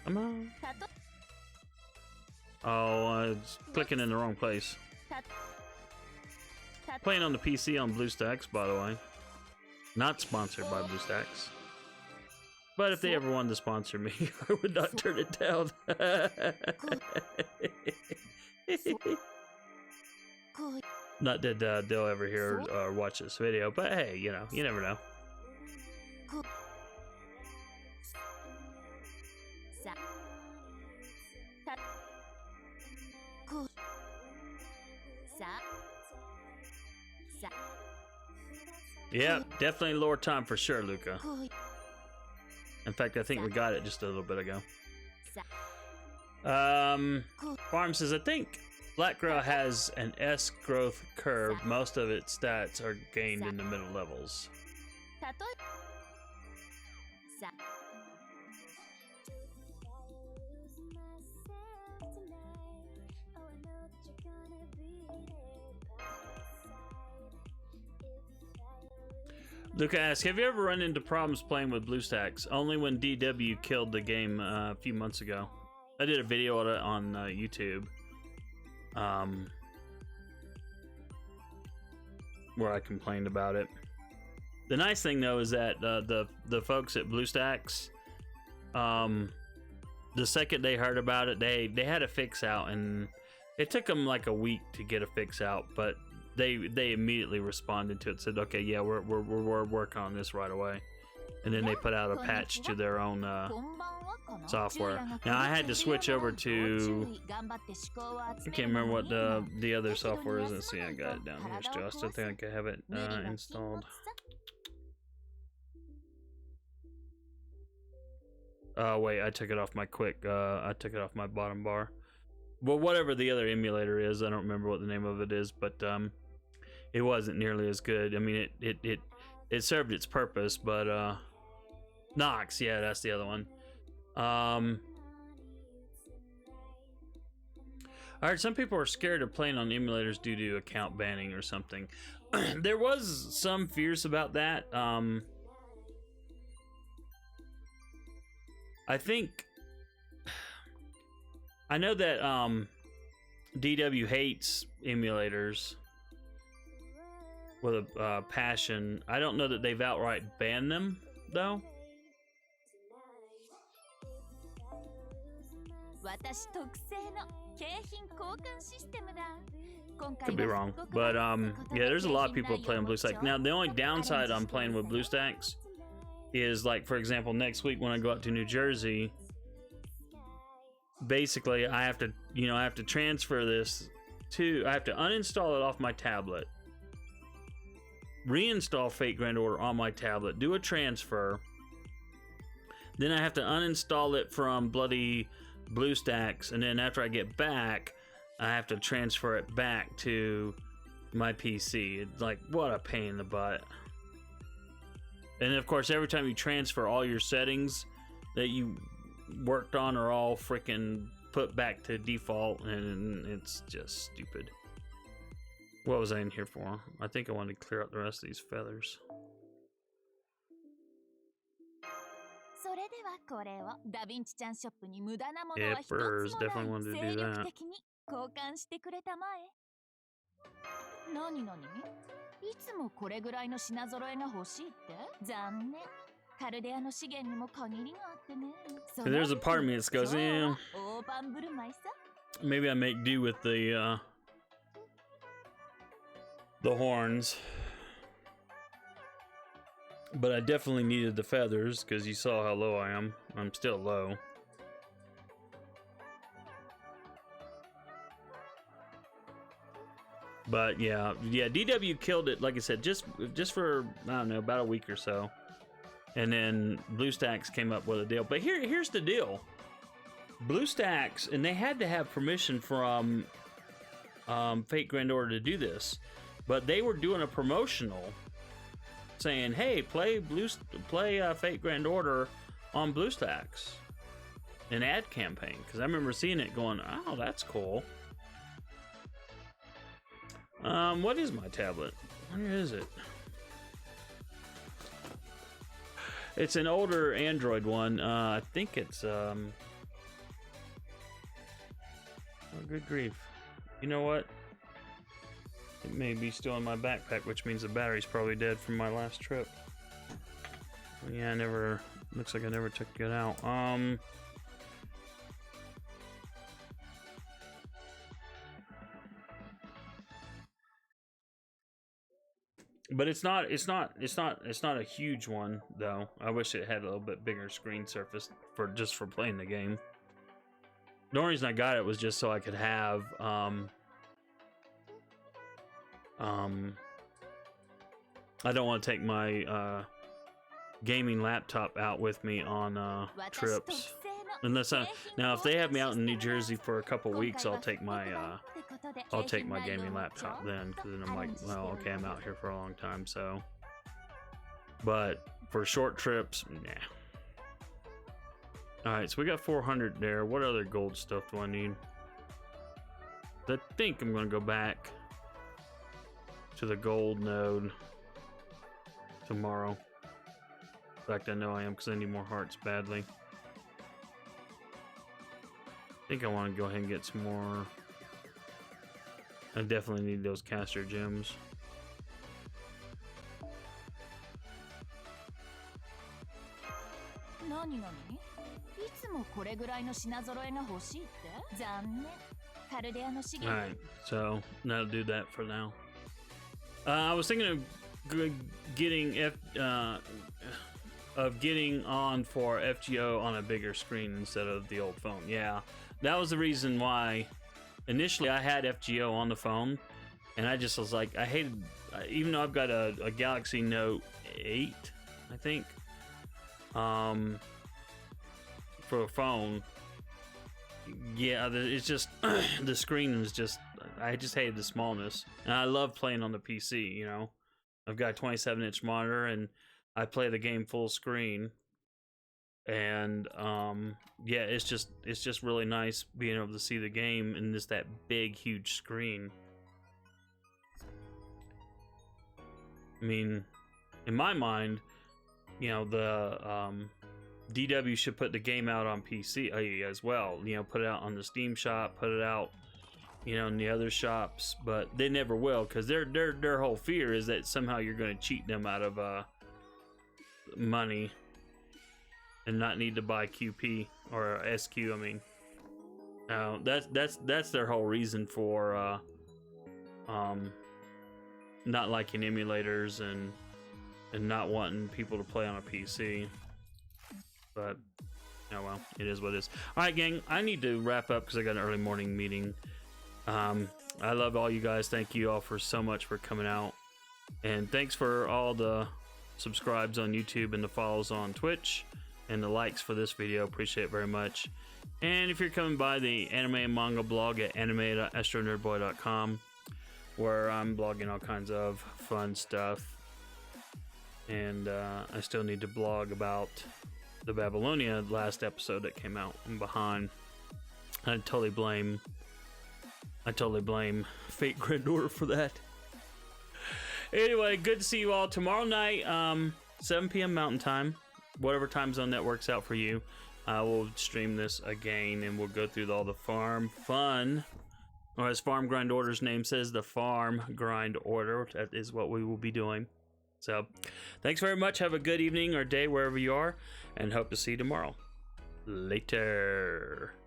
Come on. Oh, I was clicking in the wrong place. Playing on the PC on BlueStacks, by the way. Not sponsored by BlueStacks. But if they ever wanted to sponsor me, I would not turn it down. Not that they'll ever hear or watch this video, but hey, you know, you never know. Yeah, definitely lore time for sure, Luca. In fact, I think we got it just a little bit ago. Farm says, I think Blackgrow has an S growth curve. Most of its stats are gained in the middle levels. Luca asks, have you ever run into problems playing with BlueStacks? Only when DW killed the game a few months ago. I did a video on it on YouTube. Where I complained about it. The nice thing though is that the folks at BlueStacks, the second they heard about it, they had a fix out, and it took them like a week to get a fix out, but they immediately responded to it, said, okay, yeah, we're working on this right away. And then they put out a patch to their own software. Now I had to switch over to, I can't remember what the other software is. Let's see, I got it down here still. I still think I have it installed. Oh wait, I took it off my I took it off my bottom bar. Well, whatever the other emulator is, I don't remember what the name of it is, but it wasn't nearly as good. I mean, it served its purpose, but Nox, yeah, that's the other one. I heard some people are scared of playing on emulators due to account banning or something. There was some fears about that. I think I know that DW hates emulators with a passion. I don't know that they've outright banned them though. 私特製の景品交換システムだ。 Could be wrong, but yeah, there's a lot of people that play on BlueStacks. Now, the only downside on playing with BlueStacks is, like, for example, next week when I go out to New Jersey, basically I have to, I have to transfer this to, I have to uninstall it off my tablet, reinstall Fate Grand Order on my tablet, do a transfer, then I have to uninstall it from bloody BlueStacks, and then after I get back, I have to transfer it back to my PC. It's like, what a pain in the butt. And of course, every time you transfer, all your settings that you worked on are all freaking put back to default, and it's just stupid. What was I in here for? I think I wanted to clear out the rest of these feathers. それではこれをダヴィンチちゃんショップに無駄なもの Yeah, は一つも birds ない definitely wanted to 精 do 力 that. 的に交換してくれたまえ。何々？いつもこれぐらいの品揃えが欲しいって？残念。カルデアの資源にも限りがあってね。 So there's a part of me that goes, yeah, 大盤振る舞いさ。 maybe I make do with the horns. But I definitely needed the feathers because you saw how low I am. I'm still low. But yeah, DW killed it, like I said, just for, I don't know, about a week or so. And then BlueStacks came up with a deal. But here's the deal. BlueStacks, and they had to have permission from Fate Grand Order to do this. But they were doing a promotional saying, hey, play Fate Grand Order on BlueStacks. An ad campaign. Because I remember seeing it going, oh, that's cool. What is my tablet? Where is it? It's an older Android one. I think it's oh, good grief. You know what? It may be still in my backpack, which means the battery's probably dead from my last trip. Yeah, looks like I never took it out. But it's not a huge one though. I wish it had a little bit bigger screen surface for playing the game. The only reason I got it was just so I could have I don't want to take my gaming laptop out with me on trips. Unless now if they have me out in New Jersey for a couple weeks, I'll take my gaming laptop then, because then I'm like, well, okay, I'm out here for a long time, so. But for short trips, nah. All right, so we got 400 there. What other gold stuff do I need? I think I'm gonna go back to the gold node tomorrow. In fact, I know I am, because I need more hearts badly. I think I want to go ahead and get some more. I definitely need those caster gems. Alright, so that'll do that for now. I was thinking of getting on for FGO on a bigger screen instead of the old phone. Yeah, that was the reason why initially I had FGO on the phone, and I just was like, I hated, even though I've got a Galaxy Note 8, I think, for a phone, yeah, it's just, the screen was just, I just hated the smallness, and I love playing on the PC, you know. I've got a 27-inch monitor, and I play the game full screen, And yeah, it's just really nice being able to see the game in just that big, huge screen. I mean, in my mind, you know, the DW should put the game out on PC as well. You know, put it out on the Steam shop, put it out, you know, in the other shops, but they never will, because their whole fear is that somehow you're going to cheat them out of money and not need to buy QP or SQ. I mean, that's their whole reason for not liking emulators and not wanting people to play on a PC. But oh well, it is what it is. All right, gang, I need to wrap up because I got an early morning meeting. I love all you guys. Thank you all for so much for coming out, and thanks for all the subscribes on YouTube and the follows on Twitch and the likes for this video. Appreciate it very much. And if you're coming by the anime and manga blog at anime.astronerdboy.com, where I'm blogging all kinds of fun stuff, and I still need to blog about the Babylonia last episode that came out. I'm behind. I totally blame Fate Grand Order for that. Anyway, good to see you all tomorrow night, 7 p.m. Mountain Time, whatever time zone that works out for you. We'll stream this again, and we'll go through all the farm fun, or as Farm Grind Order's name says, the Farm Grind Order. That is what we will be doing. So, thanks very much. Have a good evening or day wherever you are, and hope to see you tomorrow. Later.